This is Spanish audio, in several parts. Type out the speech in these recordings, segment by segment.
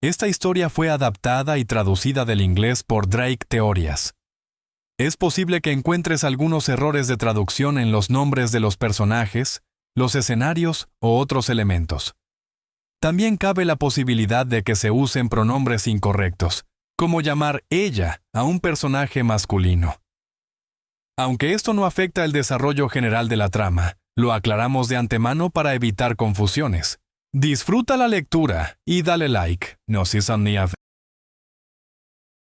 Esta historia fue adaptada y traducida del inglés por Drake Teorias. Es posible que encuentres algunos errores de traducción en los nombres de los personajes, los escenarios o otros elementos. También cabe la posibilidad de que se usen pronombres incorrectos, como llamar ella a un personaje masculino. Aunque esto no afecta el desarrollo general de la trama, lo aclaramos de antemano para evitar confusiones. Disfruta la lectura y dale like. No si son ni a...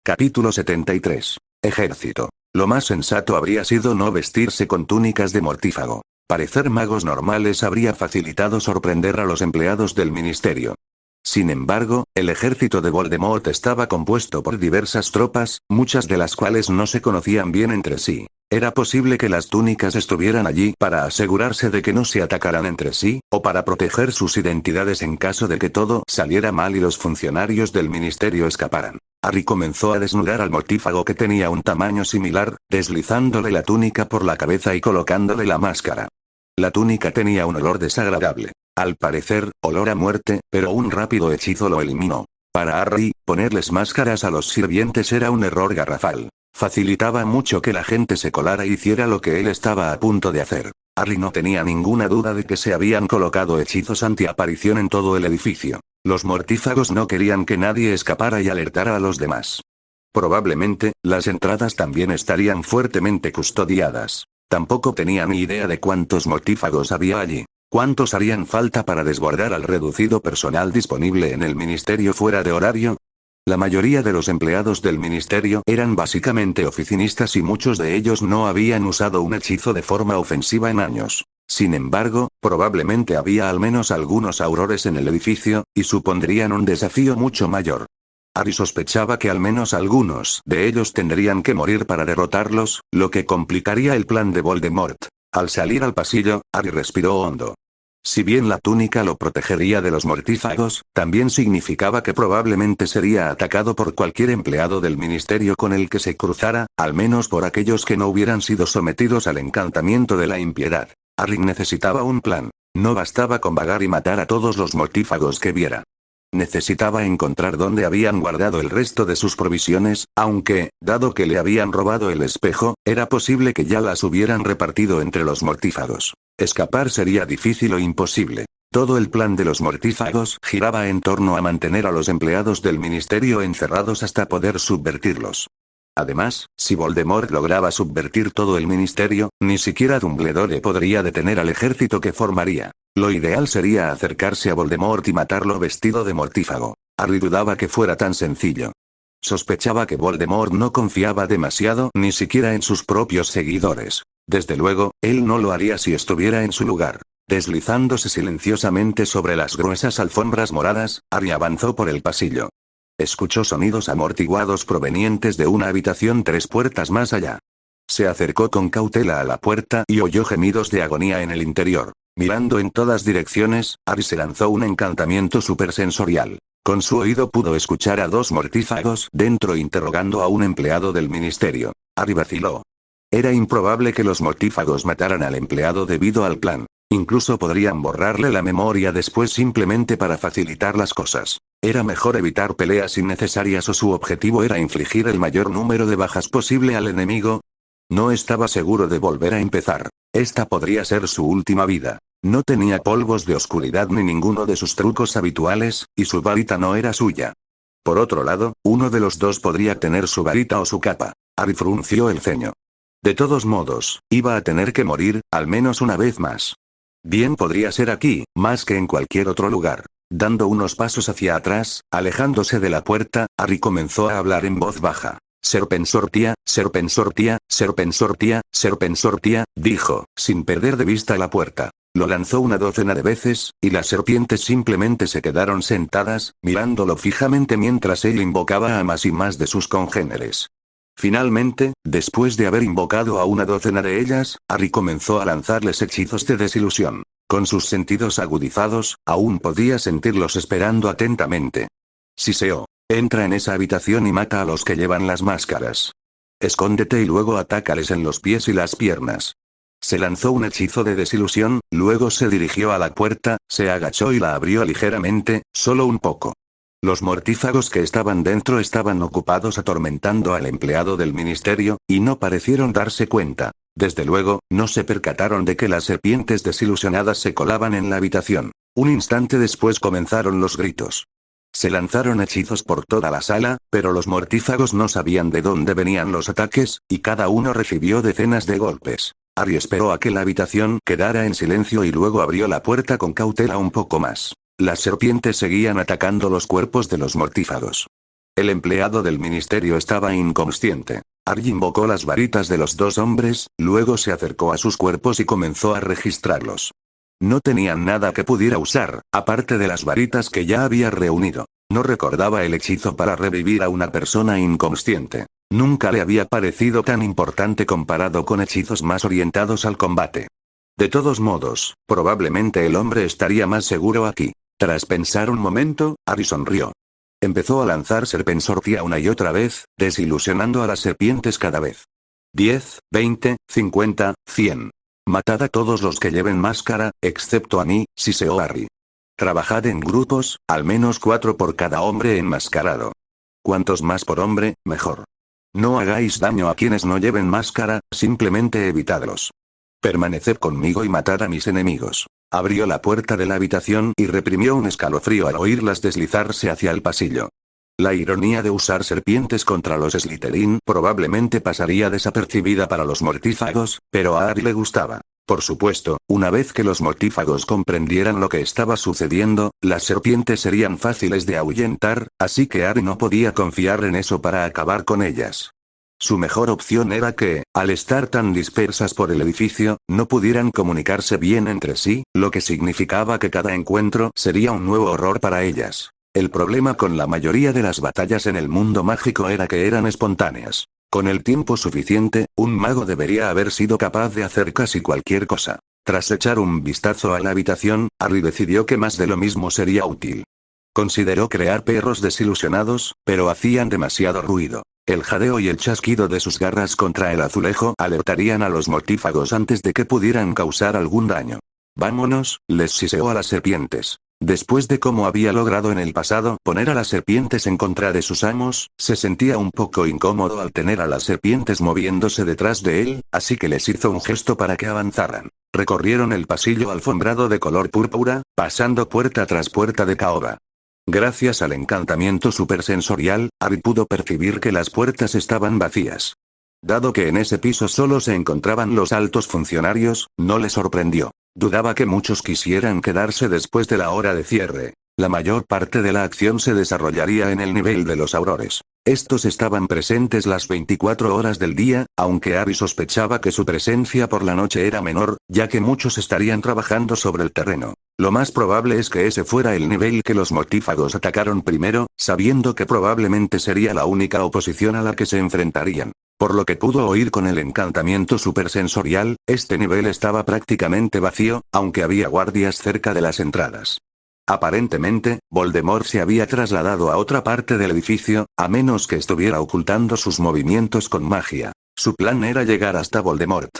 Capítulo 73. Ejército. Lo más sensato habría sido no vestirse con túnicas de mortífago. Parecer magos normales habría facilitado sorprender a los empleados del ministerio. Sin embargo, el ejército de Voldemort estaba compuesto por diversas tropas, muchas de las cuales no se conocían bien entre sí. Era posible que las túnicas estuvieran allí para asegurarse de que no se atacaran entre sí, o para proteger sus identidades en caso de que todo saliera mal y los funcionarios del ministerio escaparan. Harry comenzó a desnudar al mortífago que tenía un tamaño similar, deslizándole la túnica por la cabeza y colocándole la máscara. La túnica tenía un olor desagradable. Al parecer, olor a muerte, pero un rápido hechizo lo eliminó. Para Harry, ponerles máscaras a los sirvientes era un error garrafal. Facilitaba mucho que la gente se colara e hiciera lo que él estaba a punto de hacer. Harry no tenía ninguna duda de que se habían colocado hechizos antiaparición en todo el edificio. Los mortífagos no querían que nadie escapara y alertara a los demás. Probablemente, las entradas también estarían fuertemente custodiadas. Tampoco tenía ni idea de cuántos mortífagos había allí. ¿Cuántos harían falta para desbordar al reducido personal disponible en el ministerio fuera de horario? La mayoría de los empleados del ministerio eran básicamente oficinistas y muchos de ellos no habían usado un hechizo de forma ofensiva en años. Sin embargo, probablemente había al menos algunos aurores en el edificio, y supondrían un desafío mucho mayor. Harry sospechaba que al menos algunos de ellos tendrían que morir para derrotarlos, lo que complicaría el plan de Voldemort. Al salir al pasillo, Harry respiró hondo. Si bien la túnica lo protegería de los mortífagos, también significaba que probablemente sería atacado por cualquier empleado del ministerio con el que se cruzara, al menos por aquellos que no hubieran sido sometidos al encantamiento de la impiedad. Harry necesitaba un plan. No bastaba con vagar y matar a todos los mortífagos que viera. Necesitaba encontrar dónde habían guardado el resto de sus provisiones, aunque, dado que le habían robado el espejo, era posible que ya las hubieran repartido entre los mortífagos. Escapar sería difícil o imposible. Todo el plan de los mortífagos giraba en torno a mantener a los empleados del ministerio encerrados hasta poder subvertirlos. Además, si Voldemort lograba subvertir todo el ministerio, ni siquiera Dumbledore podría detener al ejército que formaría. Lo ideal sería acercarse a Voldemort y matarlo vestido de mortífago. Harry dudaba que fuera tan sencillo. Sospechaba que Voldemort no confiaba demasiado ni siquiera en sus propios seguidores. Desde luego, él no lo haría si estuviera en su lugar. Deslizándose silenciosamente sobre las gruesas alfombras moradas, Harry avanzó por el pasillo. Escuchó sonidos amortiguados provenientes de una habitación 3 puertas más allá. Se acercó con cautela a la puerta y oyó gemidos de agonía en el interior. Mirando en todas direcciones, Harry se lanzó un encantamiento supersensorial. Con su oído pudo escuchar a 2 mortífagos dentro interrogando a un empleado del ministerio. Harry vaciló. Era improbable que los mortífagos mataran al empleado debido al plan. Incluso podrían borrarle la memoria después simplemente para facilitar las cosas. Era mejor evitar peleas innecesarias o su objetivo era infligir el mayor número de bajas posible al enemigo. No estaba seguro de volver a empezar. Esta podría ser su última vida. No tenía polvos de oscuridad ni ninguno de sus trucos habituales, y su varita no era suya. Por otro lado, uno de los dos podría tener su varita o su capa. Harry frunció el ceño. De todos modos, iba a tener que morir, al menos una vez más. Bien podría ser aquí, más que en cualquier otro lugar. Dando unos pasos hacia atrás, alejándose de la puerta, Harry comenzó a hablar en voz baja. Serpensortia, Serpensortia, Serpensortia, Serpensortia, dijo, sin perder de vista la puerta. Lo lanzó una docena de veces, y las serpientes simplemente se quedaron sentadas, mirándolo fijamente mientras él invocaba a más y más de sus congéneres. Finalmente, después de haber invocado a una docena de ellas, Harry comenzó a lanzarles hechizos de desilusión. Con sus sentidos agudizados, aún podía sentirlos esperando atentamente. Siseó. Entra en esa habitación y mata a los que llevan las máscaras. Escóndete y luego atácales en los pies y las piernas. Se lanzó un hechizo de desilusión, luego se dirigió a la puerta, se agachó y la abrió ligeramente, solo un poco. Los mortífagos que estaban dentro estaban ocupados atormentando al empleado del ministerio, y no parecieron darse cuenta. Desde luego, no se percataron de que las serpientes desilusionadas se colaban en la habitación. Un instante después comenzaron los gritos. Se lanzaron hechizos por toda la sala, pero los mortífagos no sabían de dónde venían los ataques, y cada uno recibió decenas de golpes. Harry esperó a que la habitación quedara en silencio y luego abrió la puerta con cautela un poco más. Las serpientes seguían atacando los cuerpos de los mortífagos. El empleado del ministerio estaba inconsciente. Harry invocó las varitas de los dos hombres, luego se acercó a sus cuerpos y comenzó a registrarlos. No tenían nada que pudiera usar, aparte de las varitas que ya había reunido. No recordaba el hechizo para revivir a una persona inconsciente. Nunca le había parecido tan importante comparado con hechizos más orientados al combate. De todos modos, probablemente el hombre estaría más seguro aquí. Tras pensar un momento, Harry sonrió. Empezó a lanzar serpensortia una y otra vez, desilusionando a las serpientes cada vez. 10, 20, 50, 100. Matad a todos los que lleven máscara, excepto a mí, siseó Harry. Trabajad en grupos, al menos 4 por cada hombre enmascarado. Cuantos más por hombre, mejor. No hagáis daño a quienes no lleven máscara, simplemente evitadlos. Permaneced conmigo y matad a mis enemigos. Abrió la puerta de la habitación y reprimió un escalofrío al oírlas deslizarse hacia el pasillo. La ironía de usar serpientes contra los Slytherin probablemente pasaría desapercibida para los mortífagos, pero a Harry le gustaba. Por supuesto, una vez que los mortífagos comprendieran lo que estaba sucediendo, las serpientes serían fáciles de ahuyentar, así que Harry no podía confiar en eso para acabar con ellas. Su mejor opción era que, al estar tan dispersas por el edificio, no pudieran comunicarse bien entre sí, lo que significaba que cada encuentro sería un nuevo horror para ellas. El problema con la mayoría de las batallas en el mundo mágico era que eran espontáneas. Con el tiempo suficiente, un mago debería haber sido capaz de hacer casi cualquier cosa. Tras echar un vistazo a la habitación, Harry decidió que más de lo mismo sería útil. Consideró crear perros desilusionados, pero hacían demasiado ruido. El jadeo y el chasquido de sus garras contra el azulejo alertarían a los mortífagos antes de que pudieran causar algún daño. Vámonos, les siseó a las serpientes. Después de cómo había logrado en el pasado poner a las serpientes en contra de sus amos, se sentía un poco incómodo al tener a las serpientes moviéndose detrás de él, así que les hizo un gesto para que avanzaran. Recorrieron el pasillo alfombrado de color púrpura, pasando puerta tras puerta de caoba. Gracias al encantamiento supersensorial, Harry pudo percibir que las puertas estaban vacías. Dado que en ese piso solo se encontraban los altos funcionarios, no le sorprendió. Dudaba que muchos quisieran quedarse después de la hora de cierre. La mayor parte de la acción se desarrollaría en el nivel de los aurores. Estos estaban presentes las 24 horas del día, aunque Harry sospechaba que su presencia por la noche era menor, ya que muchos estarían trabajando sobre el terreno. Lo más probable es que ese fuera el nivel que los mortífagos atacaron primero, sabiendo que probablemente sería la única oposición a la que se enfrentarían. Por lo que pudo oír con el encantamiento supersensorial, este nivel estaba prácticamente vacío, aunque había guardias cerca de las entradas. Aparentemente, Voldemort se había trasladado a otra parte del edificio, a menos que estuviera ocultando sus movimientos con magia. Su plan era llegar hasta Voldemort.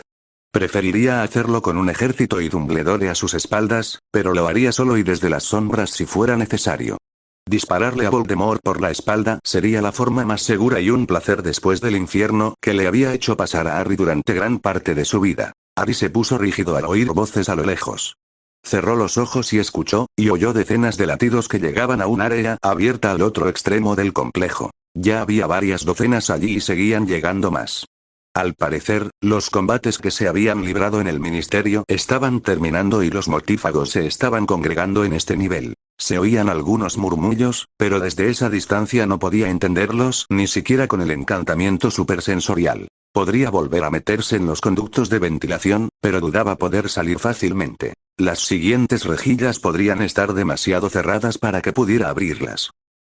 Preferiría hacerlo con un ejército y Dumbledore a sus espaldas, pero lo haría solo y desde las sombras si fuera necesario. Dispararle a Voldemort por la espalda sería la forma más segura y un placer después del infierno que le había hecho pasar a Harry durante gran parte de su vida. Harry se puso rígido al oír voces a lo lejos. Cerró los ojos y escuchó, y oyó decenas de latidos que llegaban a un área abierta al otro extremo del complejo. Ya había varias docenas allí y seguían llegando más. Al parecer, los combates que se habían librado en el ministerio estaban terminando y los mortífagos se estaban congregando en este nivel. Se oían algunos murmullos, pero desde esa distancia no podía entenderlos, ni siquiera con el encantamiento supersensorial. Podría volver a meterse en los conductos de ventilación, pero dudaba poder salir fácilmente. Las siguientes rejillas podrían estar demasiado cerradas para que pudiera abrirlas.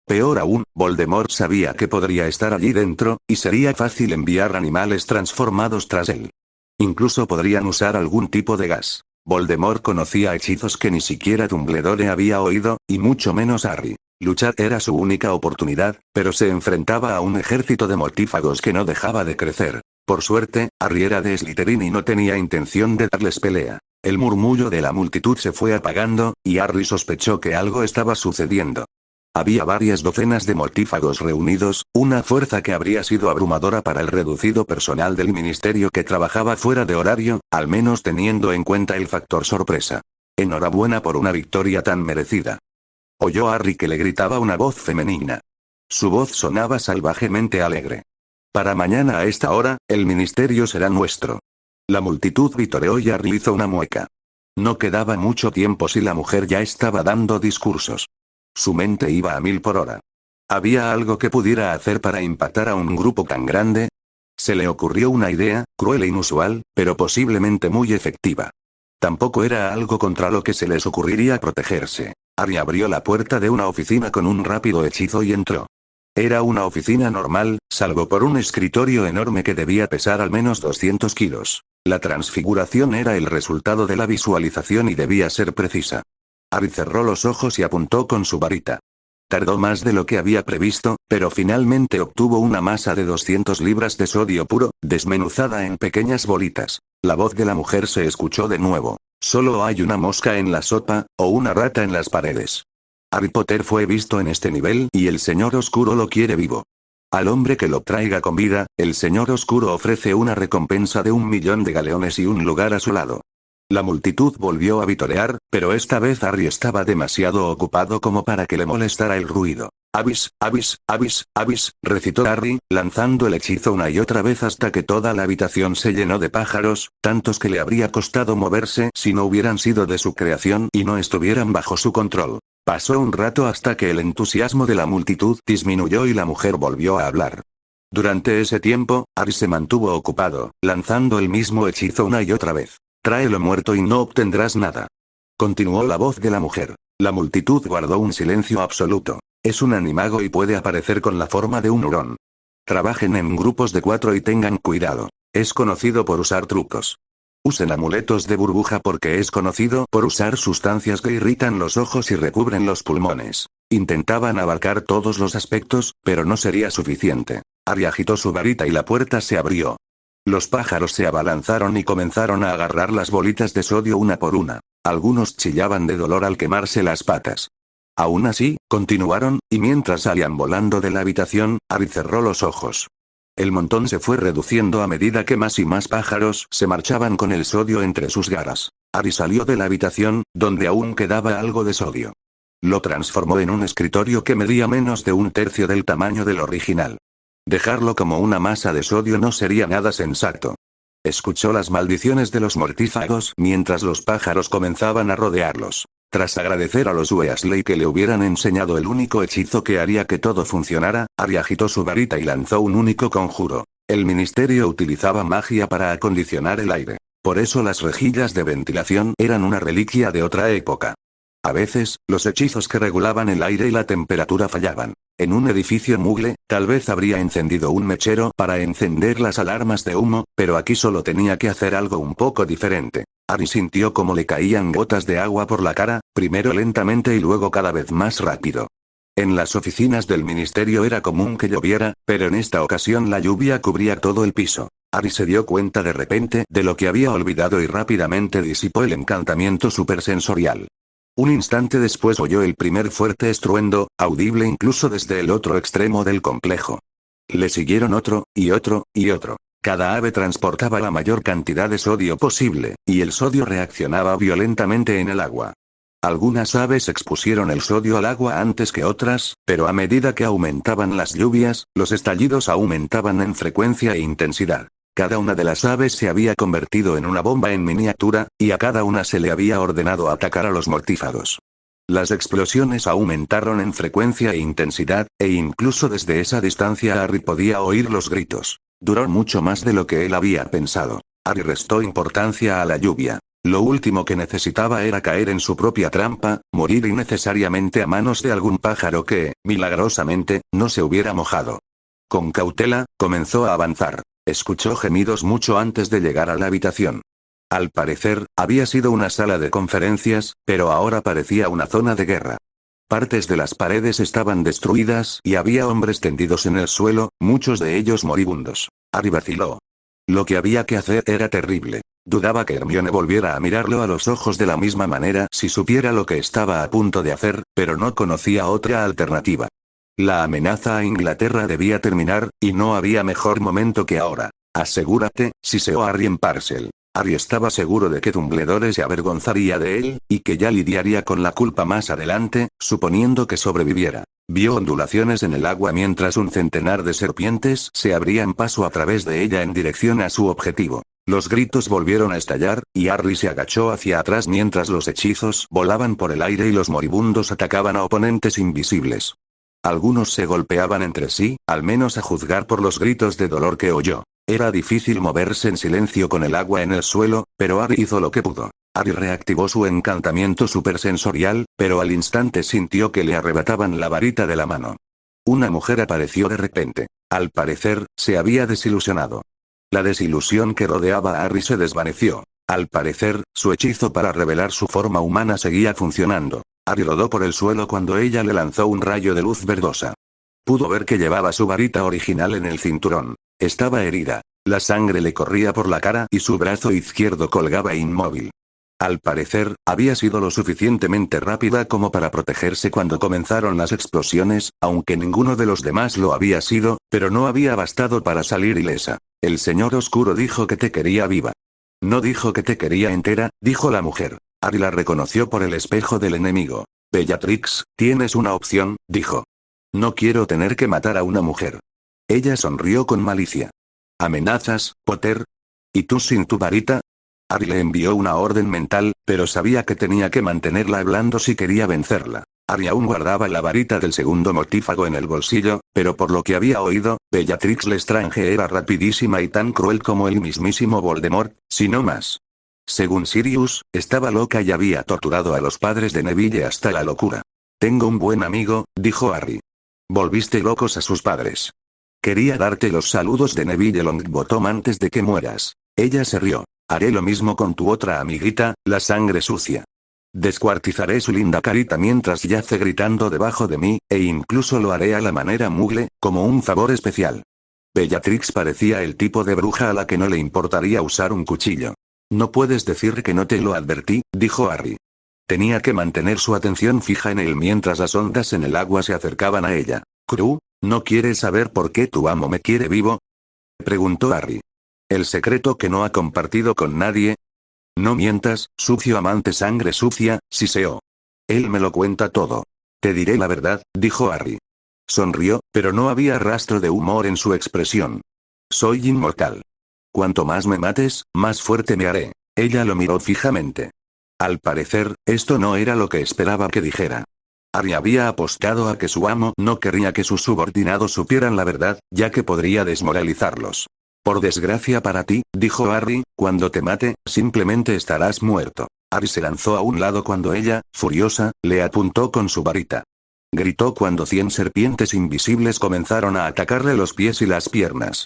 Peor aún, Voldemort sabía que podría estar allí dentro, y sería fácil enviar animales transformados tras él. Incluso podrían usar algún tipo de gas. Voldemort conocía hechizos que ni siquiera Dumbledore había oído, y mucho menos Harry. Luchar era su única oportunidad, pero se enfrentaba a un ejército de mortífagos que no dejaba de crecer. Por suerte, Harry era de Slytherin y no tenía intención de darles pelea. El murmullo de la multitud se fue apagando, y Harry sospechó que algo estaba sucediendo. Había varias docenas de mortífagos reunidos, una fuerza que habría sido abrumadora para el reducido personal del ministerio que trabajaba fuera de horario, al menos teniendo en cuenta el factor sorpresa. Enhorabuena por una victoria tan merecida. Oyó a Harry que le gritaba una voz femenina. Su voz sonaba salvajemente alegre. Para mañana a esta hora, el ministerio será nuestro. La multitud vitoreó y Harry hizo una mueca. No quedaba mucho tiempo si la mujer ya estaba dando discursos. Su mente iba a 1000 por hora. ¿Había algo que pudiera hacer para impactar a un grupo tan grande? Se le ocurrió una idea, cruel e inusual, pero posiblemente muy efectiva. Tampoco era algo contra lo que se les ocurriría protegerse. Harry abrió la puerta de una oficina con un rápido hechizo y entró. Era una oficina normal, salvo por un escritorio enorme que debía pesar al menos 200 kilos. La transfiguración era el resultado de la visualización y debía ser precisa. Harry cerró los ojos y apuntó con su varita. Tardó más de lo que había previsto, pero finalmente obtuvo una masa de 200 libras de sodio puro, desmenuzada en pequeñas bolitas. La voz de la mujer se escuchó de nuevo. Solo hay una mosca en la sopa, o una rata en las paredes. Harry Potter fue visto en este nivel y el Señor Oscuro lo quiere vivo. Al hombre que lo traiga con vida, el Señor Oscuro ofrece una recompensa de 1.000.000 de galeones y un lugar a su lado. La multitud volvió a vitorear, pero esta vez Harry estaba demasiado ocupado como para que le molestara el ruido. Avis, avis, avis, avis, recitó Harry, lanzando el hechizo una y otra vez hasta que toda la habitación se llenó de pájaros, tantos que le habría costado moverse si no hubieran sido de su creación y no estuvieran bajo su control. Pasó un rato hasta que el entusiasmo de la multitud disminuyó y la mujer volvió a hablar. Durante ese tiempo, Harry se mantuvo ocupado, lanzando el mismo hechizo una y otra vez. Tráelo muerto y no obtendrás nada. Continuó la voz de la mujer. La multitud guardó un silencio absoluto. Es un animago y puede aparecer con la forma de un hurón. Trabajen en grupos de 4 y tengan cuidado. Es conocido por usar trucos. Usen amuletos de burbuja porque es conocido por usar sustancias que irritan los ojos y recubren los pulmones. Intentaban abarcar todos los aspectos, pero no sería suficiente. Harry agitó su varita y la puerta se abrió. Los pájaros se abalanzaron y comenzaron a agarrar las bolitas de sodio una por una. Algunos chillaban de dolor al quemarse las patas. Aún así, continuaron, y mientras salían volando de la habitación, Harry cerró los ojos. El montón se fue reduciendo a medida que más y más pájaros se marchaban con el sodio entre sus garras. Harry salió de la habitación, donde aún quedaba algo de sodio. Lo transformó en un escritorio que medía menos de 1/3 del tamaño del original. Dejarlo como una masa de sodio no sería nada sensato. Escuchó las maldiciones de los mortífagos mientras los pájaros comenzaban a rodearlos. Tras agradecer a los Weasley que le hubieran enseñado el único hechizo que haría que todo funcionara, Harry agitó su varita y lanzó un único conjuro. El ministerio utilizaba magia para acondicionar el aire. Por eso las rejillas de ventilación eran una reliquia de otra época. A veces, los hechizos que regulaban el aire y la temperatura fallaban. En un edificio mugle, tal vez habría encendido un mechero para encender las alarmas de humo, pero aquí solo tenía que hacer algo un poco diferente. Harry sintió como le caían gotas de agua por la cara, primero lentamente y luego cada vez más rápido. En las oficinas del ministerio era común que lloviera, pero en esta ocasión la lluvia cubría todo el piso. Harry se dio cuenta de repente de lo que había olvidado y rápidamente disipó el encantamiento supersensorial. Un instante después oyó el primer fuerte estruendo, audible incluso desde el otro extremo del complejo. Le siguieron otro, y otro, y otro. Cada ave transportaba la mayor cantidad de sodio posible, y el sodio reaccionaba violentamente en el agua. Algunas aves expusieron el sodio al agua antes que otras, pero a medida que aumentaban las lluvias, los estallidos aumentaban en frecuencia e intensidad. Cada una de las aves se había convertido en una bomba en miniatura, y a cada una se le había ordenado atacar a los mortífagos. Las explosiones aumentaron en frecuencia e intensidad, e incluso desde esa distancia Harry podía oír los gritos. Duró mucho más de lo que él había pensado. Harry restó importancia a la lluvia. Lo último que necesitaba era caer en su propia trampa, morir innecesariamente a manos de algún pájaro que, milagrosamente, no se hubiera mojado. Con cautela, comenzó a avanzar. Escuchó gemidos mucho antes de llegar a la habitación. Al parecer, había sido una sala de conferencias, pero ahora parecía una zona de guerra. Partes de las paredes estaban destruidas y había hombres tendidos en el suelo, muchos de ellos moribundos. Harry vaciló. Lo que había que hacer era terrible. Dudaba que Hermione volviera a mirarlo a los ojos de la misma manera si supiera lo que estaba a punto de hacer, pero no conocía otra alternativa. La amenaza a Inglaterra debía terminar, y no había mejor momento que ahora. Asegúrate, siseó Harry en Parcel. Harry estaba seguro de que Dumbledore se avergonzaría de él, y que ya lidiaría con la culpa más adelante, suponiendo que sobreviviera. Vio ondulaciones en el agua mientras un centenar de serpientes se abrían paso a través de ella en dirección a su objetivo. Los gritos volvieron a estallar, y Harry se agachó hacia atrás mientras los hechizos volaban por el aire y los moribundos atacaban a oponentes invisibles. Algunos se golpeaban entre sí, al menos a juzgar por los gritos de dolor que oyó. Era difícil moverse en silencio con el agua en el suelo, pero Harry hizo lo que pudo. Harry reactivó su encantamiento supersensorial, pero al instante sintió que le arrebataban la varita de la mano. Una mujer apareció de repente. Al parecer, se había desilusionado. La desilusión que rodeaba a Harry se desvaneció. Al parecer, su hechizo para revelar su forma humana seguía funcionando. Harry rodó por el suelo cuando ella le lanzó un rayo de luz verdosa. Pudo ver que llevaba su varita original en el cinturón. Estaba herida. La sangre le corría por la cara y su brazo izquierdo colgaba inmóvil. Al parecer, había sido lo suficientemente rápida como para protegerse cuando comenzaron las explosiones, aunque ninguno de los demás lo había sido, pero no había bastado para salir ilesa. El señor oscuro dijo que te quería viva. No dijo que te quería entera, dijo la mujer. Harry la reconoció por el espejo del enemigo. Bellatrix, tienes una opción, dijo. No quiero tener que matar a una mujer. Ella sonrió con malicia. ¿Amenazas, Potter? ¿Y tú sin tu varita? Harry le envió una orden mental, pero sabía que tenía que mantenerla hablando si quería vencerla. Harry aún guardaba la varita del segundo mortífago en el bolsillo, pero por lo que había oído, Bellatrix Lestrange era rapidísima y tan cruel como el mismísimo Voldemort, si no más. Según Sirius, estaba loca y había torturado a los padres de Neville hasta la locura. Tengo un buen amigo, dijo Harry. Volviste locos a sus padres. Quería darte los saludos de Neville Longbottom antes de que mueras. Ella se rió. Haré lo mismo con tu otra amiguita, la sangre sucia. Descuartizaré su linda carita mientras yace gritando debajo de mí, e incluso lo haré a la manera Muggle, como un favor especial. Bellatrix parecía el tipo de bruja a la que no le importaría usar un cuchillo. No puedes decir que no te lo advertí, dijo Harry. Tenía que mantener su atención fija en él mientras las ondas en el agua se acercaban a ella. ¿Crew? ¿No quieres saber por qué tu amo me quiere vivo? Preguntó Harry. ¿El secreto que no ha compartido con nadie? No mientas, sucio amante sangre sucia, siseó. Él me lo cuenta todo. Te diré la verdad, dijo Harry. Sonrió, pero no había rastro de humor en su expresión. Soy inmortal. Cuanto más me mates, más fuerte me haré. Ella lo miró fijamente. Al parecer, esto no era lo que esperaba que dijera. Harry había apostado a que su amo no querría que sus subordinados supieran la verdad, ya que podría desmoralizarlos. Por desgracia para ti, dijo Harry, cuando te mate, simplemente estarás muerto. Harry se lanzó a un lado cuando ella, furiosa, le apuntó con su varita. Gritó cuando 100 serpientes invisibles comenzaron a atacarle los pies y las piernas.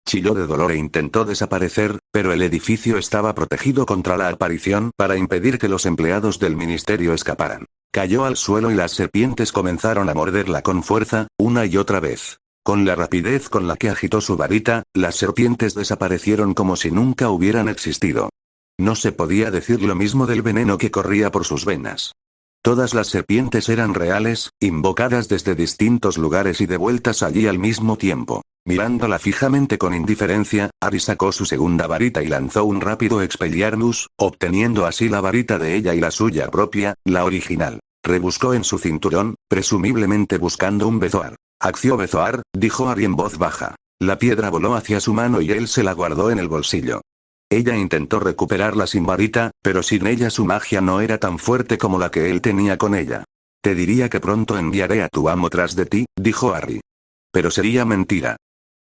Chilló de dolor e intentó desaparecer, pero el edificio estaba protegido contra la aparición para impedir que los empleados del ministerio escaparan. Cayó al suelo y las serpientes comenzaron a morderla con fuerza, una y otra vez. Con la rapidez con la que agitó su varita, las serpientes desaparecieron como si nunca hubieran existido. No se podía decir lo mismo del veneno que corría por sus venas. Todas las serpientes eran reales, invocadas desde distintos lugares y devueltas allí al mismo tiempo. Mirándola fijamente con indiferencia, Harry sacó su segunda varita y lanzó un rápido Expelliarmus, obteniendo así la varita de ella y la suya propia, la original. Rebuscó en su cinturón, presumiblemente buscando un bezoar. Acción bezoar, dijo Harry en voz baja. La piedra voló hacia su mano y él se la guardó en el bolsillo. Ella intentó recuperarla sin varita, pero sin ella su magia no era tan fuerte como la que él tenía con ella. Te diría que pronto enviaré a tu amo tras de ti, dijo Harry. Pero sería mentira.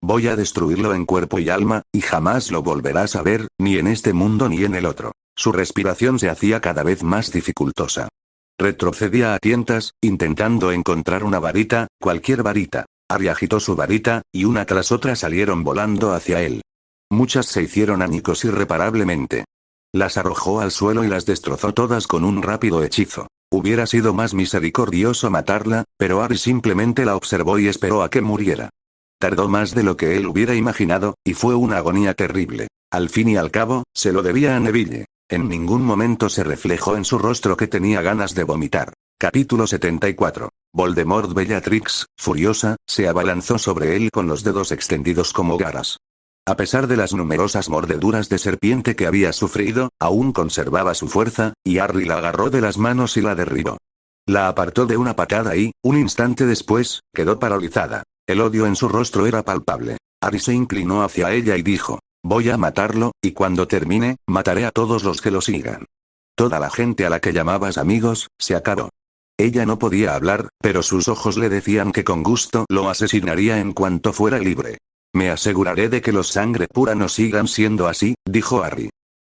Voy a destruirlo en cuerpo y alma, y jamás lo volverás a ver, ni en este mundo ni en el otro. Su respiración se hacía cada vez más dificultosa. Retrocedía a tientas, intentando encontrar una varita, cualquier varita. Harry agitó su varita, y una tras otra salieron volando hacia él. Muchas se hicieron añicos irreparablemente. Las arrojó al suelo y las destrozó todas con un rápido hechizo. Hubiera sido más misericordioso matarla, pero Harry simplemente la observó y esperó a que muriera. Tardó más de lo que él hubiera imaginado, y fue una agonía terrible. Al fin y al cabo, se lo debía a Neville. En ningún momento se reflejó en su rostro que tenía ganas de vomitar. Capítulo 74. Voldemort. Bellatrix, furiosa, se abalanzó sobre él con los dedos extendidos como garras. A pesar de las numerosas mordeduras de serpiente que había sufrido, aún conservaba su fuerza, y Harry la agarró de las manos y la derribó. La apartó de una patada y, un instante después, quedó paralizada. El odio en su rostro era palpable. Harry se inclinó hacia ella y dijo: voy a matarlo, y cuando termine, mataré a todos los que lo sigan. Toda la gente a la que llamabas amigos, se acabó. Ella no podía hablar, pero sus ojos le decían que con gusto lo asesinaría en cuanto fuera libre. Me aseguraré de que los sangre pura no sigan siendo así, dijo Harry.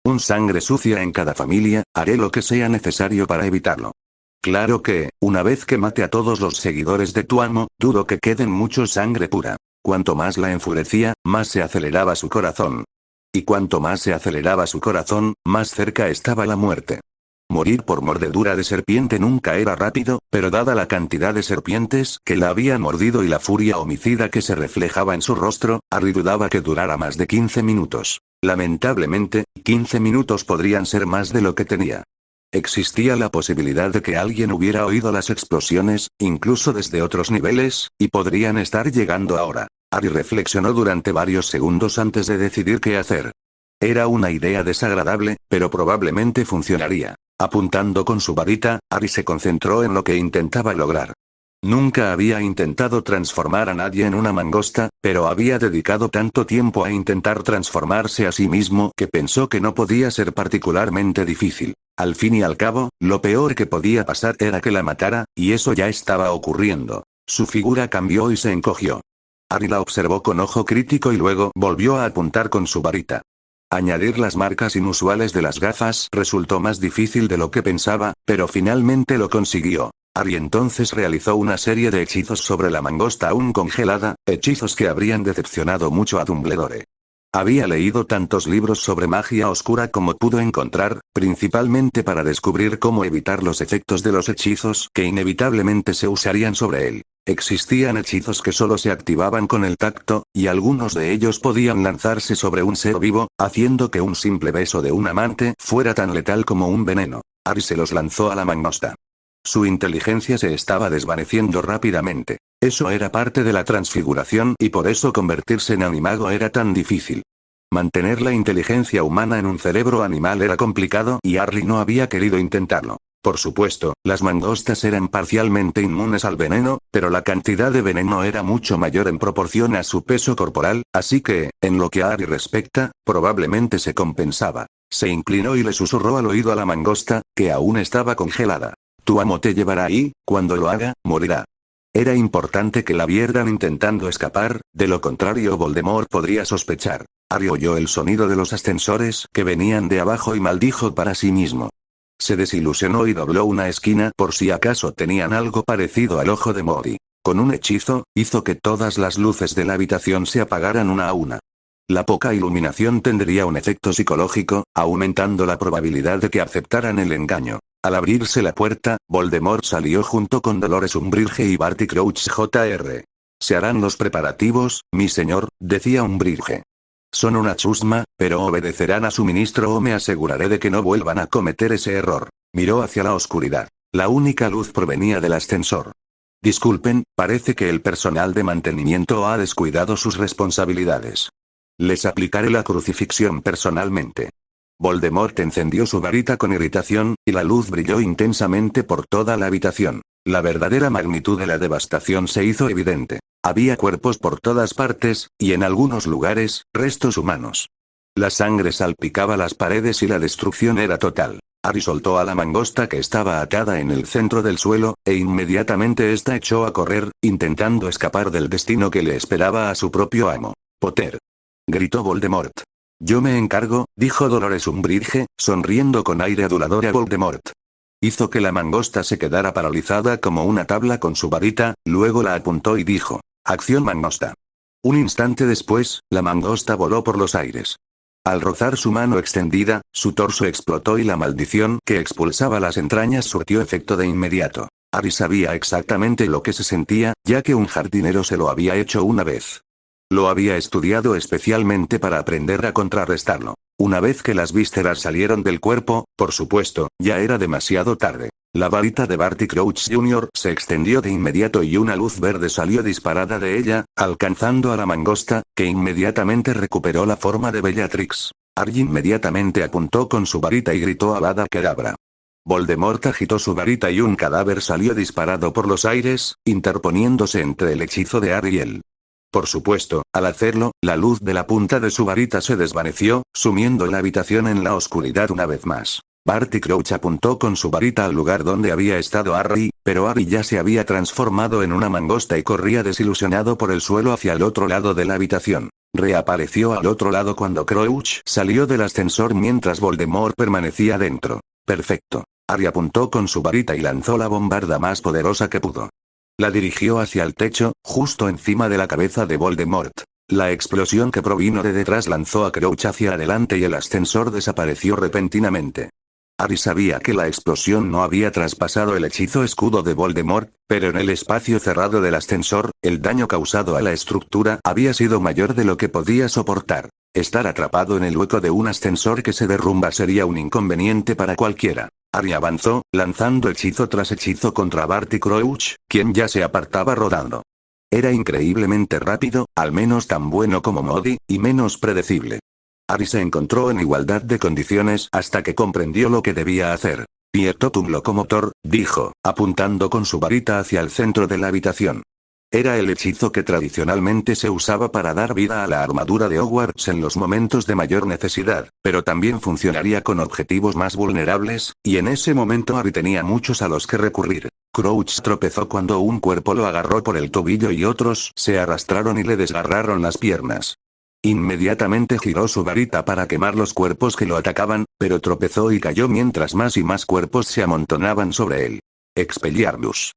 Un sangre sucia en cada familia, haré lo que sea necesario para evitarlo. Claro que, una vez que mate a todos los seguidores de tu amo, dudo que queden mucho sangre pura. Cuanto más la enfurecía, más se aceleraba su corazón. Y cuanto más se aceleraba su corazón, más cerca estaba la muerte. Morir por mordedura de serpiente nunca era rápido, pero dada la cantidad de serpientes que la habían mordido y la furia homicida que se reflejaba en su rostro, Harry dudaba que durara más de 15 minutos. Lamentablemente, 15 minutos podrían ser más de lo que tenía. Existía la posibilidad de que alguien hubiera oído las explosiones, incluso desde otros niveles, y podrían estar llegando ahora. Harry reflexionó durante varios segundos antes de decidir qué hacer. Era una idea desagradable, pero probablemente funcionaría. Apuntando con su varita, Harry se concentró en lo que intentaba lograr. Nunca había intentado transformar a nadie en una mangosta, pero había dedicado tanto tiempo a intentar transformarse a sí mismo que pensó que no podía ser particularmente difícil. Al fin y al cabo, lo peor que podía pasar era que la matara, y eso ya estaba ocurriendo. Su figura cambió y se encogió. Harry la observó con ojo crítico y luego volvió a apuntar con su varita. Añadir las marcas inusuales de las gafas resultó más difícil de lo que pensaba, pero finalmente lo consiguió. Harry entonces realizó una serie de hechizos sobre la mangosta aún congelada, hechizos que habrían decepcionado mucho a Dumbledore. Había leído tantos libros sobre magia oscura como pudo encontrar, principalmente para descubrir cómo evitar los efectos de los hechizos que inevitablemente se usarían sobre él. Existían hechizos que solo se activaban con el tacto, y algunos de ellos podían lanzarse sobre un ser vivo, haciendo que un simple beso de un amante fuera tan letal como un veneno. Harry se los lanzó a la mangosta. Su inteligencia se estaba desvaneciendo rápidamente. Eso era parte de la transfiguración y por eso convertirse en animago era tan difícil. Mantener la inteligencia humana en un cerebro animal era complicado y Harry no había querido intentarlo. Por supuesto, las mangostas eran parcialmente inmunes al veneno, pero la cantidad de veneno era mucho mayor en proporción a su peso corporal, así que, en lo que a Harry respecta, probablemente se compensaba. Se inclinó y le susurró al oído a la mangosta, que aún estaba congelada. Tu amo te llevará ahí, cuando lo haga, morirá. Era importante que la vieran intentando escapar, de lo contrario Voldemort podría sospechar. Harry oyó el sonido de los ascensores que venían de abajo y maldijo para sí mismo. Se desilusionó y dobló una esquina por si acaso tenían algo parecido al ojo de Mori. Con un hechizo, hizo que todas las luces de la habitación se apagaran una a una. La poca iluminación tendría un efecto psicológico, aumentando la probabilidad de que aceptaran el engaño. Al abrirse la puerta, Voldemort salió junto con Dolores Umbridge y Barty Crouch Jr. Se harán los preparativos, mi señor, decía Umbridge. Son una chusma, pero obedecerán a su ministro o me aseguraré de que no vuelvan a cometer ese error. Miró hacia la oscuridad. La única luz provenía del ascensor. Disculpen, parece que el personal de mantenimiento ha descuidado sus responsabilidades. Les aplicaré la crucifixión personalmente. Voldemort encendió su varita con irritación, y la luz brilló intensamente por toda la habitación. La verdadera magnitud de la devastación se hizo evidente. Había cuerpos por todas partes, y en algunos lugares, restos humanos. La sangre salpicaba las paredes y la destrucción era total. Harry soltó a la mangosta que estaba atada en el centro del suelo, e inmediatamente ésta echó a correr, intentando escapar del destino que le esperaba a su propio amo. Potter. Gritó Voldemort. Yo me encargo, dijo Dolores Umbridge, sonriendo con aire adulador a Voldemort. Hizo que la mangosta se quedara paralizada como una tabla con su varita, luego la apuntó y dijo: Acción mangosta. Un instante después, la mangosta voló por los aires. Al rozar su mano extendida, su torso explotó y la maldición que expulsaba las entrañas surtió efecto de inmediato. Harry sabía exactamente lo que se sentía, ya que un jardinero se lo había hecho una vez. Lo había estudiado especialmente para aprender a contrarrestarlo. Una vez que las vísceras salieron del cuerpo, por supuesto, ya era demasiado tarde. La varita de Barty Crouch Jr. se extendió de inmediato y una luz verde salió disparada de ella, alcanzando a la mangosta, que inmediatamente recuperó la forma de Bellatrix. Harry inmediatamente apuntó con su varita y gritó Avada Kedavra. Voldemort agitó su varita y un cadáver salió disparado por los aires, interponiéndose entre el hechizo de Harry y él. Por supuesto, al hacerlo, la luz de la punta de su varita se desvaneció, sumiendo la habitación en la oscuridad una vez más. Barty Crouch apuntó con su varita al lugar donde había estado Harry, pero Harry ya se había transformado en una mangosta y corría desilusionado por el suelo hacia el otro lado de la habitación. Reapareció al otro lado cuando Crouch salió del ascensor mientras Voldemort permanecía dentro. Perfecto. Harry apuntó con su varita y lanzó la bombarda más poderosa que pudo. La dirigió hacia el techo, justo encima de la cabeza de Voldemort. La explosión que provino de detrás lanzó a Crouch hacia adelante y el ascensor desapareció repentinamente. Harry sabía que la explosión no había traspasado el hechizo escudo de Voldemort, pero en el espacio cerrado del ascensor, el daño causado a la estructura había sido mayor de lo que podía soportar. Estar atrapado en el hueco de un ascensor que se derrumba sería un inconveniente para cualquiera. Harry avanzó, lanzando hechizo tras hechizo contra Barty Crouch, quien ya se apartaba rodando. Era increíblemente rápido, al menos tan bueno como Moody, y menos predecible. Harry se encontró en igualdad de condiciones hasta que comprendió lo que debía hacer. Pietotum locomotor, dijo, apuntando con su varita hacia el centro de la habitación. Era el hechizo que tradicionalmente se usaba para dar vida a la armadura de Hogwarts en los momentos de mayor necesidad, pero también funcionaría con objetivos más vulnerables, y en ese momento Harry tenía muchos a los que recurrir. Crouch tropezó cuando un cuerpo lo agarró por el tobillo y otros se arrastraron y le desgarraron las piernas. Inmediatamente giró su varita para quemar los cuerpos que lo atacaban, pero tropezó y cayó mientras más y más cuerpos se amontonaban sobre él. Expelliarmus.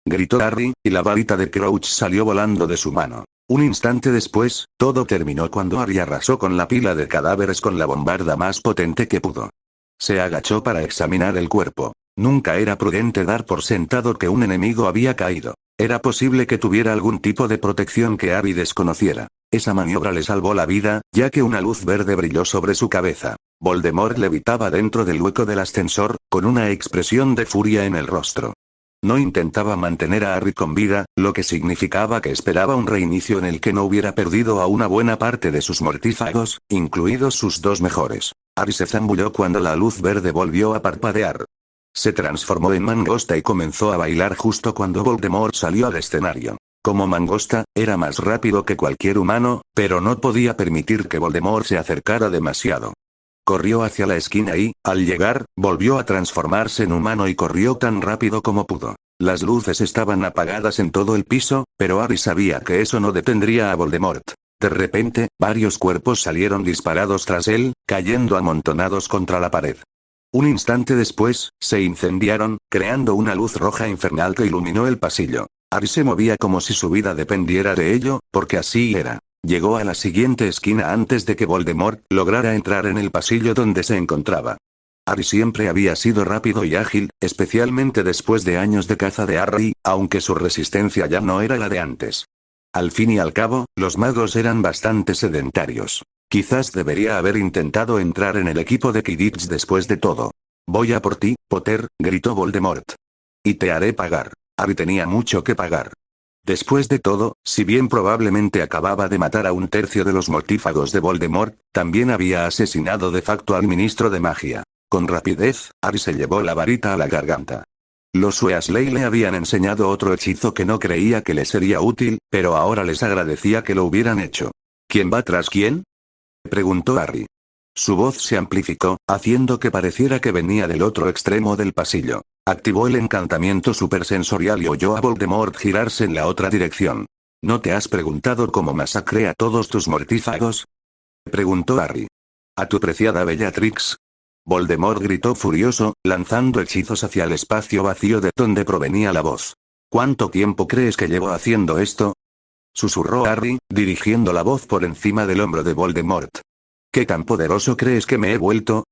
Gritó Harry, y la varita de Crouch salió volando de su mano. Un instante después, todo terminó cuando Harry arrasó con la pila de cadáveres con la bombarda más potente que pudo. Se agachó para examinar el cuerpo. Nunca era prudente dar por sentado que un enemigo había caído. Era posible que tuviera algún tipo de protección que Harry desconociera. Esa maniobra le salvó la vida, ya que una luz verde brilló sobre su cabeza. Voldemort levitaba dentro del hueco del ascensor, con una expresión de furia en el rostro. No intentaba mantener a Harry con vida, lo que significaba que esperaba un reinicio en el que no hubiera perdido a una buena parte de sus mortífagos, incluidos sus dos mejores. Harry se zambulló cuando la luz verde volvió a parpadear. Se transformó en mangosta y comenzó a bailar justo cuando Voldemort salió al escenario. Como mangosta, era más rápido que cualquier humano, pero no podía permitir que Voldemort se acercara demasiado. Corrió hacia la esquina y, al llegar, volvió a transformarse en humano y corrió tan rápido como pudo. Las luces estaban apagadas en todo el piso, pero Harry sabía que eso no detendría a Voldemort. De repente, varios cuerpos salieron disparados tras él, cayendo amontonados contra la pared. Un instante después, se incendiaron, creando una luz roja infernal que iluminó el pasillo. Harry se movía como si su vida dependiera de ello, porque así era. Llegó a la siguiente esquina antes de que Voldemort lograra entrar en el pasillo donde se encontraba. Harry siempre había sido rápido y ágil, especialmente después de años de caza de Harry, aunque su resistencia ya no era la de antes. Al fin y al cabo, los magos eran bastante sedentarios. Quizás debería haber intentado entrar en el equipo de Quidditch después de todo. Voy a por ti, Potter, gritó Voldemort. Y te haré pagar. Harry tenía mucho que pagar. Después de todo, si bien probablemente acababa de matar a un tercio de los mortífagos de Voldemort, también había asesinado de facto al ministro de magia. Con rapidez, Harry se llevó la varita a la garganta. Los Weasley le habían enseñado otro hechizo que no creía que le sería útil, pero ahora les agradecía que lo hubieran hecho. ¿Quién va tras quién?, preguntó Harry. Su voz se amplificó, haciendo que pareciera que venía del otro extremo del pasillo. Activó el encantamiento supersensorial y oyó a Voldemort girarse en la otra dirección. ¿No te has preguntado cómo masacré a todos tus mortífagos?, preguntó Harry. ¿A tu preciada Bellatrix? Voldemort gritó furioso, lanzando hechizos hacia el espacio vacío de donde provenía la voz. ¿Cuánto tiempo crees que llevo haciendo esto?, susurró Harry, dirigiendo la voz por encima del hombro de Voldemort. ¿Qué tan poderoso crees que me he vuelto?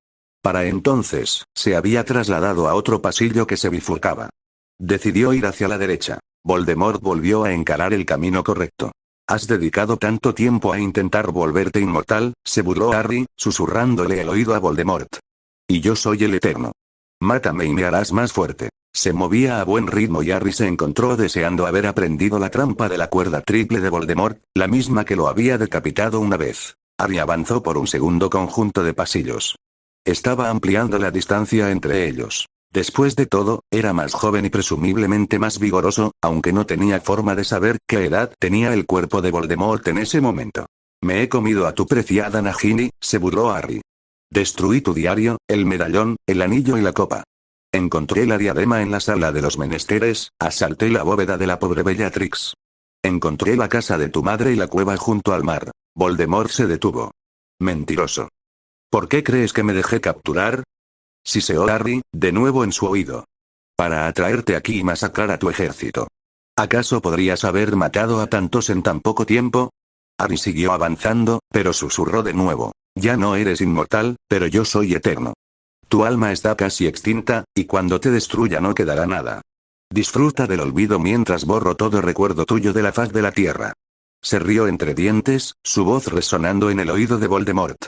Para entonces, se había trasladado a otro pasillo que se bifurcaba. Decidió ir hacia la derecha. Voldemort volvió a encarar el camino correcto. Has dedicado tanto tiempo a intentar volverte inmortal, se burló Harry, susurrándole al oído a Voldemort. Y yo soy el Eterno. Mátame y me harás más fuerte. Se movía a buen ritmo y Harry se encontró deseando haber aprendido la trampa de la cuerda triple de Voldemort, la misma que lo había decapitado una vez. Harry avanzó por un segundo conjunto de pasillos. Estaba ampliando la distancia entre ellos. Después de todo, era más joven y presumiblemente más vigoroso, aunque no tenía forma de saber qué edad tenía el cuerpo de Voldemort en ese momento. Me he comido a tu preciada Nagini, se burló Harry. Destruí tu diario, el medallón, el anillo y la copa. Encontré la diadema en la sala de los menesteres, asalté la bóveda de la pobre Bellatrix. Encontré la casa de tu madre y la cueva junto al mar. Voldemort se detuvo. Mentiroso. ¿Por qué crees que me dejé capturar? Siseó Harry, de nuevo en su oído. Para atraerte aquí y masacrar a tu ejército. ¿Acaso podrías haber matado a tantos en tan poco tiempo? Harry siguió avanzando, pero susurró de nuevo. Ya no eres inmortal, pero yo soy eterno. Tu alma está casi extinta, y cuando te destruya no quedará nada. Disfruta del olvido mientras borro todo recuerdo tuyo de la faz de la tierra. Se rió entre dientes, su voz resonando en el oído de Voldemort.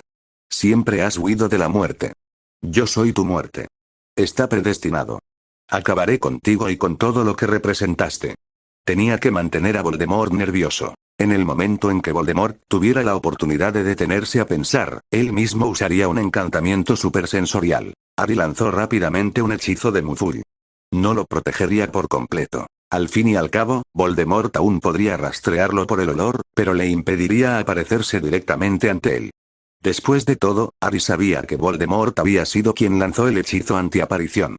Siempre has huido de la muerte. Yo soy tu muerte. Está predestinado. Acabaré contigo y con todo lo que representaste. Tenía que mantener a Voldemort nervioso. En el momento en que Voldemort tuviera la oportunidad de detenerse a pensar, él mismo usaría un encantamiento supersensorial. Harry lanzó rápidamente un hechizo de Muful. No lo protegería por completo. Al fin y al cabo, Voldemort aún podría rastrearlo por el olor, pero le impediría aparecerse directamente ante él. Después de todo, Harry sabía que Voldemort había sido quien lanzó el hechizo antiaparición.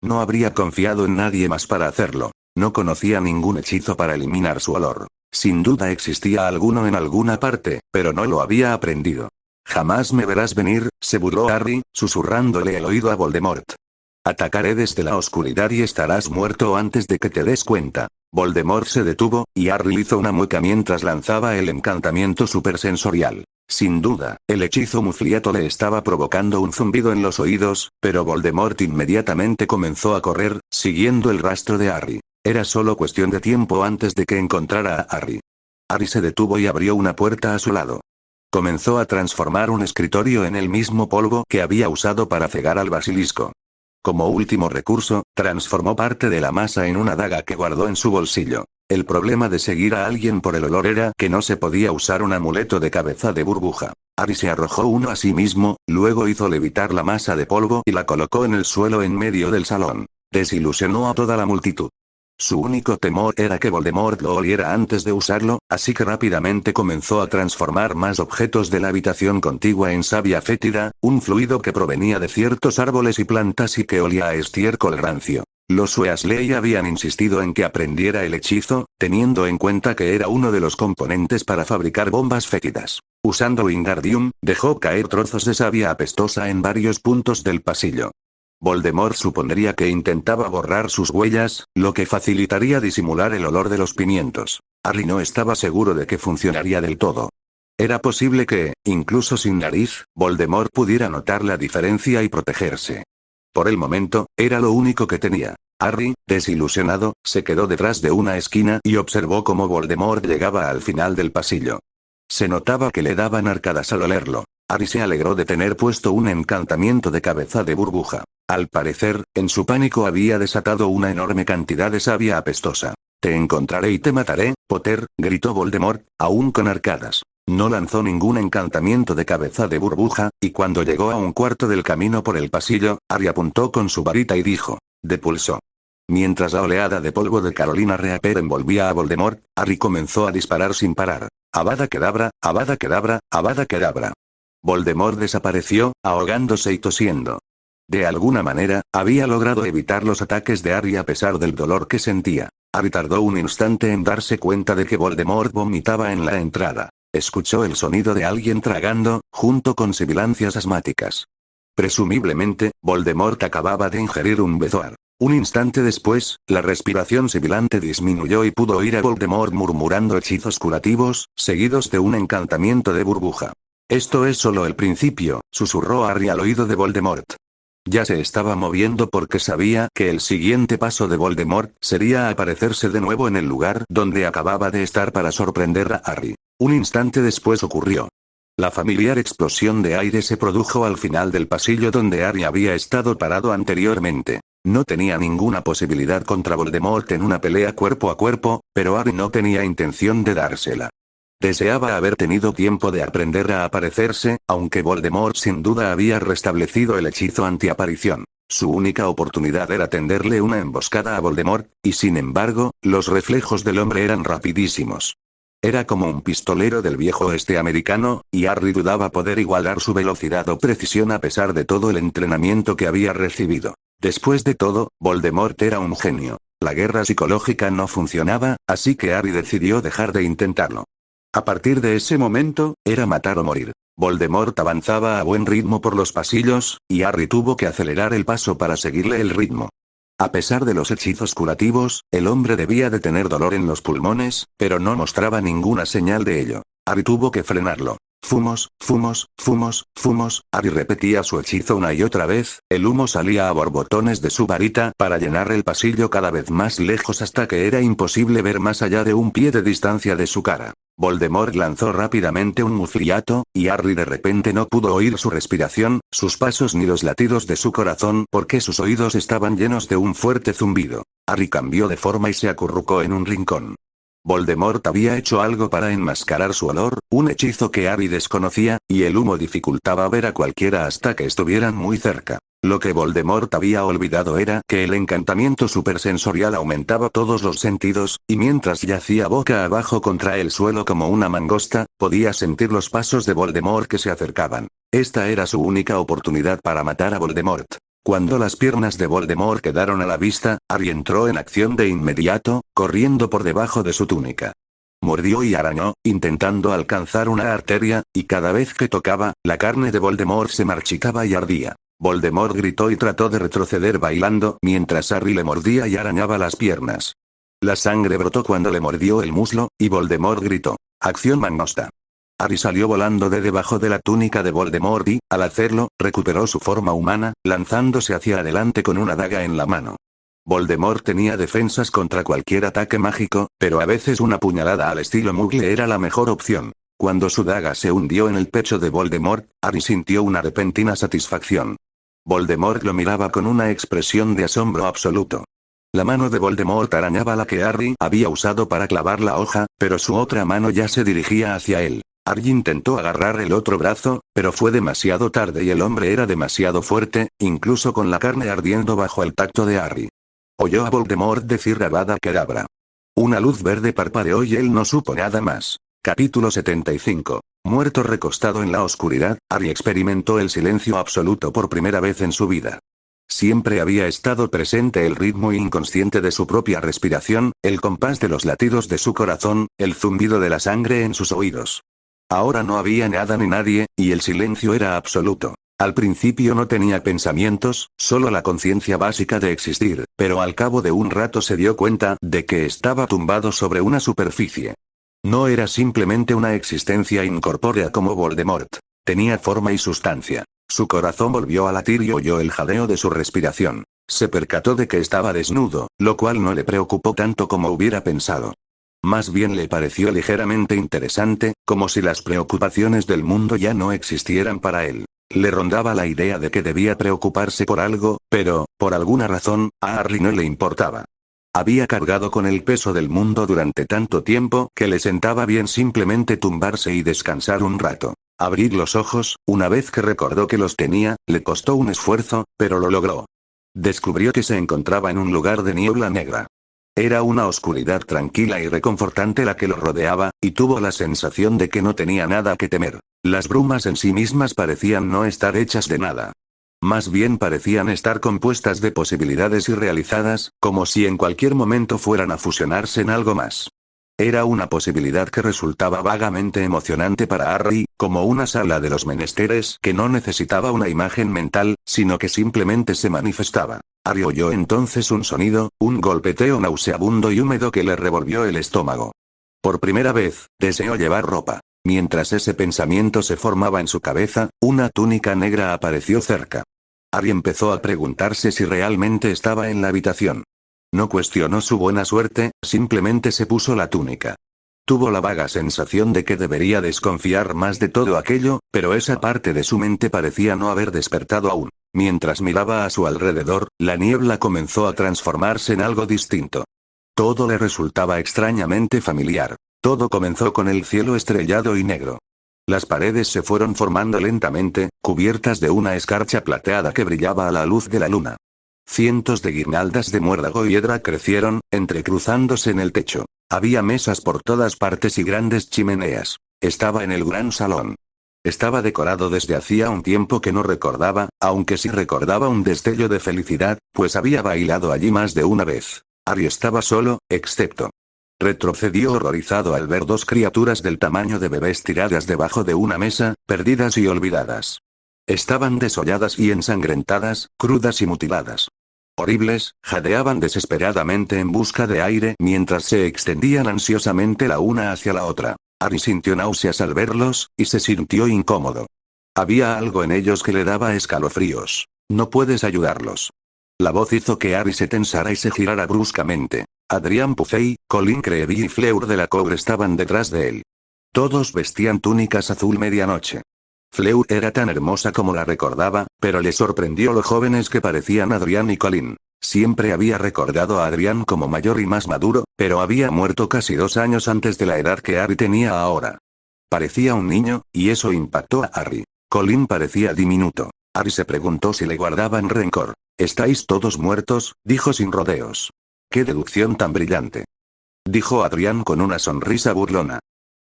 No habría confiado en nadie más para hacerlo. No conocía ningún hechizo para eliminar su olor. Sin duda existía alguno en alguna parte, pero no lo había aprendido. Jamás me verás venir, se burló Harry, susurrándole al oído a Voldemort. Atacaré desde la oscuridad y estarás muerto antes de que te des cuenta. Voldemort se detuvo, y Harry hizo una mueca mientras lanzaba el encantamiento supersensorial. Sin duda, el hechizo mufliato le estaba provocando un zumbido en los oídos, pero Voldemort inmediatamente comenzó a correr, siguiendo el rastro de Harry. Era solo cuestión de tiempo antes de que encontrara a Harry. Harry se detuvo y abrió una puerta a su lado. Comenzó a transformar un escritorio en el mismo polvo que había usado para cegar al basilisco. Como último recurso, transformó parte de la masa en una daga que guardó en su bolsillo. El problema de seguir a alguien por el olor era que no se podía usar un amuleto de cabeza de burbuja. Harry se arrojó uno a sí mismo, luego hizo levitar la masa de polvo y la colocó en el suelo en medio del salón. Desilusionó a toda la multitud. Su único temor era que Voldemort lo oliera antes de usarlo, así que rápidamente comenzó a transformar más objetos de la habitación contigua en savia fétida, un fluido que provenía de ciertos árboles y plantas y que olía a estiércol rancio. Los Weasley habían insistido en que aprendiera el hechizo, teniendo en cuenta que era uno de los componentes para fabricar bombas fétidas. Usando Wingardium, dejó caer trozos de savia apestosa en varios puntos del pasillo. Voldemort supondría que intentaba borrar sus huellas, lo que facilitaría disimular el olor de los pimientos. Harry no estaba seguro de que funcionaría del todo. Era posible que, incluso sin nariz, Voldemort pudiera notar la diferencia y protegerse. Por el momento, era lo único que tenía. Harry, desilusionado, se quedó detrás de una esquina y observó cómo Voldemort llegaba al final del pasillo. Se notaba que le daban arcadas al olerlo. Harry se alegró de tener puesto un encantamiento de cabeza de burbuja. Al parecer, en su pánico había desatado una enorme cantidad de savia apestosa. Te encontraré y te mataré, Potter, gritó Voldemort, aún con arcadas. No lanzó ningún encantamiento de cabeza de burbuja, y cuando llegó a un cuarto del camino por el pasillo, Harry apuntó con su varita y dijo, depulsó. Mientras la oleada de polvo de Carolina Reaper envolvía a Voldemort, Harry comenzó a disparar sin parar. Avada Kedavra, Avada Kedavra, Avada Kedavra. Voldemort desapareció, ahogándose y tosiendo. De alguna manera, había logrado evitar los ataques de Harry a pesar del dolor que sentía. Harry tardó un instante en darse cuenta de que Voldemort vomitaba en la entrada. Escuchó el sonido de alguien tragando, junto con sibilancias asmáticas. Presumiblemente, Voldemort acababa de ingerir un bezoar. Un instante después, la respiración sibilante disminuyó y pudo oír a Voldemort murmurando hechizos curativos, seguidos de un encantamiento de burbuja. Esto es solo el principio, susurró Harry al oído de Voldemort. Ya se estaba moviendo porque sabía que el siguiente paso de Voldemort sería aparecerse de nuevo en el lugar donde acababa de estar para sorprender a Harry. Un instante después ocurrió. La familiar explosión de aire se produjo al final del pasillo donde Harry había estado parado anteriormente. No tenía ninguna posibilidad contra Voldemort en una pelea cuerpo a cuerpo, pero Harry no tenía intención de dársela. Deseaba haber tenido tiempo de aprender a aparecerse, aunque Voldemort sin duda había restablecido el hechizo antiaparición. Su única oportunidad era tenderle una emboscada a Voldemort, y sin embargo, los reflejos del hombre eran rapidísimos. Era como un pistolero del viejo oeste americano, y Harry dudaba poder igualar su velocidad o precisión a pesar de todo el entrenamiento que había recibido. Después de todo, Voldemort era un genio. La guerra psicológica no funcionaba, así que Harry decidió dejar de intentarlo. A partir de ese momento, era matar o morir. Voldemort avanzaba a buen ritmo por los pasillos, y Harry tuvo que acelerar el paso para seguirle el ritmo. A pesar de los hechizos curativos, el hombre debía de tener dolor en los pulmones, pero no mostraba ninguna señal de ello. Harry tuvo que frenarlo. Fumos, fumos, fumos, fumos. Harry repetía su hechizo una y otra vez, el humo salía a borbotones de su varita para llenar el pasillo cada vez más lejos hasta que era imposible ver más allá de un pie de distancia de su cara. Voldemort lanzó rápidamente un mufliato, y Harry de repente no pudo oír su respiración, sus pasos ni los latidos de su corazón porque sus oídos estaban llenos de un fuerte zumbido. Harry cambió de forma y se acurrucó en un rincón. Voldemort había hecho algo para enmascarar su olor, un hechizo que Harry desconocía, y el humo dificultaba ver a cualquiera hasta que estuvieran muy cerca. Lo que Voldemort había olvidado era que el encantamiento supersensorial aumentaba todos los sentidos, y mientras yacía boca abajo contra el suelo como una mangosta, podía sentir los pasos de Voldemort que se acercaban. Esta era su única oportunidad para matar a Voldemort. Cuando las piernas de Voldemort quedaron a la vista, Harry entró en acción de inmediato, corriendo por debajo de su túnica. Mordió y arañó, intentando alcanzar una arteria, y cada vez que tocaba, la carne de Voldemort se marchitaba y ardía. Voldemort gritó y trató de retroceder bailando mientras Harry le mordía y arañaba las piernas. La sangre brotó cuando le mordió el muslo, y Voldemort gritó: ¡Acción mangosta! Harry salió volando de debajo de la túnica de Voldemort y, al hacerlo, recuperó su forma humana, lanzándose hacia adelante con una daga en la mano. Voldemort tenía defensas contra cualquier ataque mágico, pero a veces una puñalada al estilo Muggle era la mejor opción. Cuando su daga se hundió en el pecho de Voldemort, Harry sintió una repentina satisfacción. Voldemort lo miraba con una expresión de asombro absoluto. La mano de Voldemort arañaba la que Harry había usado para clavar la hoja, pero su otra mano ya se dirigía hacia él. Harry intentó agarrar el otro brazo, pero fue demasiado tarde y el hombre era demasiado fuerte, incluso con la carne ardiendo bajo el tacto de Harry. Oyó a Voldemort decir Avada Kedavra. Una luz verde parpadeó y él no supo nada más. Capítulo 75. Muerto recostado en la oscuridad, Harry experimentó el silencio absoluto por primera vez en su vida. Siempre había estado presente el ritmo inconsciente de su propia respiración, el compás de los latidos de su corazón, el zumbido de la sangre en sus oídos. Ahora no había nada ni nadie, y el silencio era absoluto. Al principio no tenía pensamientos, solo la conciencia básica de existir, pero al cabo de un rato se dio cuenta de que estaba tumbado sobre una superficie. No era simplemente una existencia incorpórea como Voldemort. Tenía forma y sustancia. Su corazón volvió a latir y oyó el jadeo de su respiración. Se percató de que estaba desnudo, lo cual no le preocupó tanto como hubiera pensado. Más bien le pareció ligeramente interesante, como si las preocupaciones del mundo ya no existieran para él. Le rondaba la idea de que debía preocuparse por algo, pero, por alguna razón, a Harry no le importaba. Había cargado con el peso del mundo durante tanto tiempo que le sentaba bien simplemente tumbarse y descansar un rato. Abrir los ojos, una vez que recordó que los tenía, le costó un esfuerzo, pero lo logró. Descubrió que se encontraba en un lugar de niebla negra. Era una oscuridad tranquila y reconfortante la que lo rodeaba, y tuvo la sensación de que no tenía nada que temer. Las brumas en sí mismas parecían no estar hechas de nada. Más bien parecían estar compuestas de posibilidades irrealizadas, como si en cualquier momento fueran a fusionarse en algo más. Era una posibilidad que resultaba vagamente emocionante para Harry, como una sala de los menesteres que no necesitaba una imagen mental, sino que simplemente se manifestaba. Harry oyó entonces un sonido, un golpeteo nauseabundo y húmedo que le revolvió el estómago. Por primera vez, deseó llevar ropa. Mientras ese pensamiento se formaba en su cabeza, una túnica negra apareció cerca. Harry empezó a preguntarse si realmente estaba en la habitación. No cuestionó su buena suerte, simplemente se puso la túnica. Tuvo la vaga sensación de que debería desconfiar más de todo aquello, pero esa parte de su mente parecía no haber despertado aún. Mientras miraba a su alrededor, la niebla comenzó a transformarse en algo distinto. Todo le resultaba extrañamente familiar. Todo comenzó con el cielo estrellado y negro. Las paredes se fueron formando lentamente, cubiertas de una escarcha plateada que brillaba a la luz de la luna. Cientos de guirnaldas de muérdago y hiedra crecieron, entrecruzándose en el techo. Había mesas por todas partes y grandes chimeneas. Estaba en el gran salón. Estaba decorado desde hacía un tiempo que no recordaba, aunque sí recordaba un destello de felicidad, pues había bailado allí más de una vez. Harry estaba solo, excepto. Retrocedió horrorizado al ver dos criaturas del tamaño de bebés tiradas debajo de una mesa, perdidas y olvidadas. Estaban desolladas y ensangrentadas, crudas y mutiladas. Horribles, jadeaban desesperadamente en busca de aire mientras se extendían ansiosamente la una hacia la otra. Harry sintió náuseas al verlos, y se sintió incómodo. Había algo en ellos que le daba escalofríos. No puedes ayudarlos. La voz hizo que Harry se tensara y se girara bruscamente. Adrian Puffey, Colin Creevy y Fleur de la Cour estaban detrás de él. Todos vestían túnicas azul medianoche. Fleur era tan hermosa como la recordaba, pero le sorprendió lo jóvenes que parecían Adrian y Colin. Siempre había recordado a Adrian como mayor y más maduro, pero había muerto casi 2 años antes de la edad que Harry tenía ahora. Parecía un niño, y eso impactó a Harry. Colin parecía diminuto. Harry se preguntó si le guardaban rencor. «¿Estáis todos muertos?», dijo sin rodeos. «¡Qué deducción tan brillante!», dijo Adrian con una sonrisa burlona.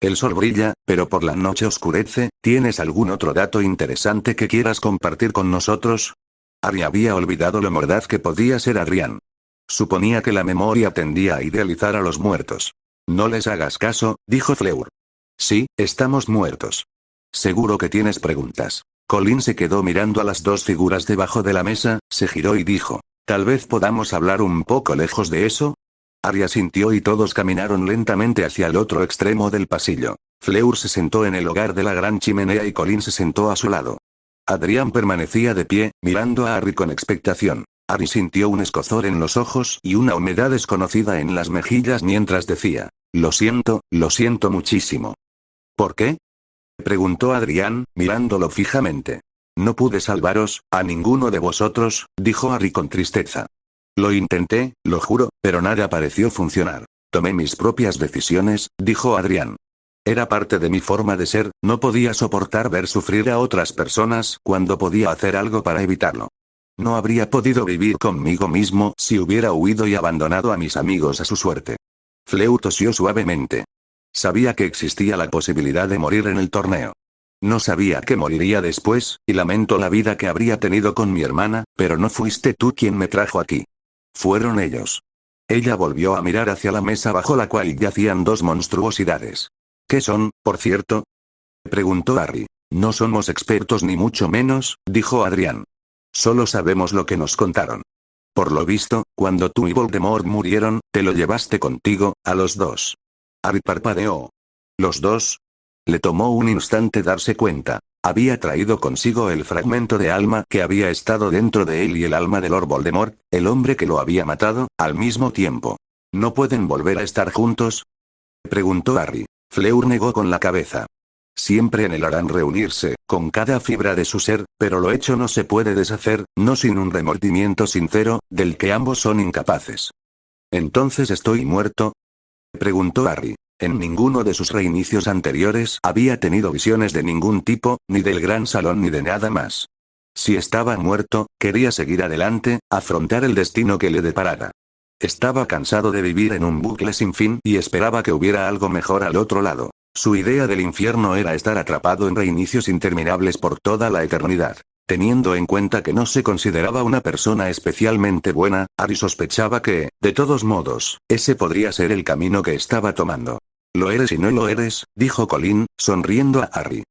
«El sol brilla, pero por la noche oscurece. ¿Tienes algún otro dato interesante que quieras compartir con nosotros?». Harry había olvidado lo mordaz que podía ser Adrian. Suponía que la memoria tendía a idealizar a los muertos. «No les hagas caso», dijo Fleur. «Sí, estamos muertos». «Seguro que tienes preguntas». Colin se quedó mirando a las dos figuras debajo de la mesa, se giró y dijo: «Tal vez podamos hablar un poco lejos de eso». Harry asintió y todos caminaron lentamente hacia el otro extremo del pasillo. Fleur se sentó en el hogar de la gran chimenea y Colin se sentó a su lado. Adrian permanecía de pie, mirando a Harry con expectación. Harry sintió un escozor en los ojos y una humedad desconocida en las mejillas mientras decía: lo siento muchísimo». «¿Por qué?», preguntó Adrian, mirándolo fijamente. «No pude salvaros, a ninguno de vosotros», dijo Harry con tristeza. «Lo intenté, lo juro, pero nada pareció funcionar. Tomé mis propias decisiones», dijo Adrian. «Era parte de mi forma de ser, no podía soportar ver sufrir a otras personas cuando podía hacer algo para evitarlo. No habría podido vivir conmigo mismo si hubiera huido y abandonado a mis amigos a su suerte». Fleur tosió suavemente. Sabía que existía la posibilidad de morir en el torneo. No sabía que moriría después, y lamento la vida que habría tenido con mi hermana, pero no fuiste tú quien me trajo aquí. Fueron ellos. Ella volvió a mirar hacia la mesa bajo la cual yacían dos monstruosidades. «¿Qué son, por cierto?», preguntó Harry. «No somos expertos ni mucho menos», dijo Adrian. «Solo sabemos lo que nos contaron. Por lo visto, cuando tú y Voldemort murieron, te lo llevaste contigo, a los dos». Harry parpadeó. ¿Los dos? Le tomó un instante darse cuenta. Había traído consigo el fragmento de alma que había estado dentro de él y el alma de Lord Voldemort, el hombre que lo había matado, al mismo tiempo. ¿No pueden volver a estar juntos?, preguntó Harry. Fleur negó con la cabeza. «Siempre anhelarán reunirse, con cada fibra de su ser, pero lo hecho no se puede deshacer, no sin un remordimiento sincero, del que ambos son incapaces». «¿Entonces estoy muerto?», preguntó Harry. En ninguno de sus reinicios anteriores había tenido visiones de ningún tipo, ni del gran salón ni de nada más. Si estaba muerto, quería seguir adelante, afrontar el destino que le deparara. Estaba cansado de vivir en un bucle sin fin y esperaba que hubiera algo mejor al otro lado. Su idea del infierno era estar atrapado en reinicios interminables por toda la eternidad. Teniendo en cuenta que no se consideraba una persona especialmente buena, Harry sospechaba que, de todos modos, ese podría ser el camino que estaba tomando. «Lo eres y no lo eres», dijo Colin, sonriendo a Harry.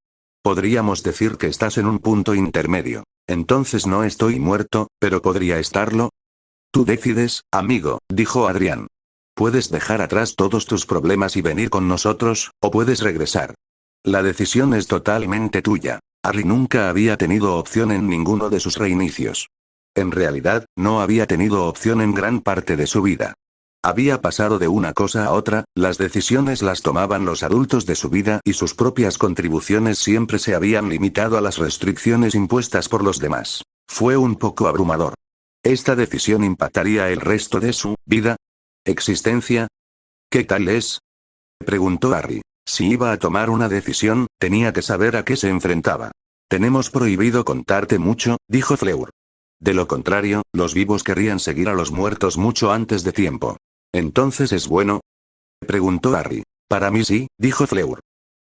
«Podríamos decir que estás en un punto intermedio. Entonces no estoy muerto, pero podría estarlo». «Tú decides, amigo», dijo Adrian. «Puedes dejar atrás todos tus problemas y venir con nosotros, o puedes regresar. La decisión es totalmente tuya». Harry nunca había tenido opción en ninguno de sus reinicios. En realidad, no había tenido opción en gran parte de su vida. Había pasado de una cosa a otra, las decisiones las tomaban los adultos de su vida y sus propias contribuciones siempre se habían limitado a las restricciones impuestas por los demás. Fue un poco abrumador. ¿Esta decisión impactaría el resto de su vida? ¿Existencia? ¿Qué tal es? Preguntó Harry. Si iba a tomar una decisión, tenía que saber a qué se enfrentaba. Tenemos prohibido contarte mucho, dijo Fleur. De lo contrario, los vivos querrían seguir a los muertos mucho antes de tiempo. ¿Entonces es bueno? Preguntó Harry. Para mí sí, dijo Fleur.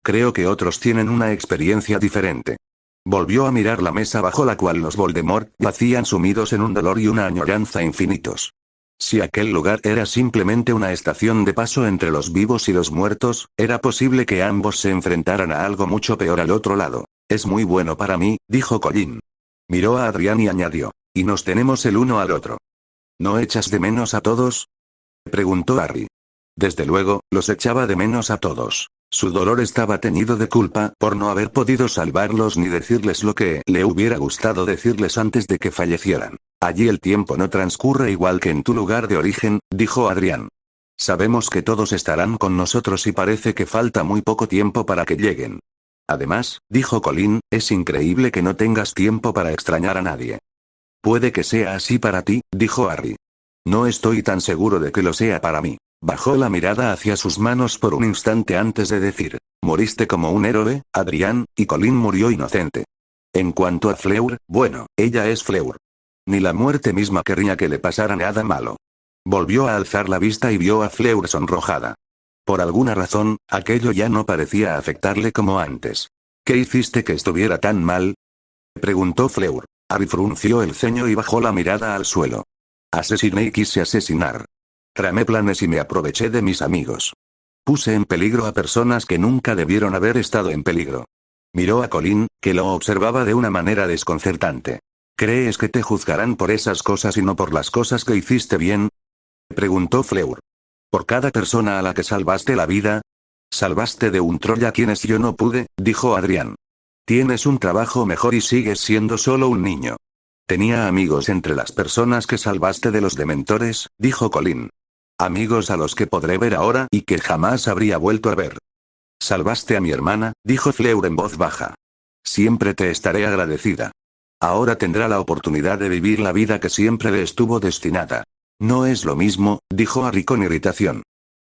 Creo que otros tienen una experiencia diferente. Volvió a mirar la mesa bajo la cual los Voldemort yacían sumidos en un dolor y una añoranza infinitos. Si aquel lugar era simplemente una estación de paso entre los vivos y los muertos, era posible que ambos se enfrentaran a algo mucho peor al otro lado. Es muy bueno para mí, dijo Colin. Miró a Adrián y añadió. Y nos tenemos el uno al otro. ¿No echas de menos a todos? Preguntó Harry. Desde luego, los echaba de menos a todos. Su dolor estaba teñido de culpa por no haber podido salvarlos ni decirles lo que le hubiera gustado decirles antes de que fallecieran. Allí el tiempo no transcurre igual que en tu lugar de origen, dijo Adrián. Sabemos que todos estarán con nosotros y parece que falta muy poco tiempo para que lleguen. Además, dijo Colin, es increíble que no tengas tiempo para extrañar a nadie. Puede que sea así para ti, dijo Harry. No estoy tan seguro de que lo sea para mí. Bajó la mirada hacia sus manos por un instante antes de decir, moriste como un héroe, Adrián, y Colin murió inocente. En cuanto a Fleur, bueno, ella es Fleur. Ni la muerte misma querría que le pasara nada malo. Volvió a alzar la vista y vio a Fleur sonrojada. Por alguna razón, aquello ya no parecía afectarle como antes. ¿Qué hiciste que estuviera tan mal? Preguntó Fleur. Harry frunció el ceño y bajó la mirada al suelo. Asesiné y quise asesinar. Tramé planes y me aproveché de mis amigos. Puse en peligro a personas que nunca debieron haber estado en peligro. Miró a Colin, que lo observaba de una manera desconcertante. ¿Crees que te juzgarán por esas cosas y no por las cosas que hiciste bien? Preguntó Fleur. ¿Por cada persona a la que salvaste la vida? Salvaste de un troll a quienes yo no pude, dijo Adrián. Tienes un trabajo mejor y sigues siendo solo un niño. Tenía amigos entre las personas que salvaste de los dementores, dijo Colin. Amigos a los que podré ver ahora y que jamás habría vuelto a ver. Salvaste a mi hermana, dijo Fleur en voz baja. Siempre te estaré agradecida. Ahora tendrá la oportunidad de vivir la vida que siempre le estuvo destinada. No es lo mismo, dijo Harry con irritación.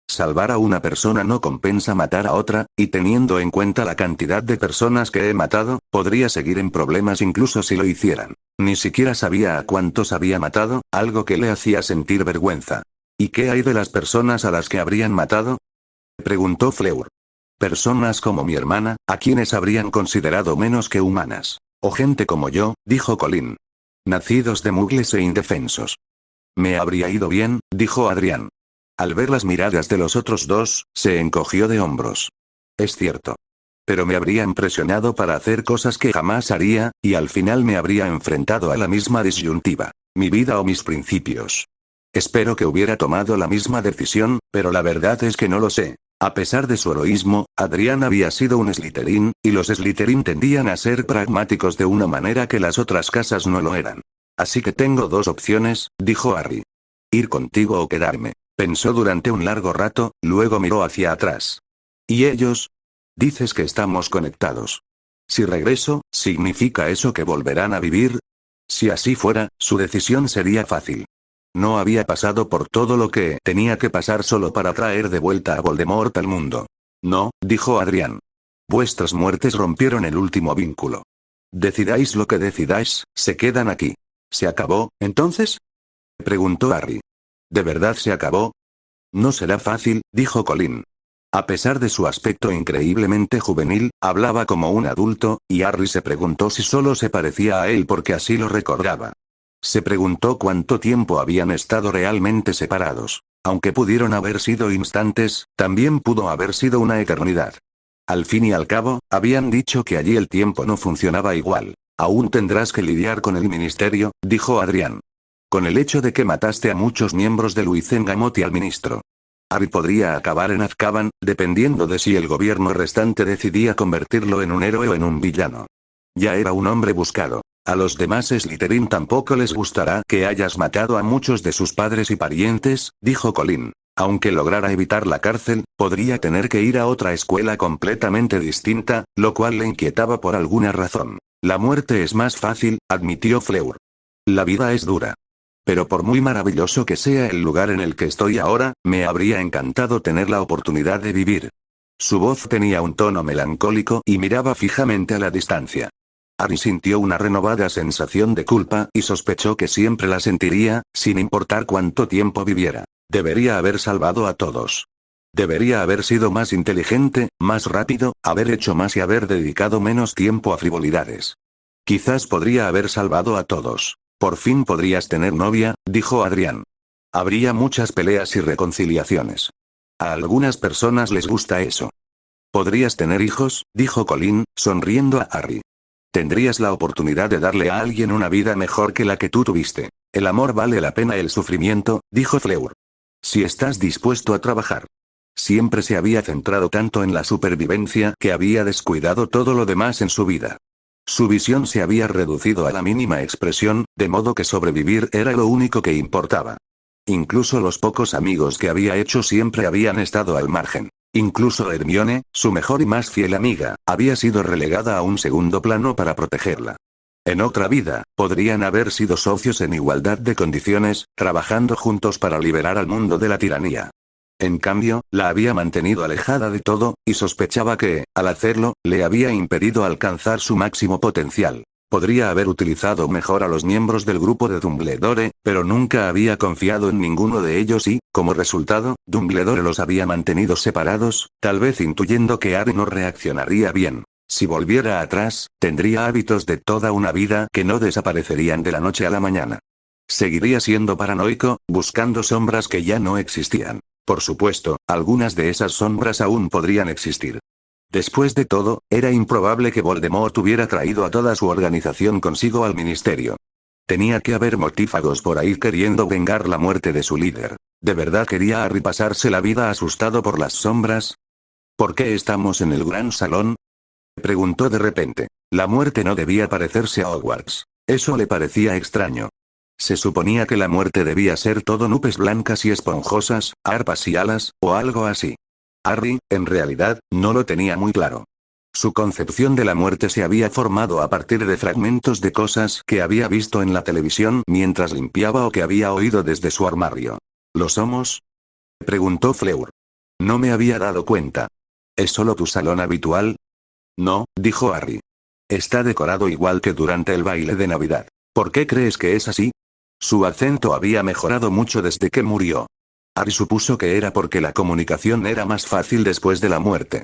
Salvar a una persona no compensa matar a otra, y teniendo en cuenta la cantidad de personas que he matado, podría seguir en problemas incluso si lo hicieran. Ni siquiera sabía a cuántos había matado, algo que le hacía sentir vergüenza. ¿Y qué hay de las personas a las que habrían matado? Preguntó Fleur. Personas como mi hermana, a quienes habrían considerado menos que humanas. O gente como yo, dijo Colin. Nacidos de mugles e indefensos. Me habría ido bien, dijo Adrián. Al ver las miradas de los otros dos, se encogió de hombros. Es cierto. Pero me habría impresionado para hacer cosas que jamás haría, y al final me habría enfrentado a la misma disyuntiva. Mi vida o mis principios. Espero que hubiera tomado la misma decisión, pero la verdad es que no lo sé. A pesar de su heroísmo, Adrián había sido un Slytherin, y los Slytherin tendían a ser pragmáticos de una manera que las otras casas no lo eran. Así que tengo dos opciones, dijo Harry. Ir contigo o quedarme. Pensó durante un largo rato, luego miró hacia atrás. ¿Y ellos? Dices que estamos conectados. Si regreso, ¿significa eso que volverán a vivir? Si así fuera, su decisión sería fácil. No había pasado por todo lo que tenía que pasar solo para traer de vuelta a Voldemort al mundo. No, dijo Adrián. Vuestras muertes rompieron el último vínculo. Decidáis lo que decidáis, se quedan aquí. ¿Se acabó, entonces? Preguntó Harry. ¿De verdad se acabó? No será fácil, dijo Colin. A pesar de su aspecto increíblemente juvenil, hablaba como un adulto, y Harry se preguntó si solo se parecía a él porque así lo recordaba. Se preguntó cuánto tiempo habían estado realmente separados. Aunque pudieron haber sido instantes, también pudo haber sido una eternidad. Al fin y al cabo, habían dicho que allí el tiempo no funcionaba igual. Aún tendrás que lidiar con el ministerio, dijo Adrián. Con el hecho de que mataste a muchos miembros de Wizengamot y al ministro. Harry podría acabar en Azkaban, dependiendo de si el gobierno restante decidía convertirlo en un héroe o en un villano. Ya era un hombre buscado. A los demás Slytherin tampoco les gustará que hayas matado a muchos de sus padres y parientes, dijo Colin. Aunque lograra evitar la cárcel, podría tener que ir a otra escuela completamente distinta, lo cual le inquietaba por alguna razón. La muerte es más fácil, admitió Fleur. La vida es dura. Pero por muy maravilloso que sea el lugar en el que estoy ahora, me habría encantado tener la oportunidad de vivir. Su voz tenía un tono melancólico y miraba fijamente a la distancia. Harry sintió una renovada sensación de culpa y sospechó que siempre la sentiría, sin importar cuánto tiempo viviera. Debería haber salvado a todos. Debería haber sido más inteligente, más rápido, haber hecho más y haber dedicado menos tiempo a frivolidades. Quizás podría haber salvado a todos. Por fin podrías tener novia, dijo Adrián. Habría muchas peleas y reconciliaciones. A algunas personas les gusta eso. Podrías tener hijos, dijo Colin, sonriendo a Harry. Tendrías la oportunidad de darle a alguien una vida mejor que la que tú tuviste. El amor vale la pena el sufrimiento, dijo Fleur. Si estás dispuesto a trabajar. Siempre se había centrado tanto en la supervivencia que había descuidado todo lo demás en su vida. Su visión se había reducido a la mínima expresión, de modo que sobrevivir era lo único que importaba. Incluso los pocos amigos que había hecho siempre habían estado al margen. Incluso Hermione, su mejor y más fiel amiga, había sido relegada a un segundo plano para protegerla. En otra vida, podrían haber sido socios en igualdad de condiciones, trabajando juntos para liberar al mundo de la tiranía. En cambio, la había mantenido alejada de todo, y sospechaba que, al hacerlo, le había impedido alcanzar su máximo potencial. Podría haber utilizado mejor a los miembros del grupo de Dumbledore, pero nunca había confiado en ninguno de ellos y, como resultado, Dumbledore los había mantenido separados, tal vez intuyendo que Harry no reaccionaría bien. Si volviera atrás, tendría hábitos de toda una vida que no desaparecerían de la noche a la mañana. Seguiría siendo paranoico, buscando sombras que ya no existían. Por supuesto, algunas de esas sombras aún podrían existir. Después de todo, era improbable que Voldemort hubiera traído a toda su organización consigo al ministerio. Tenía que haber mortífagos por ahí queriendo vengar la muerte de su líder. ¿De verdad quería Harry pasarse la vida asustado por las sombras? ¿Por qué estamos en el gran salón?, preguntó de repente. La muerte no debía parecerse a Hogwarts. Eso le parecía extraño. Se suponía que la muerte debía ser todo nubes blancas y esponjosas, arpas y alas, o algo así. Harry, en realidad, no lo tenía muy claro. Su concepción de la muerte se había formado a partir de fragmentos de cosas que había visto en la televisión mientras limpiaba o que había oído desde su armario. ¿Lo somos?, preguntó Fleur. No me había dado cuenta. ¿Es solo tu salón habitual? No, dijo Harry. Está decorado igual que durante el baile de Navidad. ¿Por qué crees que es así? Su acento había mejorado mucho desde que murió. Harry supuso que era porque la comunicación era más fácil después de la muerte.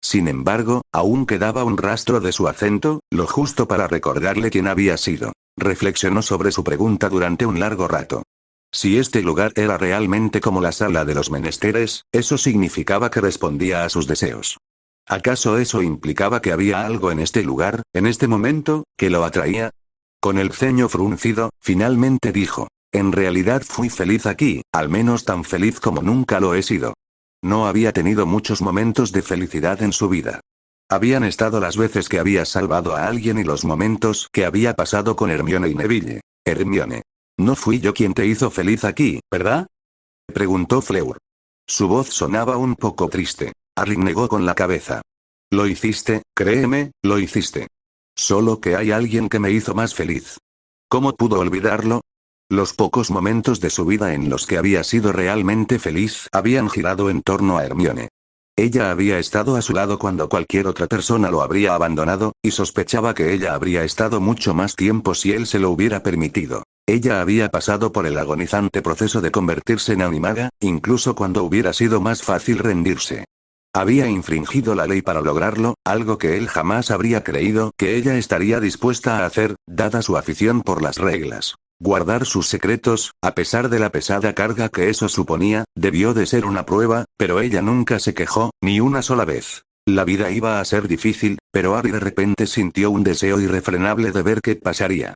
Sin embargo, aún quedaba un rastro de su acento, lo justo para recordarle quién había sido. Reflexionó sobre su pregunta durante un largo rato. Si este lugar era realmente como la sala de los menesteres, eso significaba que respondía a sus deseos. ¿Acaso eso implicaba que había algo en este lugar, en este momento, que lo atraía? Con el ceño fruncido, finalmente dijo: en realidad fui feliz aquí, al menos tan feliz como nunca lo he sido. No había tenido muchos momentos de felicidad en su vida. Habían estado las veces que había salvado a alguien y los momentos que había pasado con Hermione y Neville. Hermione. No fui yo quien te hizo feliz aquí, ¿verdad?, preguntó Fleur. Su voz sonaba un poco triste. Harry negó con la cabeza. Lo hiciste, créeme, lo hiciste. Solo que hay alguien que me hizo más feliz. ¿Cómo pudo olvidarlo? Los pocos momentos de su vida en los que había sido realmente feliz habían girado en torno a Hermione. Ella había estado a su lado cuando cualquier otra persona lo habría abandonado, y sospechaba que ella habría estado mucho más tiempo si él se lo hubiera permitido. Ella había pasado por el agonizante proceso de convertirse en animaga, incluso cuando hubiera sido más fácil rendirse. Había infringido la ley para lograrlo, algo que él jamás habría creído que ella estaría dispuesta a hacer, dada su afición por las reglas. Guardar sus secretos, a pesar de la pesada carga que eso suponía, debió de ser una prueba, pero ella nunca se quejó, ni una sola vez. La vida iba a ser difícil, pero Harry de repente sintió un deseo irrefrenable de ver qué pasaría.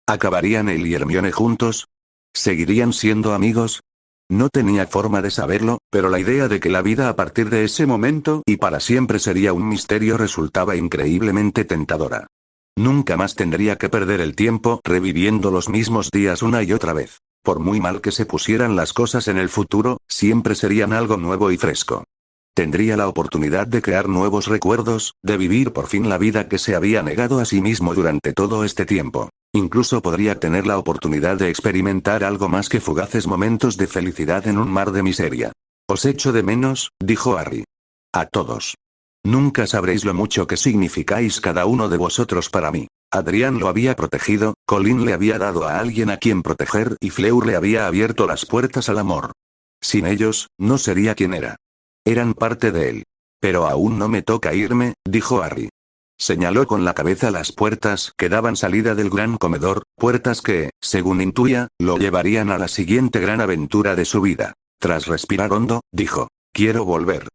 ¿Acabarían él y Hermione juntos? ¿Seguirían siendo amigos? No tenía forma de saberlo, pero la idea de que la vida a partir de ese momento y para siempre sería un misterio resultaba increíblemente tentadora. Nunca más tendría que perder el tiempo reviviendo los mismos días una y otra vez. Por muy mal que se pusieran las cosas en el futuro, siempre serían algo nuevo y fresco. Tendría la oportunidad de crear nuevos recuerdos, de vivir por fin la vida que se había negado a sí mismo durante todo este tiempo. Incluso podría tener la oportunidad de experimentar algo más que fugaces momentos de felicidad en un mar de miseria. Os echo de menos, dijo Harry. A todos. Nunca sabréis lo mucho que significáis cada uno de vosotros para mí. Adrián lo había protegido, Colin le había dado a alguien a quien proteger y Fleur le había abierto las puertas al amor. Sin ellos, no sería quien era. Eran parte de él. Pero aún no me toca irme, dijo Harry. Señaló con la cabeza las puertas que daban salida del gran comedor, puertas que, según intuía, lo llevarían a la siguiente gran aventura de su vida. Tras respirar hondo, dijo, quiero volver.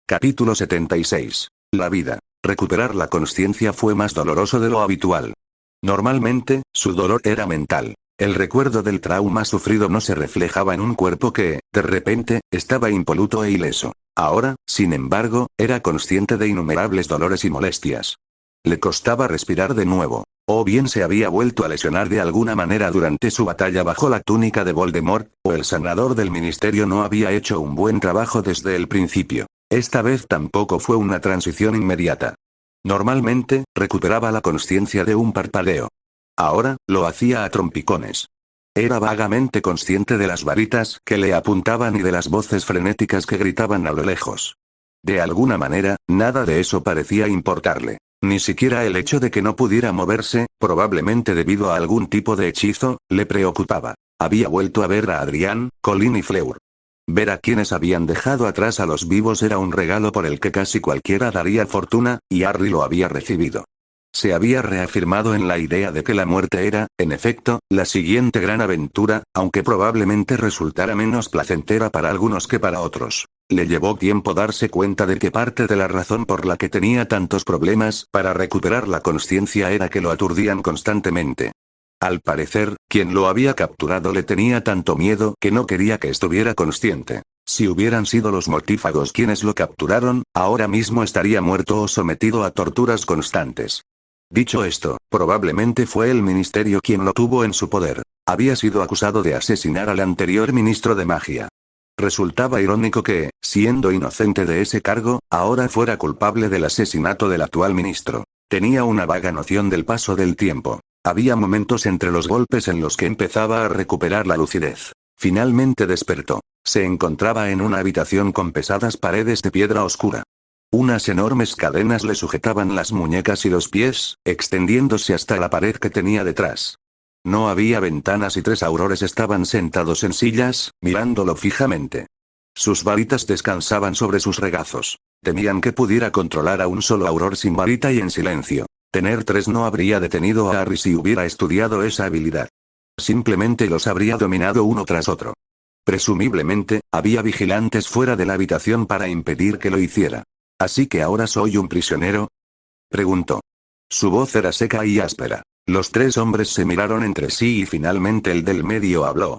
Capítulo 76. La vida. Recuperar la consciencia fue más doloroso de lo habitual. Normalmente, su dolor era mental. El recuerdo del trauma sufrido no se reflejaba en un cuerpo que, de repente, estaba impoluto e ileso. Ahora, sin embargo, era consciente de innumerables dolores y molestias. Le costaba respirar de nuevo. O bien se había vuelto a lesionar de alguna manera durante su batalla bajo la túnica de Voldemort, o el sanador del ministerio no había hecho un buen trabajo desde el principio. Esta vez tampoco fue una transición inmediata. Normalmente, recuperaba la consciencia de un parpadeo. Ahora, lo hacía a trompicones. Era vagamente consciente de las varitas que le apuntaban y de las voces frenéticas que gritaban a lo lejos. De alguna manera, nada de eso parecía importarle. Ni siquiera el hecho de que no pudiera moverse, probablemente debido a algún tipo de hechizo, le preocupaba. Había vuelto a ver a Adrián, Colin y Fleur. Ver a quienes habían dejado atrás a los vivos era un regalo por el que casi cualquiera daría fortuna, y Harry lo había recibido. Se había reafirmado en la idea de que la muerte era, en efecto, la siguiente gran aventura, aunque probablemente resultara menos placentera para algunos que para otros. Le llevó tiempo darse cuenta de que parte de la razón por la que tenía tantos problemas para recuperar la consciencia era que lo aturdían constantemente. Al parecer, quien lo había capturado le tenía tanto miedo que no quería que estuviera consciente. Si hubieran sido los mortífagos quienes lo capturaron, ahora mismo estaría muerto o sometido a torturas constantes. Dicho esto, probablemente fue el ministerio quien lo tuvo en su poder. Había sido acusado de asesinar al anterior ministro de magia. Resultaba irónico que, siendo inocente de ese cargo, ahora fuera culpable del asesinato del actual ministro. Tenía una vaga noción del paso del tiempo. Había momentos entre los golpes en los que empezaba a recuperar la lucidez. Finalmente despertó. Se encontraba en una habitación con pesadas paredes de piedra oscura. Unas enormes cadenas le sujetaban las muñecas y los pies, extendiéndose hasta la pared que tenía detrás. No había ventanas y 3 aurores estaban sentados en sillas, mirándolo fijamente. Sus varitas descansaban sobre sus regazos. Temían que pudiera controlar a un solo auror sin varita y en silencio. Tener 3 no habría detenido a Harry si hubiera estudiado esa habilidad. Simplemente los habría dominado uno tras otro. Presumiblemente, había vigilantes fuera de la habitación para impedir que lo hiciera. ¿Así que ahora soy un prisionero?, preguntó. Su voz era seca y áspera. Los 3 hombres se miraron entre sí y finalmente el del medio habló.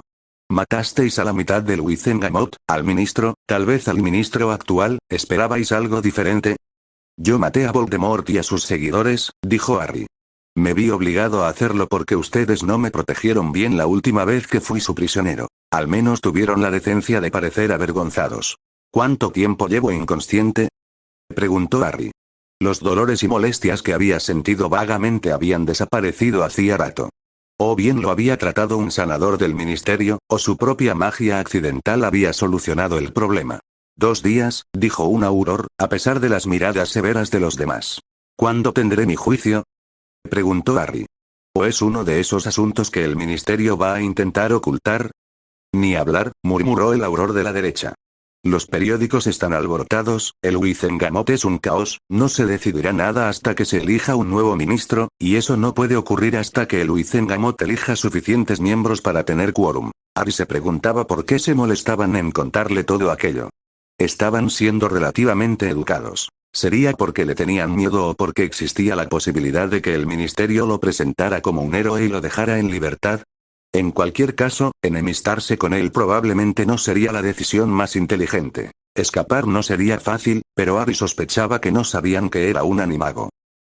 Matasteis a la mitad del Wizengamot, al ministro, tal vez al ministro actual, ¿esperabais algo diferente? Yo maté a Voldemort y a sus seguidores, dijo Harry. Me vi obligado a hacerlo porque ustedes no me protegieron bien la última vez que fui su prisionero. Al menos tuvieron la decencia de parecer avergonzados. ¿Cuánto tiempo llevo inconsciente?, preguntó Harry. Los dolores y molestias que había sentido vagamente habían desaparecido hacía rato. O bien lo había tratado un sanador del ministerio, o su propia magia accidental había solucionado el problema. 2 días, dijo un auror, a pesar de las miradas severas de los demás. ¿Cuándo tendré mi juicio?, preguntó Harry. ¿O es uno de esos asuntos que el ministerio va a intentar ocultar? Ni hablar, murmuró el auror de la derecha. Los periódicos están alborotados, el Wizengamot es un caos, no se decidirá nada hasta que se elija un nuevo ministro, y eso no puede ocurrir hasta que el Wizengamot elija suficientes miembros para tener quórum. Harry se preguntaba por qué se molestaban en contarle todo aquello. Estaban siendo relativamente educados. ¿Sería porque le tenían miedo o porque existía la posibilidad de que el ministerio lo presentara como un héroe y lo dejara en libertad? En cualquier caso, enemistarse con él probablemente no sería la decisión más inteligente. Escapar no sería fácil, pero Harry sospechaba que no sabían que era un animago.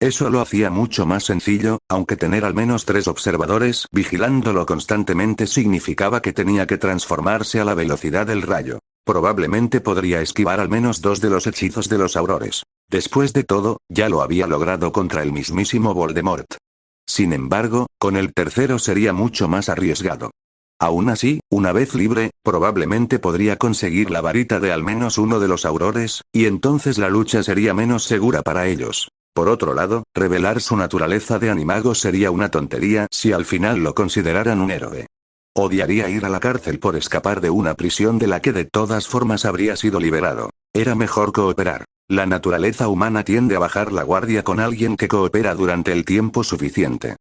Eso lo hacía mucho más sencillo, aunque tener al menos 3 observadores vigilándolo constantemente significaba que tenía que transformarse a la velocidad del rayo. Probablemente podría esquivar al menos 2 de los hechizos de los aurores. Después de todo, ya lo había logrado contra el mismísimo Voldemort. Sin embargo, con el tercero sería mucho más arriesgado. Aún así, una vez libre, probablemente podría conseguir la varita de al menos uno de los aurores, y entonces la lucha sería menos segura para ellos. Por otro lado, revelar su naturaleza de animago sería una tontería si al final lo consideraran un héroe. Odiaría ir a la cárcel por escapar de una prisión de la que de todas formas habría sido liberado. Era mejor cooperar. La naturaleza humana tiende a bajar la guardia con alguien que coopera durante el tiempo suficiente.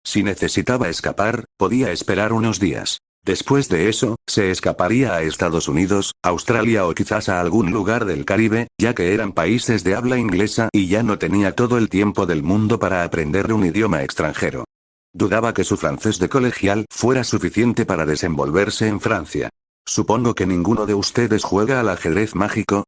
Si necesitaba escapar, podía esperar unos días. Después de eso, se escaparía a Estados Unidos, Australia o quizás a algún lugar del Caribe, ya que eran países de habla inglesa y ya no tenía todo el tiempo del mundo para aprender un idioma extranjero. Dudaba que su francés de colegial fuera suficiente para desenvolverse en Francia. «Supongo que ninguno de ustedes juega al ajedrez mágico»,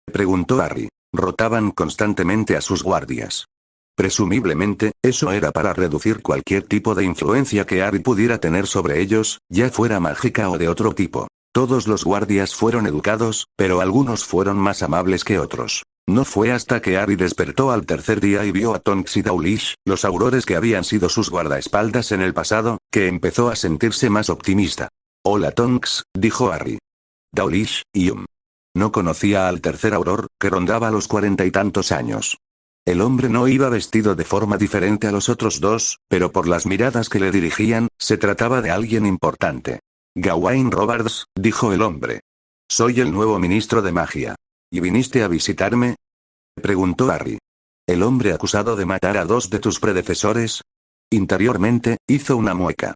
preguntó Harry. Rotaban constantemente a sus guardias. Presumiblemente, eso era para reducir cualquier tipo de influencia que Harry pudiera tener sobre ellos, ya fuera mágica o de otro tipo. Todos los guardias fueron educados, pero algunos fueron más amables que otros. No fue hasta que Harry despertó al tercer día y vio a Tonks y Dawlish, los aurores que habían sido sus guardaespaldas en el pasado, que empezó a sentirse más optimista. «Hola Tonks», dijo Harry. «Dawlish, no conocía al tercer auror, que rondaba los 40 y tantos años. El hombre no iba vestido de forma diferente a los otros dos, pero por las miradas que le dirigían, se trataba de alguien importante. «Gawain Robards», dijo el hombre. «Soy el nuevo ministro de magia. ¿Y viniste a visitarme?», preguntó Harry. «¿El hombre acusado de matar a 2 de tus predecesores?». Interiormente, hizo una mueca.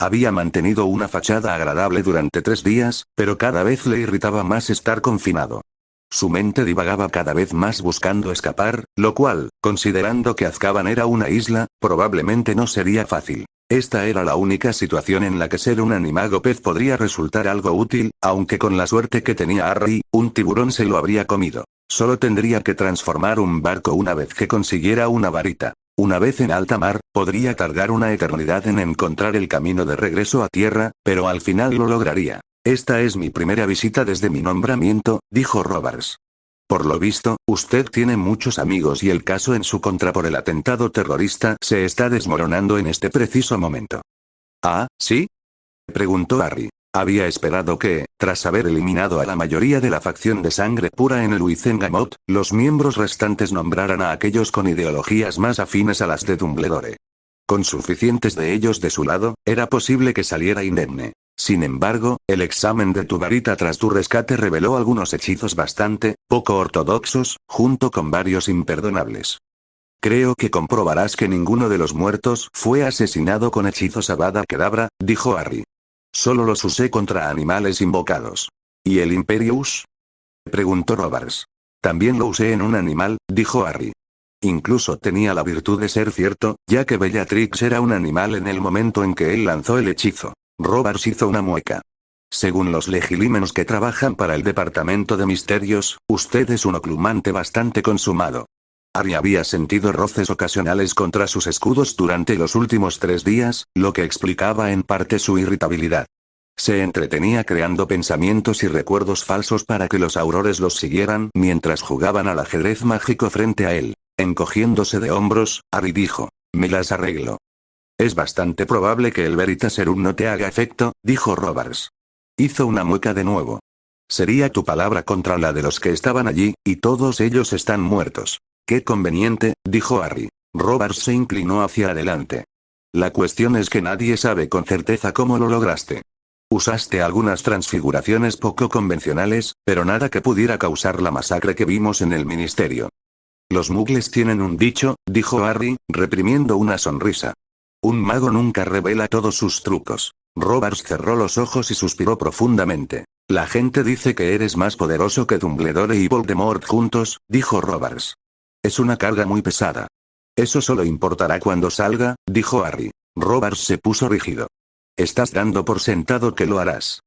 Había mantenido una fachada agradable durante 3 días, pero cada vez le irritaba más estar confinado. Su mente divagaba cada vez más buscando escapar, lo cual, considerando que Azkaban era una isla, probablemente no sería fácil. Esta era la única situación en la que ser un animago pez podría resultar algo útil, aunque con la suerte que tenía Harry, un tiburón se lo habría comido. Solo tendría que transformar un barco una vez que consiguiera una varita. Una vez en alta mar, podría tardar una eternidad en encontrar el camino de regreso a tierra, pero al final lo lograría. «Esta es mi primera visita desde mi nombramiento», dijo Robards. «Por lo visto, usted tiene muchos amigos y el caso en su contra por el atentado terrorista se está desmoronando en este preciso momento». «¿Ah, sí?», preguntó Harry. Había esperado que, tras haber eliminado a la mayoría de la facción de sangre pura en el Wizengamot, los miembros restantes nombraran a aquellos con ideologías más afines a las de Dumbledore. Con suficientes de ellos de su lado, era posible que saliera indemne. Sin embargo, el examen de tu varita tras tu rescate reveló algunos hechizos bastante poco ortodoxos, junto con varios imperdonables. «Creo que comprobarás que ninguno de los muertos fue asesinado con hechizos Avada Kedavra», dijo Harry. «Solo los usé contra animales invocados». «¿Y el Imperius?», preguntó Robards. «También lo usé en un animal», dijo Harry. «Incluso tenía la virtud de ser cierto, ya que Bellatrix era un animal en el momento en que él lanzó el hechizo». Robards hizo una mueca. «Según los legilimenos que trabajan para el Departamento de Misterios, usted es un oclumante bastante consumado». Harry había sentido roces ocasionales contra sus escudos durante los últimos 3 días, lo que explicaba en parte su irritabilidad. Se entretenía creando pensamientos y recuerdos falsos para que los aurores los siguieran mientras jugaban al ajedrez mágico frente a él. Encogiéndose de hombros, Harry dijo: «Me las arreglo». «Es bastante probable que el Veritaserum no te haga efecto», dijo Robards. Hizo una mueca de nuevo. «Sería tu palabra contra la de los que estaban allí, y todos ellos están muertos». «Qué conveniente», dijo Harry. Robards se inclinó hacia adelante. «La cuestión es que nadie sabe con certeza cómo lo lograste. Usaste algunas transfiguraciones poco convencionales, pero nada que pudiera causar la masacre que vimos en el ministerio». «Los muggles tienen un dicho», dijo Harry, reprimiendo una sonrisa. «Un mago nunca revela todos sus trucos». Robards cerró los ojos y suspiró profundamente. «La gente dice que eres más poderoso que Dumbledore y Voldemort juntos», dijo Robards. «Es una carga muy pesada». «Eso solo importará cuando salga», dijo Harry. Robards se puso rígido. «Estás dando por sentado que lo harás».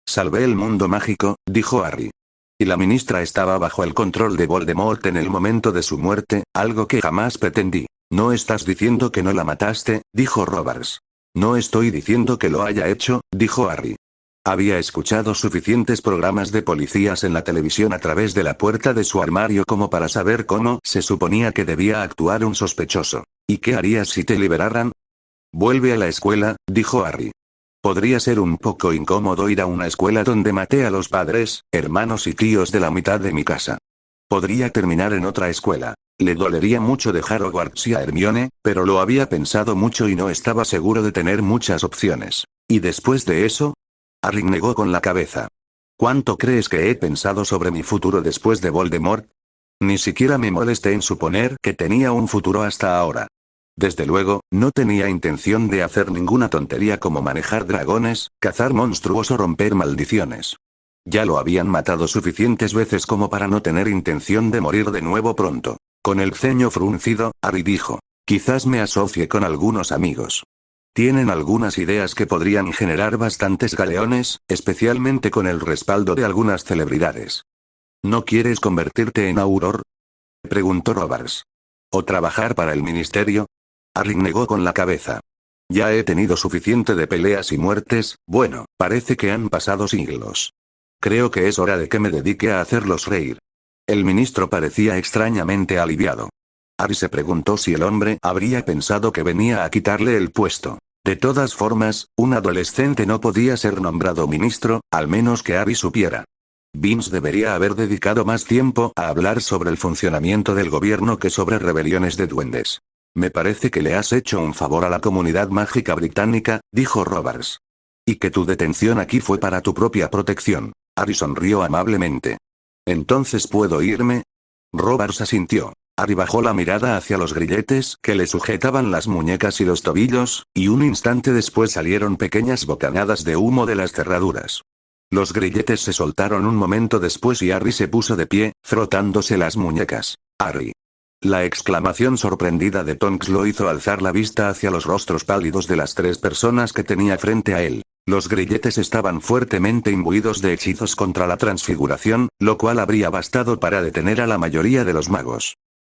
«Salvé el mundo mágico», dijo Harry. «Y la ministra estaba bajo el control de Voldemort en el momento de su muerte, algo que jamás pretendí». No estás diciendo que no la mataste, dijo Roberts. No estoy diciendo que lo haya hecho, dijo Harry. Había escuchado suficientes programas de policías en la televisión a través de la puerta de su armario como para saber cómo se suponía que debía actuar un sospechoso. ¿Y qué harías si te liberaran? Vuelve a la escuela, dijo Harry. Podría ser un poco incómodo ir a una escuela donde maté a los padres, hermanos y tíos de la mitad de mi casa. Podría terminar en otra escuela. Le dolería mucho dejar Hogwarts y a Hermione, pero lo había pensado mucho y no estaba seguro de tener muchas opciones. ¿Y después de eso? Harry negó con la cabeza. ¿Cuánto crees que he pensado sobre mi futuro después de Voldemort? Ni siquiera me molesté en suponer que tenía un futuro hasta ahora. Desde luego, no tenía intención de hacer ninguna tontería como manejar dragones, cazar monstruos o romper maldiciones. Ya lo habían matado suficientes veces como para no tener intención de morir de nuevo pronto. Con el ceño fruncido, Harry dijo, quizás me asocie con algunos amigos. Tienen algunas ideas que podrían generar bastantes galeones, especialmente con el respaldo de algunas celebridades. ¿No quieres convertirte en Auror? Preguntó Roberts. ¿O trabajar para el ministerio? Harry negó con la cabeza. Ya he tenido suficiente de peleas y muertes, bueno, parece que han pasado siglos. Creo que es hora de que me dedique a hacerlos reír. El ministro parecía extrañamente aliviado. Harry se preguntó si el hombre habría pensado que venía a quitarle el puesto. De todas formas, un adolescente no podía ser nombrado ministro, al menos que Harry supiera. Vince debería haber dedicado más tiempo a hablar sobre el funcionamiento del gobierno que sobre rebeliones de duendes. Me parece que le has hecho un favor a la comunidad mágica británica, dijo Roberts. Y que tu detención aquí fue para tu propia protección. Harry sonrió amablemente. ¿Entonces puedo irme? Roberts asintió. Harry bajó la mirada hacia los grilletes que le sujetaban las muñecas y los tobillos, y un instante después salieron pequeñas bocanadas de humo de las cerraduras. Los grilletes se soltaron un momento después y Harry se puso de pie, frotándose las muñecas. Harry. La exclamación sorprendida de Tonks lo hizo alzar la vista hacia los rostros pálidos de las tres personas que tenía frente a él. Los grilletes estaban fuertemente imbuidos de hechizos contra la transfiguración, lo cual habría bastado para detener a la mayoría de los magos.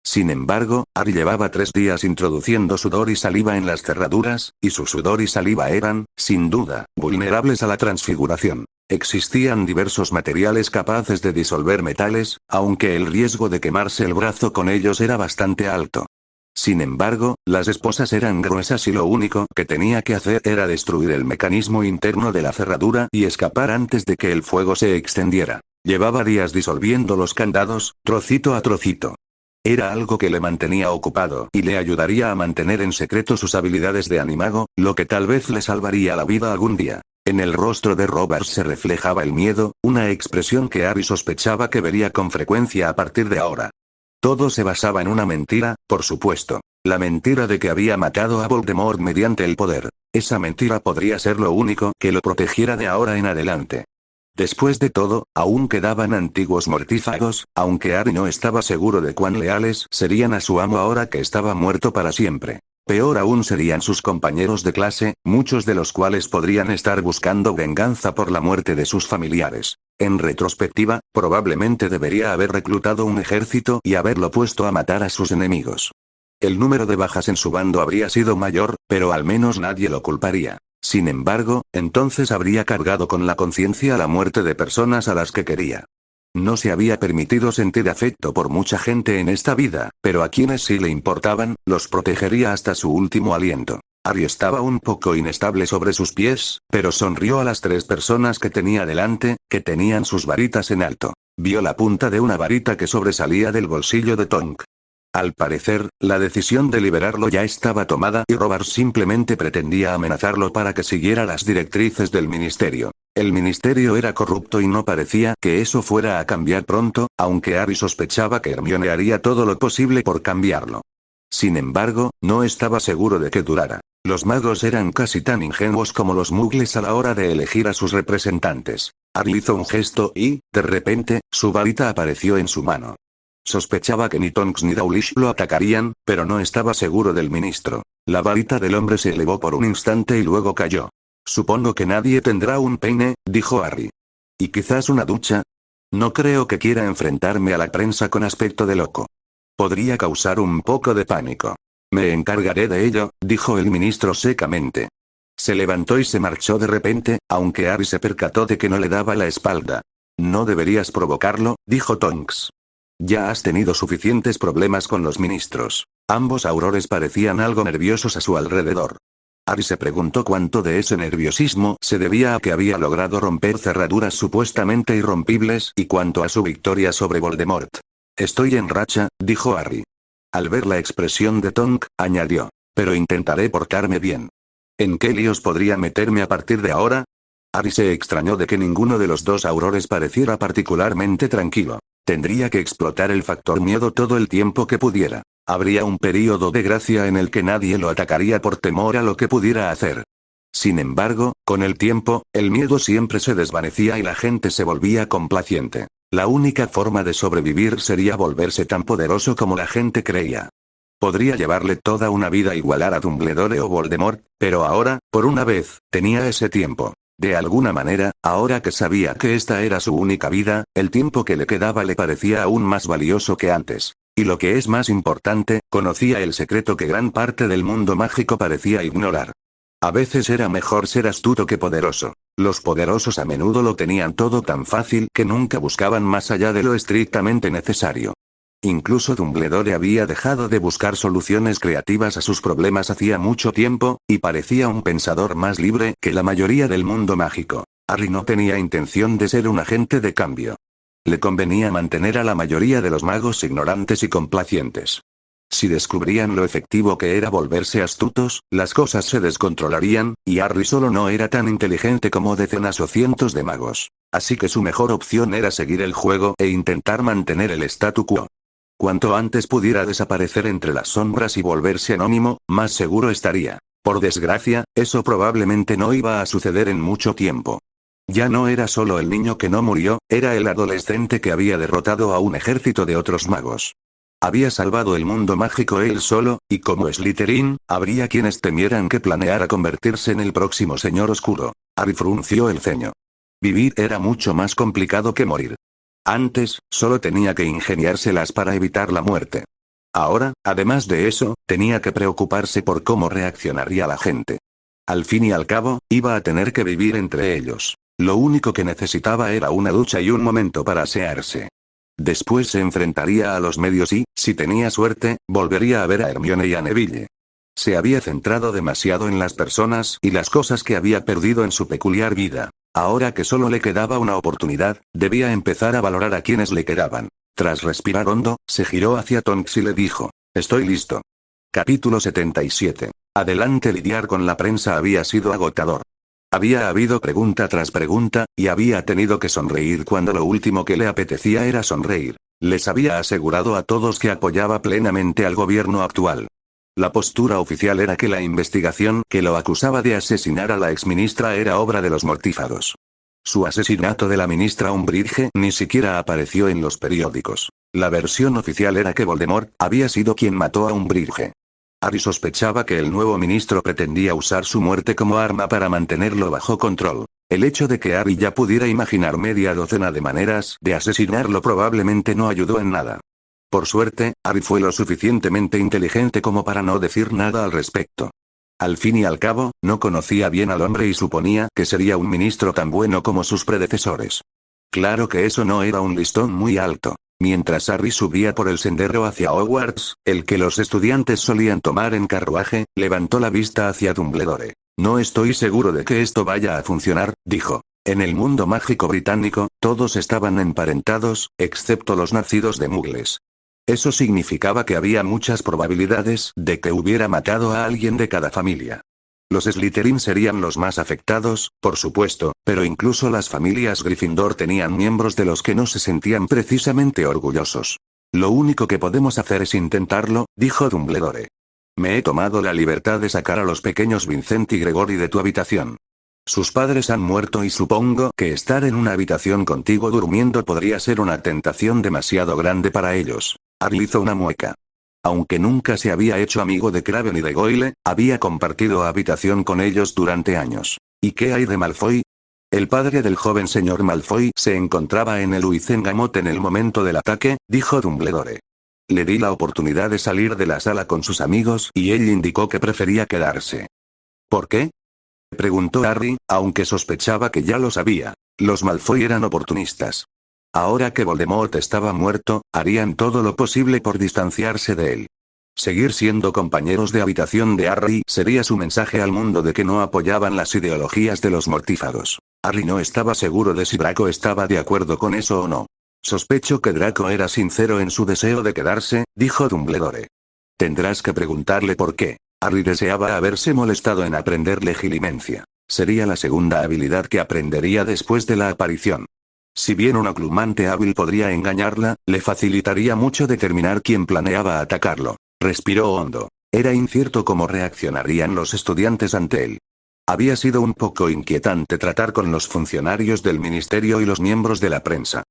Sin embargo, Harry llevaba 3 días introduciendo sudor y saliva en las cerraduras, y su sudor y saliva eran, sin duda, vulnerables a la transfiguración. Existían diversos materiales capaces de disolver metales, aunque el riesgo de quemarse el brazo con ellos era bastante alto. Sin embargo, las esposas eran gruesas y lo único que tenía que hacer era destruir el mecanismo interno de la cerradura y escapar antes de que el fuego se extendiera. Llevaba días disolviendo los candados, trocito a trocito. Era algo que le mantenía ocupado y le ayudaría a mantener en secreto sus habilidades de animago, lo que tal vez le salvaría la vida algún día. En el rostro de Roberts se reflejaba el miedo, una expresión que Harry sospechaba que vería con frecuencia a partir de ahora. Todo se basaba en una mentira, por supuesto. La mentira de que había matado a Voldemort mediante el poder. Esa mentira podría ser lo único que lo protegiera de ahora en adelante. Después de todo, aún quedaban antiguos mortífagos, aunque Harry no estaba seguro de cuán leales serían a su amo ahora que estaba muerto para siempre. Peor aún serían sus compañeros de clase, muchos de los cuales podrían estar buscando venganza por la muerte de sus familiares. En retrospectiva, probablemente debería haber reclutado un ejército y haberlo puesto a matar a sus enemigos. El número de bajas en su bando habría sido mayor, pero al menos nadie lo culparía. Sin embargo, entonces habría cargado con la conciencia la muerte de personas a las que quería. No se había permitido sentir afecto por mucha gente en esta vida, pero a quienes sí le importaban, los protegería hasta su último aliento. Harry estaba un poco inestable sobre sus pies, pero sonrió a las 3 personas que tenía delante, que tenían sus varitas en alto. Vio la punta de una varita que sobresalía del bolsillo de Tonks. Al parecer, la decisión de liberarlo ya estaba tomada y Roberts simplemente pretendía amenazarlo para que siguiera las directrices del ministerio. El ministerio era corrupto y no parecía que eso fuera a cambiar pronto, aunque Harry sospechaba que Hermione haría todo lo posible por cambiarlo. Sin embargo, no estaba seguro de que durara. Los magos eran casi tan ingenuos como los muggles a la hora de elegir a sus representantes. Harry hizo un gesto y, de repente, su varita apareció en su mano. Sospechaba que ni Tonks ni Dawlish lo atacarían, pero no estaba seguro del ministro. La varita del hombre se elevó por un instante y luego cayó. Supongo que nadie tendrá un peine, dijo Harry. ¿Y quizás una ducha? No creo que quiera enfrentarme a la prensa con aspecto de loco. Podría causar un poco de pánico. Me encargaré de ello, dijo el ministro secamente. Se levantó y se marchó de repente, aunque Harry se percató de que no le daba la espalda. No deberías provocarlo, dijo Tonks. Ya has tenido suficientes problemas con los ministros. Ambos aurores parecían algo nerviosos a su alrededor. Harry se preguntó cuánto de ese nerviosismo se debía a que había logrado romper cerraduras supuestamente irrompibles y cuánto a su victoria sobre Voldemort. Estoy en racha, dijo Harry. Al ver la expresión de Tonks, añadió. Pero intentaré portarme bien. ¿En qué líos podría meterme a partir de ahora? Harry se extrañó de que ninguno de los dos aurores pareciera particularmente tranquilo. Tendría que explotar el factor miedo todo el tiempo que pudiera. Habría un período de gracia en el que nadie lo atacaría por temor a lo que pudiera hacer. Sin embargo, con el tiempo, el miedo siempre se desvanecía y la gente se volvía complaciente. La única forma de sobrevivir sería volverse tan poderoso como la gente creía. Podría llevarle toda una vida igualar a Dumbledore o Voldemort, pero ahora, por una vez, tenía ese tiempo. De alguna manera, ahora que sabía que esta era su única vida, el tiempo que le quedaba le parecía aún más valioso que antes. Y lo que es más importante, conocía el secreto que gran parte del mundo mágico parecía ignorar. A veces era mejor ser astuto que poderoso. Los poderosos a menudo lo tenían todo tan fácil que nunca buscaban más allá de lo estrictamente necesario. Incluso Dumbledore había dejado de buscar soluciones creativas a sus problemas hacía mucho tiempo, y parecía un pensador más libre que la mayoría del mundo mágico. Harry no tenía intención de ser un agente de cambio. Le convenía mantener a la mayoría de los magos ignorantes y complacientes. Si descubrían lo efectivo que era volverse astutos, las cosas se descontrolarían, y Harry solo no era tan inteligente como decenas o cientos de magos. Así que su mejor opción era seguir el juego e intentar mantener el statu quo. Cuanto antes pudiera desaparecer entre las sombras y volverse anónimo, más seguro estaría. Por desgracia, eso probablemente no iba a suceder en mucho tiempo. Ya no era solo el niño que no murió, era el adolescente que había derrotado a un ejército de otros magos. Había salvado el mundo mágico él solo, y como Slytherin, habría quienes temieran que planeara convertirse en el próximo Señor Oscuro. Harry frunció el ceño. Vivir era mucho más complicado que morir. Antes, solo tenía que ingeniárselas para evitar la muerte. Ahora, además de eso, tenía que preocuparse por cómo reaccionaría la gente. Al fin y al cabo, iba a tener que vivir entre ellos. Lo único que necesitaba era una ducha y un momento para asearse. Después se enfrentaría a los medios y, si tenía suerte, volvería a ver a Hermione y a Neville. Se había centrado demasiado en las personas y las cosas que había perdido en su peculiar vida. Ahora que solo le quedaba una oportunidad, debía empezar a valorar a quienes le quedaban. Tras respirar hondo, se giró hacia Tonks y le dijo, «Estoy listo». Capítulo 77. Adelante. Lidiar con la prensa había sido agotador. Había habido pregunta tras pregunta, y había tenido que sonreír cuando lo último que le apetecía era sonreír. Les había asegurado a todos que apoyaba plenamente al gobierno actual. La postura oficial era que la investigación que lo acusaba de asesinar a la exministra era obra de los mortífagos. Su asesinato de la ministra Umbridge ni siquiera apareció en los periódicos. La versión oficial era que Voldemort había sido quien mató a Umbridge. Harry sospechaba que el nuevo ministro pretendía usar su muerte como arma para mantenerlo bajo control. El hecho de que Harry ya pudiera imaginar media docena de maneras de asesinarlo probablemente no ayudó en nada. Por suerte, Harry fue lo suficientemente inteligente como para no decir nada al respecto. Al fin y al cabo, no conocía bien al hombre y suponía que sería un ministro tan bueno como sus predecesores. Claro que eso no era un listón muy alto. Mientras Harry subía por el sendero hacia Hogwarts, el que los estudiantes solían tomar en carruaje, levantó la vista hacia Dumbledore. «No estoy seguro de que esto vaya a funcionar», dijo. En el mundo mágico británico, todos estaban emparentados, excepto los nacidos de muggles. Eso significaba que había muchas probabilidades de que hubiera matado a alguien de cada familia. Los Slytherin serían los más afectados, por supuesto, pero incluso las familias Gryffindor tenían miembros de los que no se sentían precisamente orgullosos. «Lo único que podemos hacer es intentarlo», dijo Dumbledore. «Me he tomado la libertad de sacar a los pequeños Vincent y Gregory de tu habitación. Sus padres han muerto y supongo que estar en una habitación contigo durmiendo podría ser una tentación demasiado grande para ellos». Harry hizo una mueca. Aunque nunca se había hecho amigo de Craven y de Goyle, había compartido habitación con ellos durante años. ¿Y qué hay de Malfoy? El padre del joven señor Malfoy se encontraba en el Wizengamot en el momento del ataque, dijo Dumbledore. Le di la oportunidad de salir de la sala con sus amigos y él indicó que prefería quedarse. ¿Por qué?, preguntó Harry, aunque sospechaba que ya lo sabía. Los Malfoy eran oportunistas. Ahora que Voldemort estaba muerto, harían todo lo posible por distanciarse de él. Seguir siendo compañeros de habitación de Harry sería su mensaje al mundo de que no apoyaban las ideologías de los mortífagos. Harry no estaba seguro de si Draco estaba de acuerdo con eso o no. Sospecho que Draco era sincero en su deseo de quedarse, dijo Dumbledore. Tendrás que preguntarle por qué. Harry deseaba haberse molestado en aprender legilimencia. Sería la segunda habilidad que aprendería después de la aparición. Si bien un oclumante hábil podría engañarla, le facilitaría mucho determinar quién planeaba atacarlo. Respiró hondo. Era incierto cómo reaccionarían los estudiantes ante él. Había sido un poco inquietante tratar con los funcionarios del ministerio y los miembros de la prensa.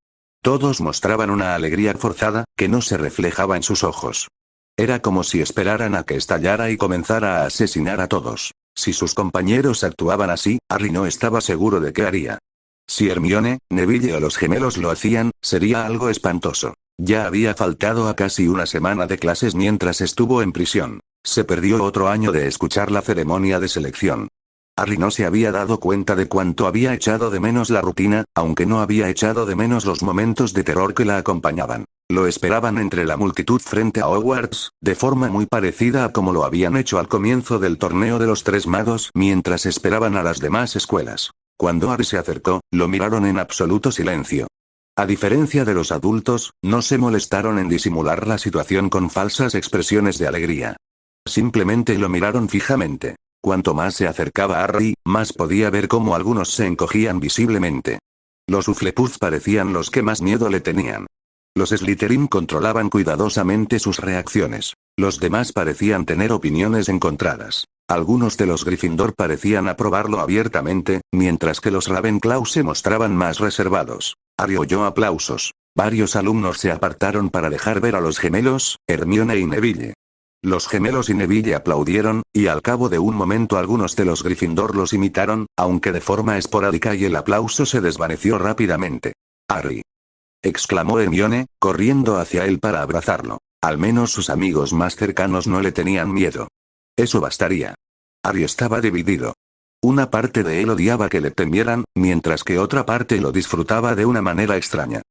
Todos mostraban una alegría forzada, que no se reflejaba en sus ojos. Era como si esperaran a que estallara y comenzara a asesinar a todos. Si sus compañeros actuaban así, Harry no estaba seguro de qué haría. Si Hermione, Neville o los gemelos lo hacían, sería algo espantoso. Ya había faltado a casi una semana de clases mientras estuvo en prisión. Se perdió otro año de escuchar la ceremonia de selección. Harry no se había dado cuenta de cuánto había echado de menos la rutina, aunque no había echado de menos los momentos de terror que la acompañaban. Lo esperaban entre la multitud frente a Hogwarts, de forma muy parecida a como lo habían hecho al comienzo del torneo de los Tres Magos, mientras esperaban a las demás escuelas. Cuando Harry se acercó, lo miraron en absoluto silencio. A diferencia de los adultos, no se molestaron en disimular la situación con falsas expresiones de alegría. Simplemente lo miraron fijamente. Cuanto más se acercaba a Harry, más podía ver cómo algunos se encogían visiblemente. Los Hufflepuff parecían los que más miedo le tenían. Los Slytherin controlaban cuidadosamente sus reacciones. Los demás parecían tener opiniones encontradas. Algunos de los Gryffindor parecían aprobarlo abiertamente, mientras que los Ravenclaw se mostraban más reservados. Harry oyó aplausos. Varios alumnos se apartaron para dejar ver a los gemelos, Hermione y Neville. Los gemelos y Neville aplaudieron, y al cabo de un momento algunos de los Gryffindor los imitaron, aunque de forma esporádica, y el aplauso se desvaneció rápidamente. «Harry», exclamó Hermione, corriendo hacia él para abrazarlo. Al menos sus amigos más cercanos no le tenían miedo. Eso bastaría. Harry estaba dividido. Una parte de él odiaba que le temieran, mientras que otra parte lo disfrutaba de una manera extraña.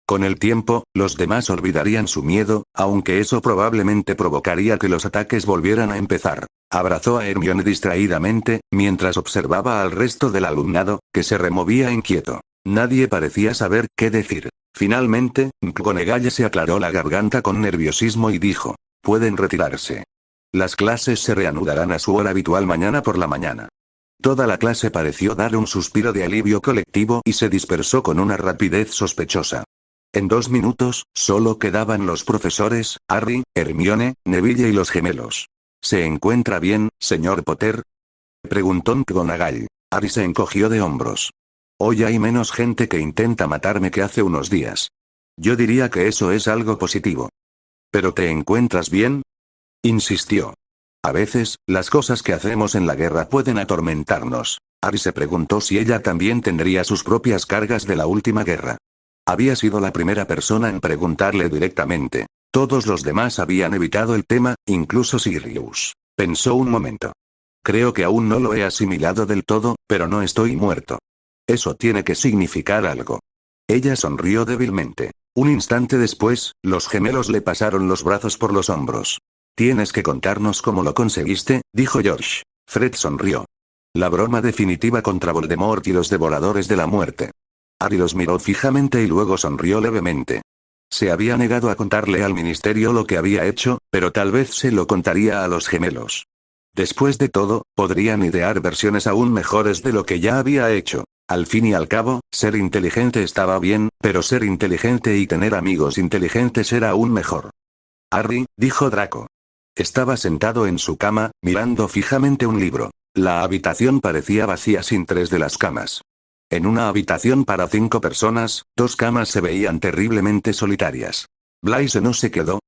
Con el tiempo, los demás olvidarían su miedo, aunque eso probablemente provocaría que los ataques volvieran a empezar. Abrazó a Hermione distraídamente, mientras observaba al resto del alumnado, que se removía inquieto. Nadie parecía saber qué decir. Finalmente, McGonagall se aclaró la garganta con nerviosismo y dijo: «Pueden retirarse. Las clases se reanudarán a su hora habitual mañana por la mañana». Toda la clase pareció dar un suspiro de alivio colectivo y se dispersó con una rapidez sospechosa. En 2 minutos, solo quedaban los profesores, Harry, Hermione, Neville y los gemelos. ¿Se encuentra bien, señor Potter?, preguntó McGonagall. Harry se encogió de hombros. Hoy hay menos gente que intenta matarme que hace unos días. Yo diría que eso es algo positivo. ¿Pero te encuentras bien?, insistió. A veces, las cosas que hacemos en la guerra pueden atormentarnos. Harry se preguntó si ella también tendría sus propias cargas de la última guerra. Había sido la primera persona en preguntarle directamente. Todos los demás habían evitado el tema, incluso Sirius. Pensó un momento. Creo que aún no lo he asimilado del todo, pero no estoy muerto. Eso tiene que significar algo. Ella sonrió débilmente. Un instante después, los gemelos le pasaron los brazos por los hombros. «Tienes que contarnos cómo lo conseguiste», dijo George. Fred sonrió. «La broma definitiva contra Voldemort y los devoradores de la muerte». Harry los miró fijamente y luego sonrió levemente. Se había negado a contarle al ministerio lo que había hecho, pero tal vez se lo contaría a los gemelos. Después de todo, podrían idear versiones aún mejores de lo que ya había hecho. Al fin y al cabo, ser inteligente estaba bien, pero ser inteligente y tener amigos inteligentes era aún mejor. «Harry», dijo Draco. Estaba sentado en su cama, mirando fijamente un libro. La habitación parecía vacía sin 3 de las camas. En una habitación para 5 personas, 2 camas se veían terriblemente solitarias. «¿Blaise no se quedó?»,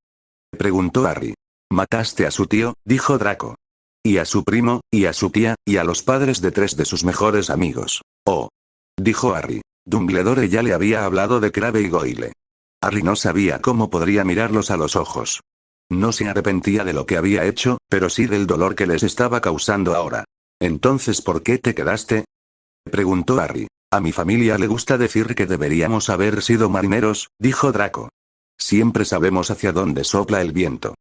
preguntó Harry. «Mataste a su tío», dijo Draco. «Y a su primo, y a su tía, y a los padres de 3 de sus mejores amigos». «Oh», dijo Harry. Dumbledore ya le había hablado de Crabbe y Goyle. Harry no sabía cómo podría mirarlos a los ojos. No se arrepentía de lo que había hecho, pero sí del dolor que les estaba causando ahora. «¿Entonces por qué te quedaste?», preguntó Harry. «A mi familia le gusta decir que deberíamos haber sido marineros», dijo Draco. «Siempre sabemos hacia dónde sopla el viento».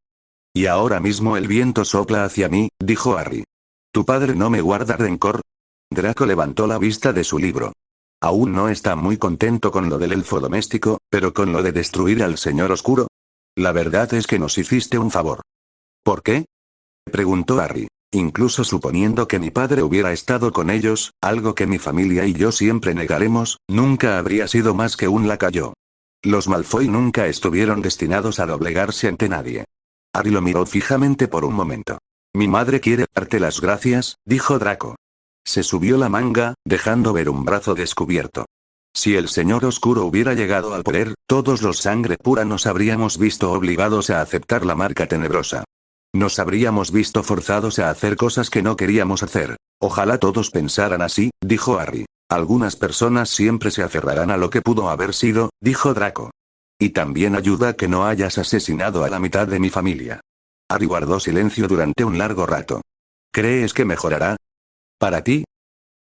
«Y ahora mismo el viento sopla hacia mí», dijo Harry. «¿Tu padre no me guarda rencor?». Draco levantó la vista de su libro. Aún no está muy contento con lo del elfo doméstico, pero con lo de destruir al señor oscuro. La verdad es que nos hiciste un favor. ¿Por qué?, preguntó Harry. Incluso suponiendo que mi padre hubiera estado con ellos, algo que mi familia y yo siempre negaremos, nunca habría sido más que un lacayo. Los Malfoy nunca estuvieron destinados a doblegarse ante nadie. Harry lo miró fijamente por un momento. «Mi madre quiere darte las gracias», dijo Draco. Se subió la manga, dejando ver un brazo descubierto. Si el señor oscuro hubiera llegado al poder, todos los sangre pura nos habríamos visto obligados a aceptar la marca tenebrosa. Nos habríamos visto forzados a hacer cosas que no queríamos hacer. Ojalá todos pensaran así, dijo Harry. Algunas personas siempre se aferrarán a lo que pudo haber sido, dijo Draco. Y también ayuda que no hayas asesinado a la mitad de mi familia. Harry guardó silencio durante un largo rato. ¿Crees que mejorará? ¿Para ti?,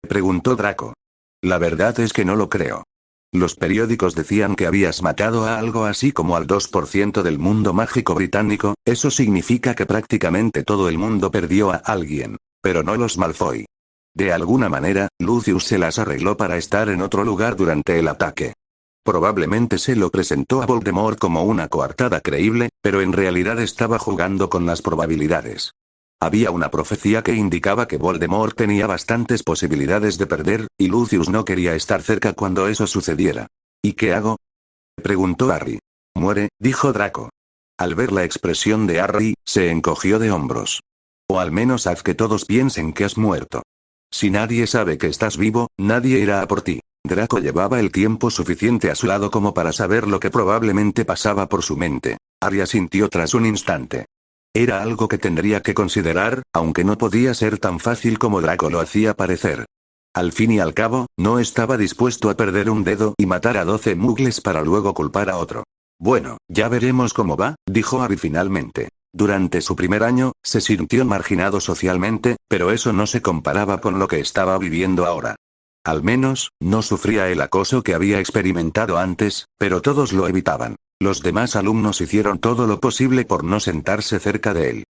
preguntó Draco. La verdad es que no lo creo. Los periódicos decían que habías matado a algo así como al 2% del mundo mágico británico, eso significa que prácticamente todo el mundo perdió a alguien. Pero no los Malfoy. De alguna manera, Lucius se las arregló para estar en otro lugar durante el ataque. Probablemente se lo presentó a Voldemort como una coartada creíble, pero en realidad estaba jugando con las probabilidades. Había una profecía que indicaba que Voldemort tenía bastantes posibilidades de perder, y Lucius no quería estar cerca cuando eso sucediera. ¿Y qué hago?, preguntó Harry. «Muere», dijo Draco. Al ver la expresión de Harry, se encogió de hombros. «O al menos haz que todos piensen que has muerto. Si nadie sabe que estás vivo, nadie irá a por ti». Draco llevaba el tiempo suficiente a su lado como para saber lo que probablemente pasaba por su mente. Harry asintió tras un instante. Era algo que tendría que considerar, aunque no podía ser tan fácil como Draco lo hacía parecer. Al fin y al cabo, no estaba dispuesto a perder un dedo y matar a 12 muggles para luego culpar a otro. «Bueno, ya veremos cómo va», dijo Harry finalmente. Durante su primer año, se sintió marginado socialmente, pero eso no se comparaba con lo que estaba viviendo ahora. Al menos, no sufría el acoso que había experimentado antes, pero todos lo evitaban. Los demás alumnos hicieron todo lo posible por no sentarse cerca de él.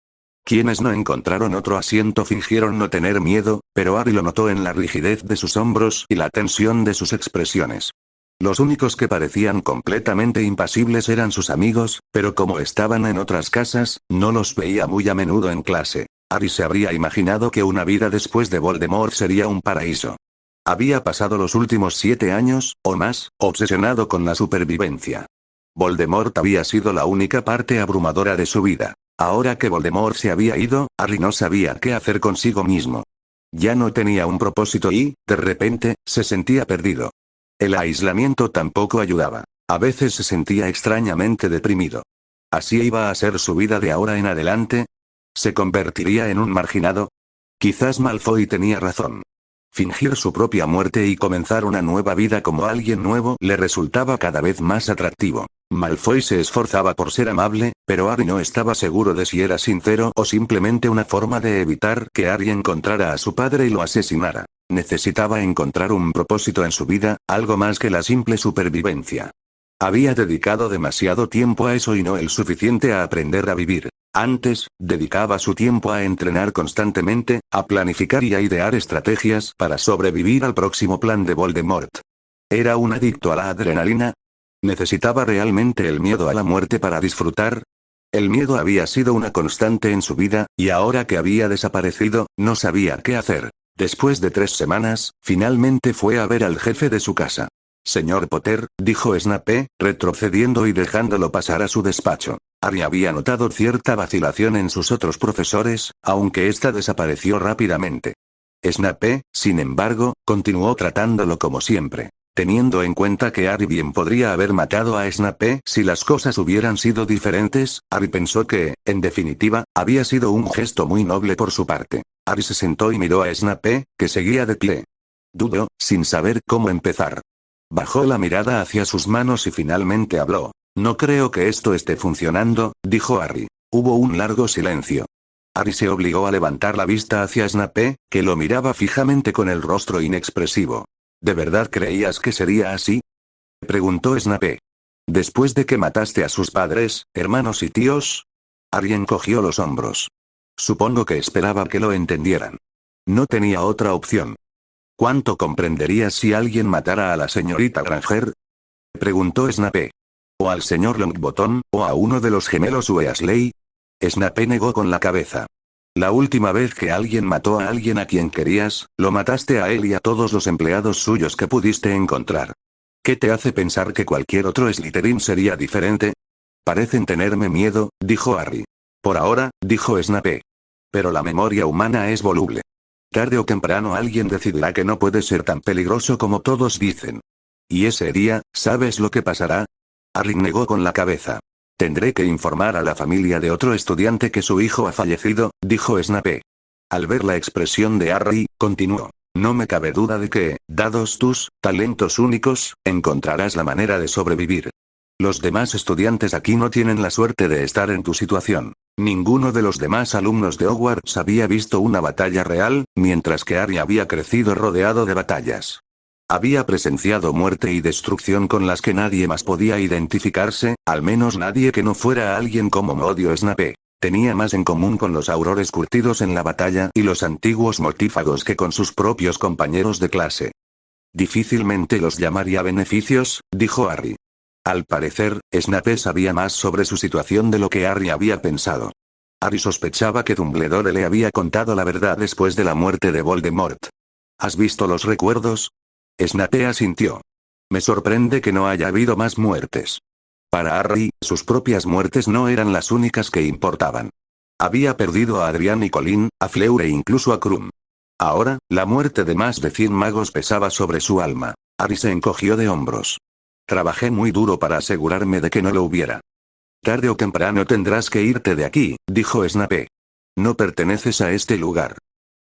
Quienes no encontraron otro asiento fingieron no tener miedo, pero Harry lo notó en la rigidez de sus hombros y la tensión de sus expresiones. Los únicos que parecían completamente impasibles eran sus amigos, pero como estaban en otras casas, no los veía muy a menudo en clase. Harry se habría imaginado que una vida después de Voldemort sería un paraíso. Había pasado los últimos 7 años, o más, obsesionado con la supervivencia. Voldemort había sido la única parte abrumadora de su vida. Ahora que Voldemort se había ido, Harry no sabía qué hacer consigo mismo. Ya no tenía un propósito y, de repente, se sentía perdido. El aislamiento tampoco ayudaba. A veces se sentía extrañamente deprimido. ¿Así iba a ser su vida de ahora en adelante? ¿Se convertiría en un marginado? Quizás Malfoy tenía razón. Fingir su propia muerte y comenzar una nueva vida como alguien nuevo le resultaba cada vez más atractivo. Malfoy se esforzaba por ser amable, pero Harry no estaba seguro de si era sincero o simplemente una forma de evitar que Harry encontrara a su padre y lo asesinara. Necesitaba encontrar un propósito en su vida, algo más que la simple supervivencia. Había dedicado demasiado tiempo a eso y no el suficiente a aprender a vivir. Antes, dedicaba su tiempo a entrenar constantemente, a planificar y a idear estrategias para sobrevivir al próximo plan de Voldemort. ¿Era un adicto a la adrenalina? ¿Necesitaba realmente el miedo a la muerte para disfrutar? El miedo había sido una constante en su vida, y ahora que había desaparecido, no sabía qué hacer. Después de 3 semanas, finalmente fue a ver al jefe de su casa. «Señor Potter», dijo Snape, retrocediendo y dejándolo pasar a su despacho. Harry había notado cierta vacilación en sus otros profesores, aunque ésta desapareció rápidamente. Snape, sin embargo, continuó tratándolo como siempre. Teniendo en cuenta que Harry bien podría haber matado a Snape si las cosas hubieran sido diferentes, Harry pensó que, en definitiva, había sido un gesto muy noble por su parte. Harry se sentó y miró a Snape, que seguía de pie. Dudó, sin saber cómo empezar. Bajó la mirada hacia sus manos y finalmente habló. No creo que esto esté funcionando, dijo Harry. Hubo un largo silencio. Harry se obligó a levantar la vista hacia Snape, que lo miraba fijamente con el rostro inexpresivo. ¿De verdad creías que sería así?, preguntó Snape. ¿Después de que mataste a sus padres, hermanos y tíos? Harry encogió los hombros. Supongo que esperaba que lo entendieran. No tenía otra opción. ¿Cuánto comprenderías si alguien matara a la señorita Granger?, preguntó Snape. ¿O al señor Longbottom, o a uno de los gemelos Weasley? Snape negó con la cabeza. La última vez que alguien mató a alguien a quien querías, lo mataste a él y a todos los empleados suyos que pudiste encontrar. ¿Qué te hace pensar que cualquier otro Slytherin sería diferente? Parecen tenerme miedo, dijo Harry. Por ahora, dijo Snape. Pero la memoria humana es voluble. Tarde o temprano alguien decidirá que no puede ser tan peligroso como todos dicen. Y ese día, ¿sabes lo que pasará? Harry negó con la cabeza. Tendré que informar a la familia de otro estudiante que su hijo ha fallecido, dijo Snape. Al ver la expresión de Harry, continuó. No me cabe duda de que, dados tus talentos únicos, encontrarás la manera de sobrevivir. Los demás estudiantes aquí no tienen la suerte de estar en tu situación. Ninguno de los demás alumnos de Hogwarts había visto una batalla real, mientras que Harry había crecido rodeado de batallas. Había presenciado muerte y destrucción con las que nadie más podía identificarse, al menos nadie que no fuera alguien como Modio Snape. Tenía más en común con los aurores curtidos en la batalla y los antiguos mortífagos que con sus propios compañeros de clase. Difícilmente los llamaría beneficios, dijo Harry. Al parecer, Snape sabía más sobre su situación de lo que Harry había pensado. Harry sospechaba que Dumbledore le había contado la verdad después de la muerte de Voldemort. ¿Has visto los recuerdos? Snape asintió. Me sorprende que no haya habido más muertes. Para Harry, sus propias muertes no eran las únicas que importaban. Había perdido a Adrian y Colin, a Fleur e incluso a Krum. Ahora, la muerte de más de 100 magos pesaba sobre su alma. Harry se encogió de hombros. Trabajé muy duro para asegurarme de que no lo hubiera. Tarde o temprano tendrás que irte de aquí, dijo Snape. No perteneces a este lugar.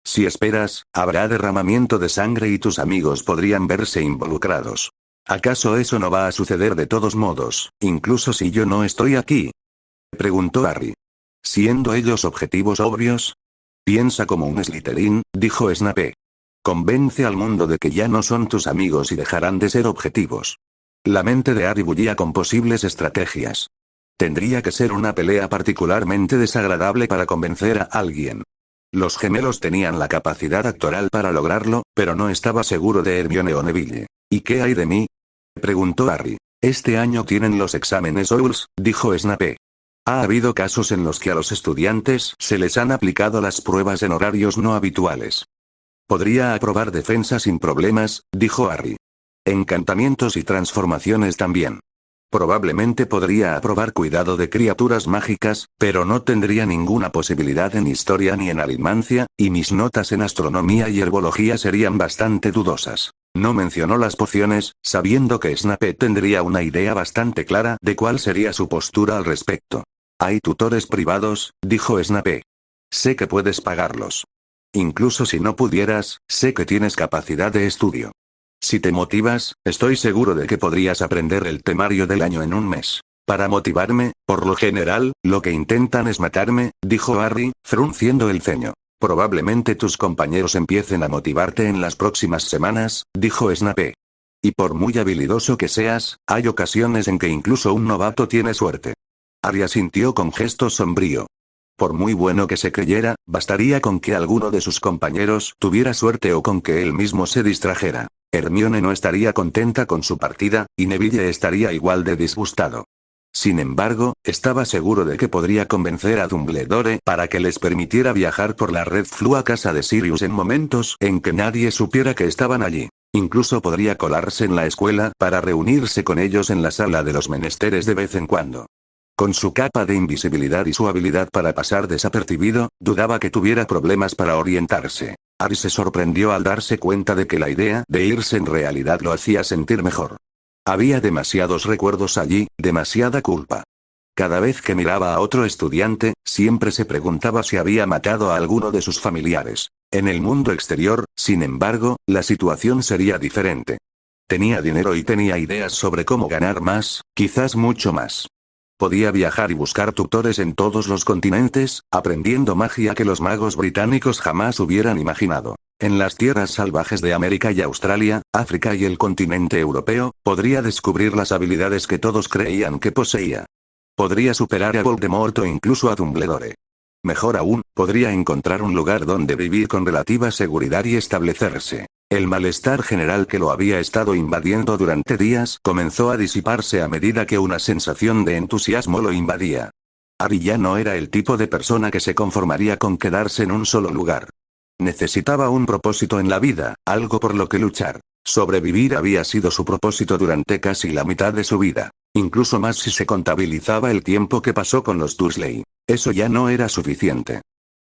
Si esperas, habrá derramamiento de sangre y tus amigos podrían verse involucrados. ¿Acaso eso no va a suceder de todos modos, incluso si yo no estoy aquí?, preguntó Harry. ¿Siendo ellos objetivos obvios? Piensa como un Slytherin, dijo Snape. Convence al mundo de que ya no son tus amigos y dejarán de ser objetivos. La mente de Harry bullía con posibles estrategias. Tendría que ser una pelea particularmente desagradable para convencer a alguien. Los gemelos tenían la capacidad actoral para lograrlo, pero no estaba seguro de Hermione o Neville. ¿Y qué hay de mí?, preguntó Harry. Este año tienen los exámenes OWLS, dijo Snape. Ha habido casos en los que a los estudiantes se les han aplicado las pruebas en horarios no habituales. Podría aprobar defensa sin problemas, dijo Harry. Encantamientos y transformaciones también. Probablemente podría aprobar cuidado de criaturas mágicas, pero no tendría ninguna posibilidad en historia ni en alimancia, y mis notas en astronomía y herbología serían bastante dudosas. No mencionó las pociones, sabiendo que Snape tendría una idea bastante clara de cuál sería su postura al respecto. Hay tutores privados, dijo Snape. Sé que puedes pagarlos. Incluso si no pudieras, sé que tienes capacidad de estudio. Si te motivas, estoy seguro de que podrías aprender el temario del año en un mes. Para motivarme, por lo general, lo que intentan es matarme, dijo Harry, frunciendo el ceño. Probablemente tus compañeros empiecen a motivarte en las próximas semanas, dijo Snape. Y por muy habilidoso que seas, hay ocasiones en que incluso un novato tiene suerte. Harry asintió con gesto sombrío. Por muy bueno que se creyera, bastaría con que alguno de sus compañeros tuviera suerte o con que él mismo se distrajera. Hermione no estaría contenta con su partida, y Neville estaría igual de disgustado. Sin embargo, estaba seguro de que podría convencer a Dumbledore para que les permitiera viajar por la Red Floo a casa de Sirius en momentos en que nadie supiera que estaban allí. Incluso podría colarse en la escuela para reunirse con ellos en la sala de los menesteres de vez en cuando. Con su capa de invisibilidad y su habilidad para pasar desapercibido, dudaba que tuviera problemas para orientarse. Harry se sorprendió al darse cuenta de que la idea de irse en realidad lo hacía sentir mejor. Había demasiados recuerdos allí, demasiada culpa. Cada vez que miraba a otro estudiante, siempre se preguntaba si había matado a alguno de sus familiares. En el mundo exterior, sin embargo, la situación sería diferente. Tenía dinero y tenía ideas sobre cómo ganar más, quizás mucho más. Podía viajar y buscar tutores en todos los continentes, aprendiendo magia que los magos británicos jamás hubieran imaginado. En las tierras salvajes de América y Australia, África y el continente europeo, podría descubrir las habilidades que todos creían que poseía. Podría superar a Voldemort o incluso a Dumbledore. Mejor aún, podría encontrar un lugar donde vivir con relativa seguridad y establecerse. El malestar general que lo había estado invadiendo durante días comenzó a disiparse a medida que una sensación de entusiasmo lo invadía. Harry ya no era el tipo de persona que se conformaría con quedarse en un solo lugar. Necesitaba un propósito en la vida, algo por lo que luchar. Sobrevivir había sido su propósito durante casi la mitad de su vida, incluso más si se contabilizaba el tiempo que pasó con los Dursley. Eso ya no era suficiente.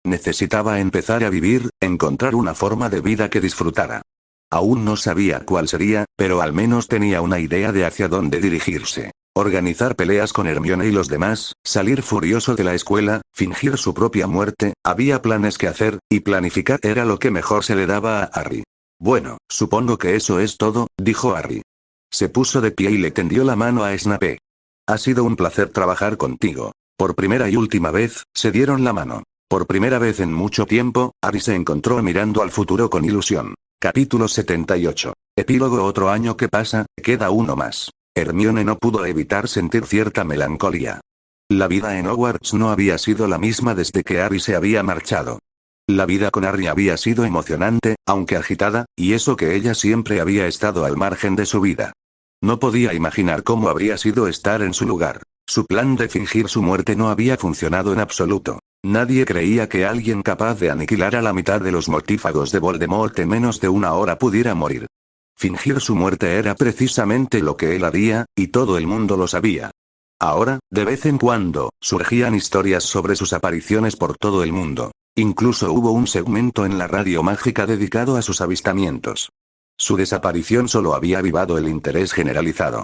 Necesitaba empezar a vivir, encontrar una forma de vida que disfrutara. Aún no sabía cuál sería, pero al menos tenía una idea de hacia dónde dirigirse. Organizar peleas con Hermione y los demás, salir furioso de la escuela, fingir su propia muerte, había planes que hacer, y planificar era lo que mejor se le daba a Harry. Bueno, supongo que eso es todo, dijo Harry. Se puso de pie y le tendió la mano a Snape. Ha sido un placer trabajar contigo. Por primera y última vez, se dieron la mano. Por primera vez en mucho tiempo, Harry se encontró mirando al futuro con ilusión. Capítulo 78. Epílogo. Otro año que pasa, queda uno más. Hermione no pudo evitar sentir cierta melancolía. La vida en Hogwarts no había sido la misma desde que Harry se había marchado. La vida con Harry había sido emocionante, aunque agitada, y eso que ella siempre había estado al margen de su vida. No podía imaginar cómo habría sido estar en su lugar. Su plan de fingir su muerte no había funcionado en absoluto. Nadie creía que alguien capaz de aniquilar a la mitad de los mortífagos de Voldemort en menos de una hora pudiera morir. Fingir su muerte era precisamente lo que él haría, y todo el mundo lo sabía. Ahora, de vez en cuando, surgían historias sobre sus apariciones por todo el mundo. Incluso hubo un segmento en la radio mágica dedicado a sus avistamientos. Su desaparición solo había avivado el interés generalizado.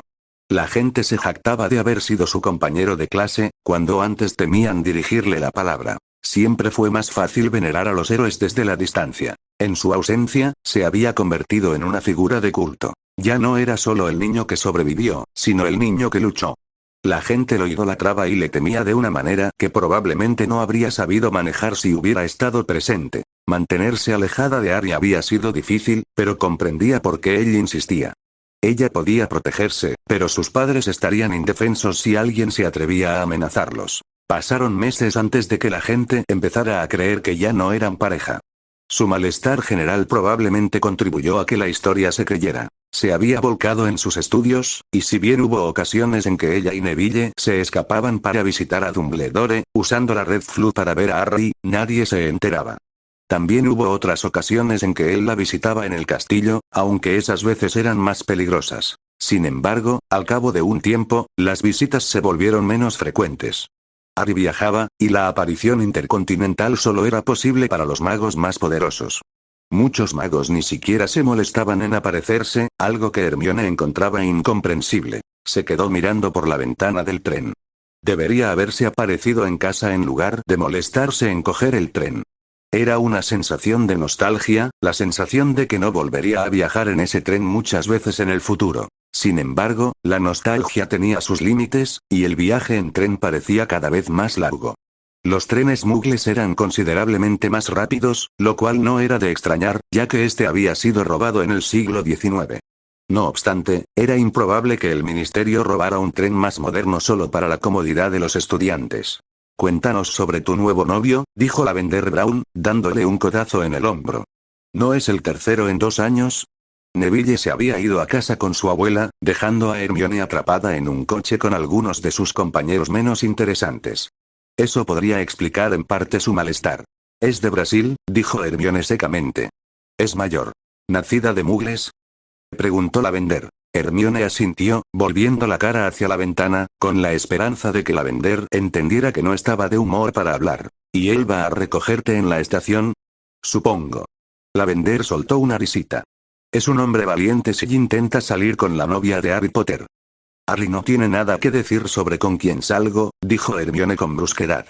La gente se jactaba de haber sido su compañero de clase, cuando antes temían dirigirle la palabra. Siempre fue más fácil venerar a los héroes desde la distancia. En su ausencia, se había convertido en una figura de culto. Ya no era solo el niño que sobrevivió, sino el niño que luchó. La gente lo idolatraba y le temía de una manera que probablemente no habría sabido manejar si hubiera estado presente. Mantenerse alejada de Harry había sido difícil, pero comprendía por qué él insistía. Ella podía protegerse, pero sus padres estarían indefensos si alguien se atrevía a amenazarlos. Pasaron meses antes de que la gente empezara a creer que ya no eran pareja. Su malestar general probablemente contribuyó a que la historia se creyera. Se había volcado en sus estudios, y si bien hubo ocasiones en que ella y Neville se escapaban para visitar a Dumbledore, usando la Red Flu para ver a Harry, nadie se enteraba. También hubo otras ocasiones en que él la visitaba en el castillo, aunque esas veces eran más peligrosas. Sin embargo, al cabo de un tiempo, las visitas se volvieron menos frecuentes. Harry viajaba, y la aparición intercontinental solo era posible para los magos más poderosos. Muchos magos ni siquiera se molestaban en aparecerse, algo que Hermione encontraba incomprensible. Se quedó mirando por la ventana del tren. Debería haberse aparecido en casa en lugar de molestarse en coger el tren. Era una sensación de nostalgia, la sensación de que no volvería a viajar en ese tren muchas veces en el futuro. Sin embargo, la nostalgia tenía sus límites, y el viaje en tren parecía cada vez más largo. Los trenes muggles eran considerablemente más rápidos, lo cual no era de extrañar, ya que este había sido robado en el siglo XIX. No obstante, era improbable que el ministerio robara un tren más moderno solo para la comodidad de los estudiantes. Cuéntanos sobre tu nuevo novio, dijo Lavender Brown, dándole un codazo en el hombro. ¿No es el tercero en 2 años? Neville se había ido a casa con su abuela, dejando a Hermione atrapada en un coche con algunos de sus compañeros menos interesantes. Eso podría explicar en parte su malestar. Es de Brasil, dijo Hermione secamente. Es mayor. ¿Nacida de muggles? Preguntó Lavender. Hermione asintió, volviendo la cara hacia la ventana, con la esperanza de que Lavender entendiera que no estaba de humor para hablar. ¿Y él va a recogerte en la estación? Supongo. Lavender soltó una risita. Es un hombre valiente si intenta salir con la novia de Harry Potter. Harry no tiene nada que decir sobre con quién salgo, dijo Hermione con brusquedad.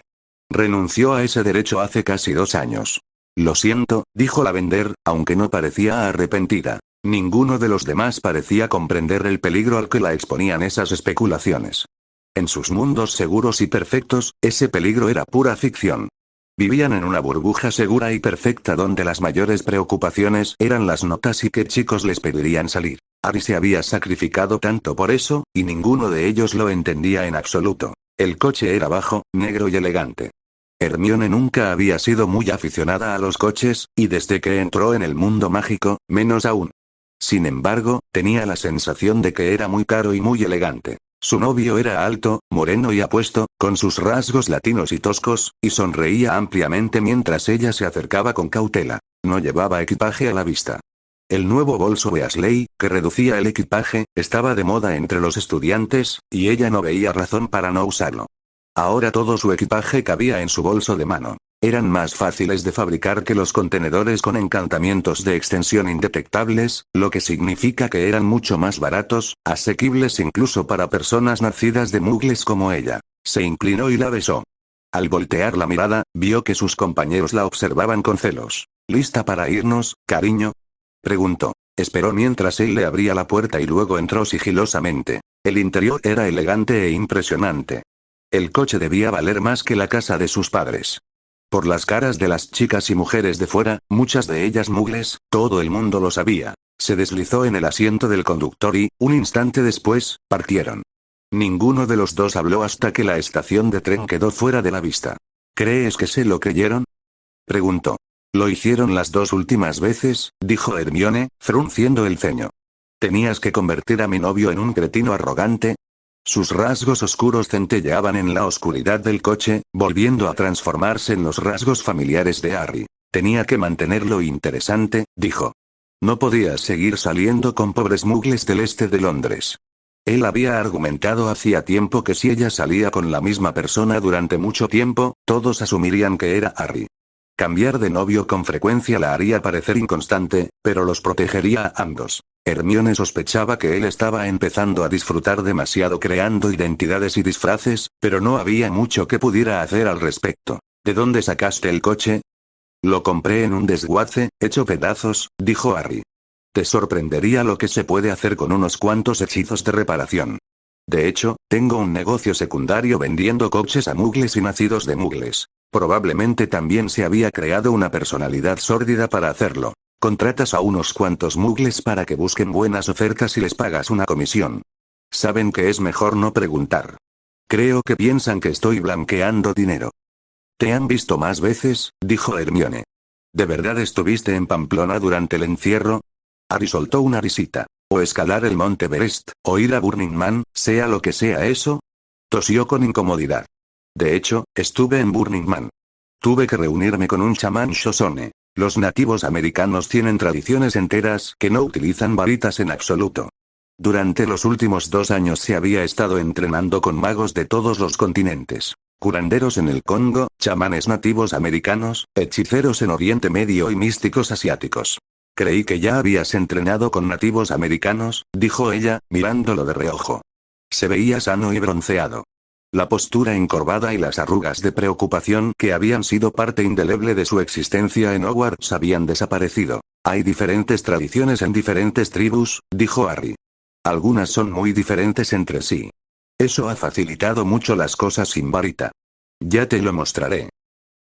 Renunció a ese derecho hace casi 2 años. Lo siento, dijo Lavender, aunque no parecía arrepentida. Ninguno de los demás parecía comprender el peligro al que la exponían esas especulaciones. En sus mundos seguros y perfectos, ese peligro era pura ficción. Vivían en una burbuja segura y perfecta donde las mayores preocupaciones eran las notas y qué chicos les pedirían salir. Harry se había sacrificado tanto por eso, y ninguno de ellos lo entendía en absoluto. El coche era bajo, negro y elegante. Hermione nunca había sido muy aficionada a los coches, y desde que entró en el mundo mágico, menos aún. Sin embargo, tenía la sensación de que era muy caro y muy elegante. Su novio era alto, moreno y apuesto, con sus rasgos latinos y toscos, y sonreía ampliamente mientras ella se acercaba con cautela. No llevaba equipaje a la vista. El nuevo bolso Weasley, que reducía el equipaje, estaba de moda entre los estudiantes, y ella no veía razón para no usarlo. Ahora todo su equipaje cabía en su bolso de mano. Eran más fáciles de fabricar que los contenedores con encantamientos de extensión indetectables, lo que significa que eran mucho más baratos, asequibles incluso para personas nacidas de muggles como ella. Se inclinó y la besó. Al voltear la mirada, vio que sus compañeros la observaban con celos. ¿Lista para irnos, cariño?, preguntó. Esperó mientras él le abría la puerta y luego entró sigilosamente. El interior era elegante e impresionante. El coche debía valer más que la casa de sus padres. Por las caras de las chicas y mujeres de fuera, muchas de ellas muggles, todo el mundo lo sabía. Se deslizó en el asiento del conductor y, un instante después, partieron. Ninguno de los dos habló hasta que la estación de tren quedó fuera de la vista. ¿Crees que se lo creyeron?, preguntó. Lo hicieron las dos últimas veces, dijo Hermione, frunciendo el ceño. ¿Tenías que convertir a mi novio en un cretino arrogante? Sus rasgos oscuros centelleaban en la oscuridad del coche, volviendo a transformarse en los rasgos familiares de Harry. Tenía que mantenerlo interesante, dijo. No podía seguir saliendo con pobres muggles del este de Londres. Él había argumentado hacía tiempo que si ella salía con la misma persona durante mucho tiempo, todos asumirían que era Harry. Cambiar de novio con frecuencia la haría parecer inconstante, pero los protegería a ambos. Hermione sospechaba que él estaba empezando a disfrutar demasiado creando identidades y disfraces, pero no había mucho que pudiera hacer al respecto. ¿De dónde sacaste el coche? Lo compré en un desguace, hecho pedazos, dijo Harry. Te sorprendería lo que se puede hacer con unos cuantos hechizos de reparación. De hecho, tengo un negocio secundario vendiendo coches a muggles y nacidos de muggles. Probablemente también se había creado una personalidad sórdida para hacerlo. Contratas a unos cuantos muggles para que busquen buenas ofertas y les pagas una comisión. Saben que es mejor no preguntar. Creo que piensan que estoy blanqueando dinero. ¿Te han visto más veces?, dijo Hermione. ¿De verdad estuviste en Pamplona durante el encierro? Harry soltó una risita. O escalar el Monte Everest, o ir a Burning Man, sea lo que sea eso. Tosió con incomodidad. De hecho, estuve en Burning Man. Tuve que reunirme con un chamán Shoshone. Los nativos americanos tienen tradiciones enteras que no utilizan varitas en absoluto. Durante los últimos 2 años se había estado entrenando con magos de todos los continentes. Curanderos en el Congo, chamanes nativos americanos, hechiceros en Oriente Medio y místicos asiáticos. Creí que ya habías entrenado con nativos americanos, dijo ella, mirándolo de reojo. Se veía sano y bronceado. La postura encorvada y las arrugas de preocupación que habían sido parte indeleble de su existencia en Hogwarts habían desaparecido. Hay diferentes tradiciones en diferentes tribus, dijo Harry. Algunas son muy diferentes entre sí. Eso ha facilitado mucho las cosas sin varita. Ya te lo mostraré.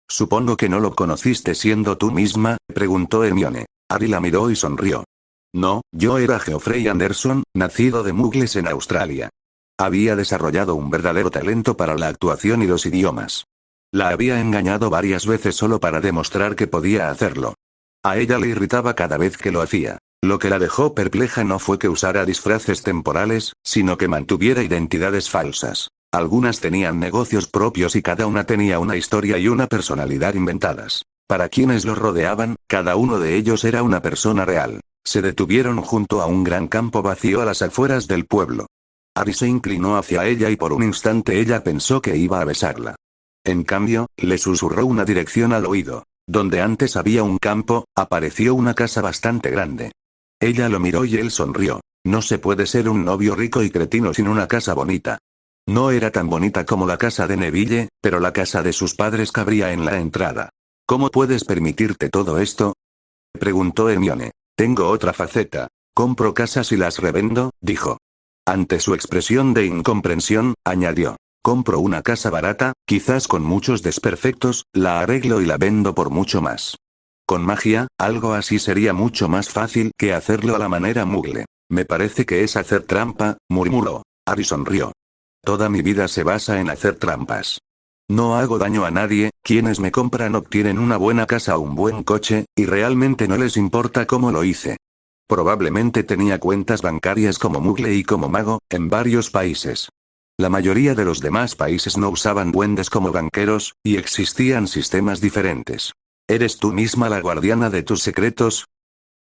Supongo que no lo conociste siendo tú misma, preguntó Hermione. Harry la miró y sonrió. No, yo era Geoffrey Anderson, nacido de muggles en Australia. Había desarrollado un verdadero talento para la actuación y los idiomas. La había engañado varias veces solo para demostrar que podía hacerlo. A ella le irritaba cada vez que lo hacía. Lo que la dejó perpleja no fue que usara disfraces temporales, sino que mantuviera identidades falsas. Algunas tenían negocios propios y cada una tenía una historia y una personalidad inventadas. Para quienes los rodeaban, cada uno de ellos era una persona real. Se detuvieron junto a un gran campo vacío a las afueras del pueblo. Harry se inclinó hacia ella y por un instante ella pensó que iba a besarla. En cambio, le susurró una dirección al oído. Donde antes había un campo, apareció una casa bastante grande. Ella lo miró y él sonrió. No se puede ser un novio rico y cretino sin una casa bonita. No era tan bonita como la casa de Neville, pero la casa de sus padres cabría en la entrada. ¿Cómo puedes permitirte todo esto?, preguntó Hermione. Tengo otra faceta. Compro casas y las revendo, dijo. Ante su expresión de incomprensión, añadió. Compro una casa barata, quizás con muchos desperfectos, la arreglo y la vendo por mucho más. Con magia, algo así sería mucho más fácil que hacerlo a la manera Mugle. Me parece que es hacer trampa, murmuró. Harry sonrió. Toda mi vida se basa en hacer trampas. No hago daño a nadie, quienes me compran obtienen una buena casa o un buen coche, y realmente no les importa cómo lo hice. Probablemente tenía cuentas bancarias como Mugle y como mago, en varios países. La mayoría de los demás países no usaban duendes como banqueros, y existían sistemas diferentes. ¿Eres tú misma la guardiana de tus secretos?,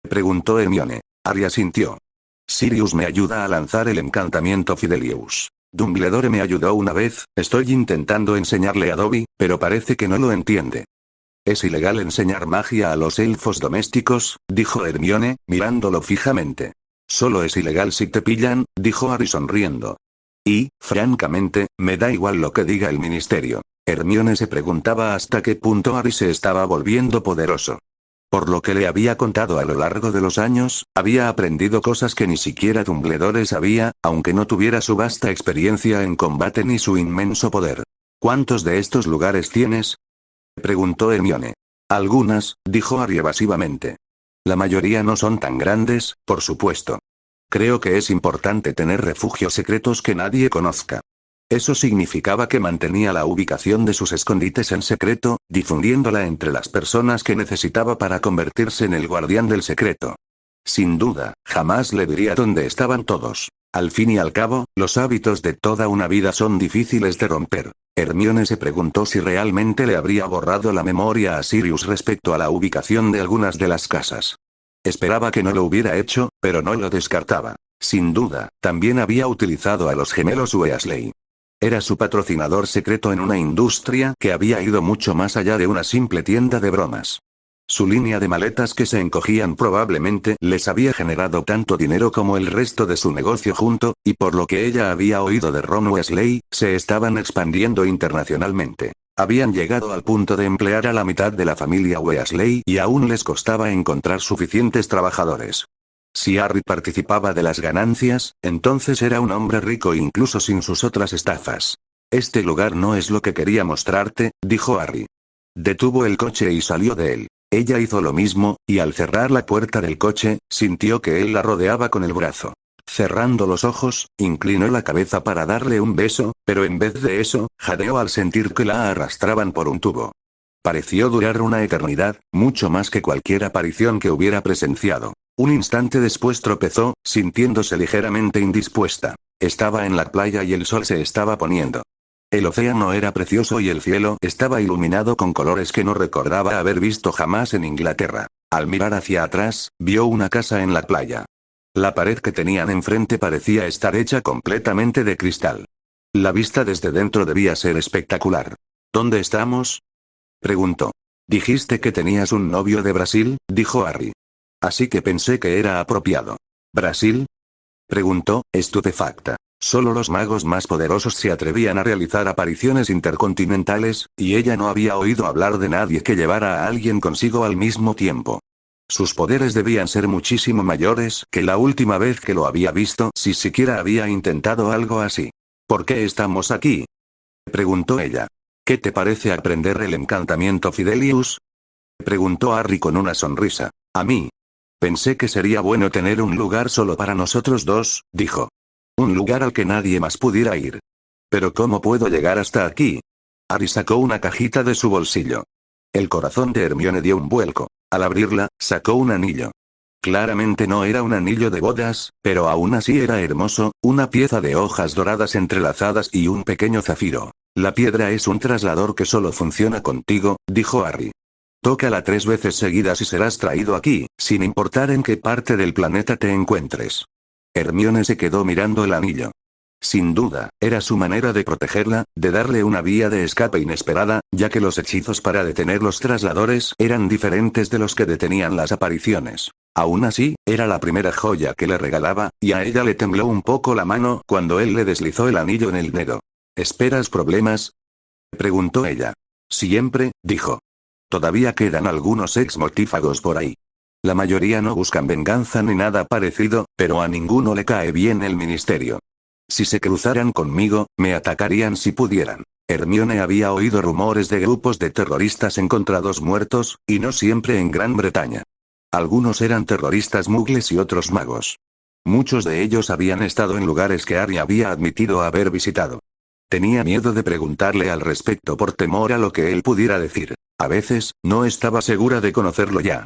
preguntó Hermione. Harry asintió. Sirius me ayuda a lanzar el encantamiento Fidelius. Dumbledore me ayudó una vez, estoy intentando enseñarle a Dobby, pero parece que no lo entiende. Es ilegal enseñar magia a los elfos domésticos, dijo Hermione, mirándolo fijamente. Solo es ilegal si te pillan, dijo Harry sonriendo. Y, francamente, me da igual lo que diga el ministerio. Hermione se preguntaba hasta qué punto Harry se estaba volviendo poderoso. Por lo que le había contado a lo largo de los años, había aprendido cosas que ni siquiera Dumbledore sabía, aunque no tuviera su vasta experiencia en combate ni su inmenso poder. ¿Cuántos de estos lugares tienes?, preguntó Hermione. Algunas, dijo Harry evasivamente. La mayoría no son tan grandes, por supuesto. Creo que es importante tener refugios secretos que nadie conozca. Eso significaba que mantenía la ubicación de sus escondites en secreto, difundiéndola entre las personas que necesitaba para convertirse en el guardián del secreto. Sin duda, jamás le diría dónde estaban todos. Al fin y al cabo, los hábitos de toda una vida son difíciles de romper. Hermione se preguntó si realmente le habría borrado la memoria a Sirius respecto a la ubicación de algunas de las casas. Esperaba que no lo hubiera hecho, pero no lo descartaba. Sin duda, también había utilizado a los gemelos Weasley. Era su patrocinador secreto en una industria que había ido mucho más allá de una simple tienda de bromas. Su línea de maletas que se encogían probablemente les había generado tanto dinero como el resto de su negocio junto, y por lo que ella había oído de Ron Weasley, se estaban expandiendo internacionalmente. Habían llegado al punto de emplear a la mitad de la familia Weasley y aún les costaba encontrar suficientes trabajadores. Si Harry participaba de las ganancias, entonces era un hombre rico incluso sin sus otras estafas. Este lugar no es lo que quería mostrarte, dijo Harry. Detuvo el coche y salió de él. Ella hizo lo mismo, y al cerrar la puerta del coche, sintió que él la rodeaba con el brazo. Cerrando los ojos, inclinó la cabeza para darle un beso, pero en vez de eso, jadeó al sentir que la arrastraban por un tubo. Pareció durar una eternidad, mucho más que cualquier aparición que hubiera presenciado. Un instante después tropezó, sintiéndose ligeramente indispuesta. Estaba en la playa y el sol se estaba poniendo. El océano era precioso y el cielo estaba iluminado con colores que no recordaba haber visto jamás en Inglaterra. Al mirar hacia atrás, vio una casa en la playa. La pared que tenían enfrente parecía estar hecha completamente de cristal. La vista desde dentro debía ser espectacular. ¿Dónde estamos?, preguntó. Dijiste que tenías un novio de Brasil, dijo Harry. Así que pensé que era apropiado. ¿Brasil?, preguntó, estupefacta. Solo los magos más poderosos se atrevían a realizar apariciones intercontinentales, y ella no había oído hablar de nadie que llevara a alguien consigo al mismo tiempo. Sus poderes debían ser muchísimo mayores que la última vez que lo había visto, si siquiera había intentado algo así. ¿Por qué estamos aquí?, preguntó ella. ¿Qué te parece aprender el encantamiento Fidelius?, preguntó Harry con una sonrisa. A mí. Pensé que sería bueno tener un lugar solo para nosotros dos, dijo. Un lugar al que nadie más pudiera ir. ¿Pero cómo puedo llegar hasta aquí? Harry sacó una cajita de su bolsillo. El corazón de Hermione dio un vuelco. Al abrirla, sacó un anillo. Claramente no era un anillo de bodas, pero aún así era hermoso, una pieza de hojas doradas entrelazadas y un pequeño zafiro. La piedra es un traslador que solo funciona contigo, dijo Harry. Tócala 3 veces seguidas y serás traído aquí, sin importar en qué parte del planeta te encuentres. Hermione se quedó mirando el anillo. Sin duda, era su manera de protegerla, de darle una vía de escape inesperada, ya que los hechizos para detener los trasladores eran diferentes de los que detenían las apariciones. Aún así, era la primera joya que le regalaba, y a ella le tembló un poco la mano cuando él le deslizó el anillo en el dedo. ¿Esperas problemas?, preguntó ella. Siempre, dijo. Todavía quedan algunos ex mortífagos por ahí. La mayoría no buscan venganza ni nada parecido, pero a ninguno le cae bien el ministerio. Si se cruzaran conmigo, me atacarían si pudieran. Hermione había oído rumores de grupos de terroristas encontrados muertos, y no siempre en Gran Bretaña. Algunos eran terroristas mugles y otros magos. Muchos de ellos habían estado en lugares que Harry había admitido haber visitado. Tenía miedo de preguntarle al respecto por temor a lo que él pudiera decir. A veces, no estaba segura de conocerlo ya.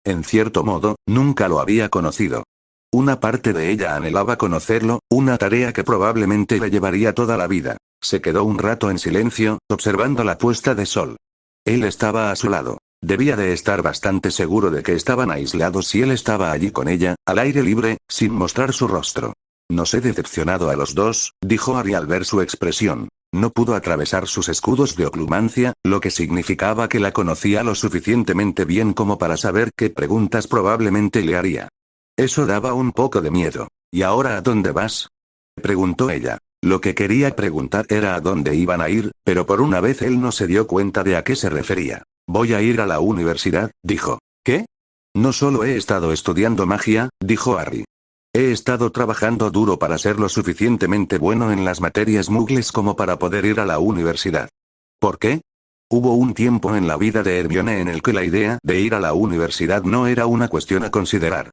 En cierto modo, nunca lo había conocido. Una parte de ella anhelaba conocerlo, una tarea que probablemente le llevaría toda la vida. Se quedó un rato en silencio, observando la puesta de sol. Él estaba a su lado. Debía de estar bastante seguro de que estaban aislados si él estaba allí con ella, al aire libre, sin mostrar su rostro. Nos he decepcionado a los dos, dijo Harry al ver su expresión. No pudo atravesar sus escudos de oclumancia, lo que significaba que la conocía lo suficientemente bien como para saber qué preguntas probablemente le haría. Eso daba un poco de miedo. ¿Y ahora a dónde vas?, preguntó ella. Lo que quería preguntar era a dónde iban a ir, pero por una vez él no se dio cuenta de a qué se refería. Voy a ir a la universidad, dijo. ¿Qué? No solo he estado estudiando magia, dijo Harry. He estado trabajando duro para ser lo suficientemente bueno en las materias mugles como para poder ir a la universidad. ¿Por qué? Hubo un tiempo en la vida de Hermione en el que la idea de ir a la universidad no era una cuestión a considerar.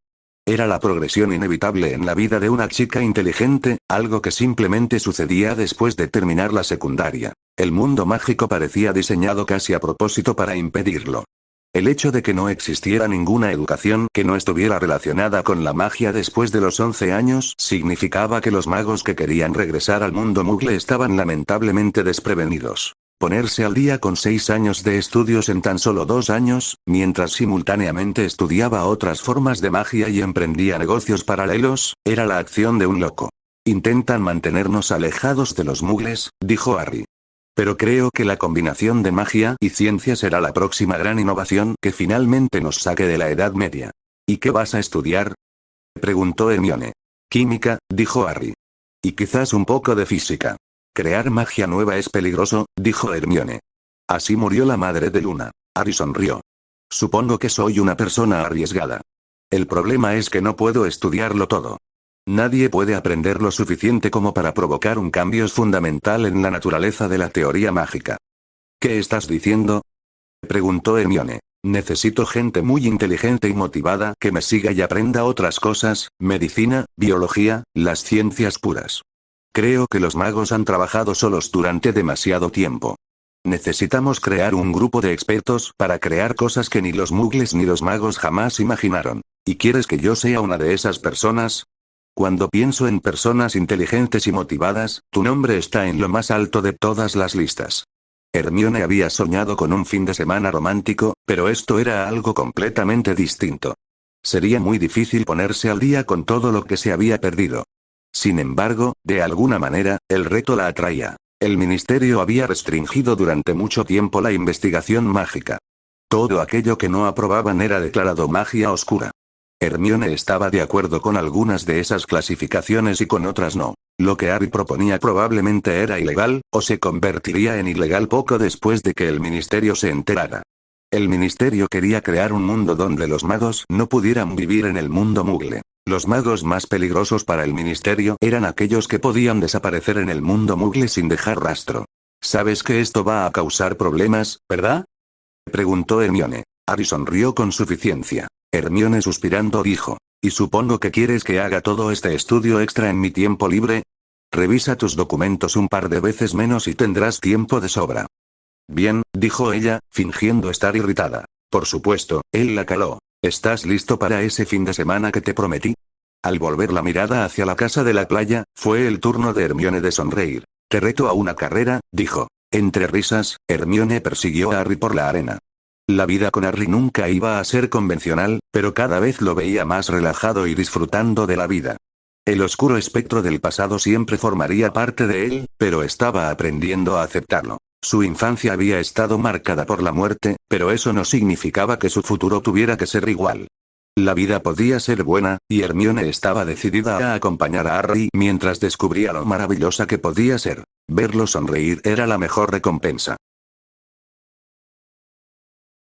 Era la progresión inevitable en la vida de una chica inteligente, algo que simplemente sucedía después de terminar la secundaria. El mundo mágico parecía diseñado casi a propósito para impedirlo. El hecho de que no existiera ninguna educación que no estuviera relacionada con la magia después de los 11 años significaba que los magos que querían regresar al mundo mugle estaban lamentablemente desprevenidos. Ponerse al día con 6 años de estudios en tan solo 2 años, mientras simultáneamente estudiaba otras formas de magia y emprendía negocios paralelos, era la acción de un loco. Intentan mantenernos alejados de los mugles, dijo Harry. Pero creo que la combinación de magia y ciencia será la próxima gran innovación que finalmente nos saque de la Edad Media. ¿Y qué vas a estudiar?, preguntó Hermione. Química, dijo Harry. Y quizás un poco de física. Crear magia nueva es peligroso, dijo Hermione. Así murió la madre de Luna. Harry sonrió. Supongo que soy una persona arriesgada. El problema es que no puedo estudiarlo todo. Nadie puede aprender lo suficiente como para provocar un cambio fundamental en la naturaleza de la teoría mágica. ¿Qué estás diciendo?, preguntó Hermione. Necesito gente muy inteligente y motivada que me siga y aprenda otras cosas, medicina, biología, las ciencias puras. Creo que los magos han trabajado solos durante demasiado tiempo. Necesitamos crear un grupo de expertos para crear cosas que ni los mugles ni los magos jamás imaginaron. ¿Y quieres que yo sea una de esas personas? Cuando pienso en personas inteligentes y motivadas, tu nombre está en lo más alto de todas las listas. Hermione había soñado con un fin de semana romántico, pero esto era algo completamente distinto. Sería muy difícil ponerse al día con todo lo que se había perdido. Sin embargo, de alguna manera, el reto la atraía. El ministerio había restringido durante mucho tiempo la investigación mágica. Todo aquello que no aprobaban era declarado magia oscura. Hermione estaba de acuerdo con algunas de esas clasificaciones y con otras no. Lo que Harry proponía probablemente era ilegal, o se convertiría en ilegal poco después de que el ministerio se enterara. El ministerio quería crear un mundo donde los magos no pudieran vivir en el mundo mugle. Los magos más peligrosos para el ministerio eran aquellos que podían desaparecer en el mundo mugle sin dejar rastro. ¿Sabes que esto va a causar problemas, verdad?, preguntó Hermione. Harry sonrió con suficiencia. Hermione suspirando dijo. ¿Y supongo que quieres que haga todo este estudio extra en mi tiempo libre? Revisa tus documentos un par de veces menos y tendrás tiempo de sobra. Bien, dijo ella, fingiendo estar irritada. Por supuesto, él la caló. ¿Estás listo para ese fin de semana que te prometí? Al volver la mirada hacia la casa de la playa, fue el turno de Hermione de sonreír. Te reto a una carrera, dijo. Entre risas, Hermione persiguió a Harry por la arena. La vida con Harry nunca iba a ser convencional, pero cada vez lo veía más relajado y disfrutando de la vida. El oscuro espectro del pasado siempre formaría parte de él, pero estaba aprendiendo a aceptarlo. Su infancia había estado marcada por la muerte, pero eso no significaba que su futuro tuviera que ser igual. La vida podía ser buena, y Hermione estaba decidida a acompañar a Harry mientras descubría lo maravillosa que podía ser. Verlo sonreír era la mejor recompensa.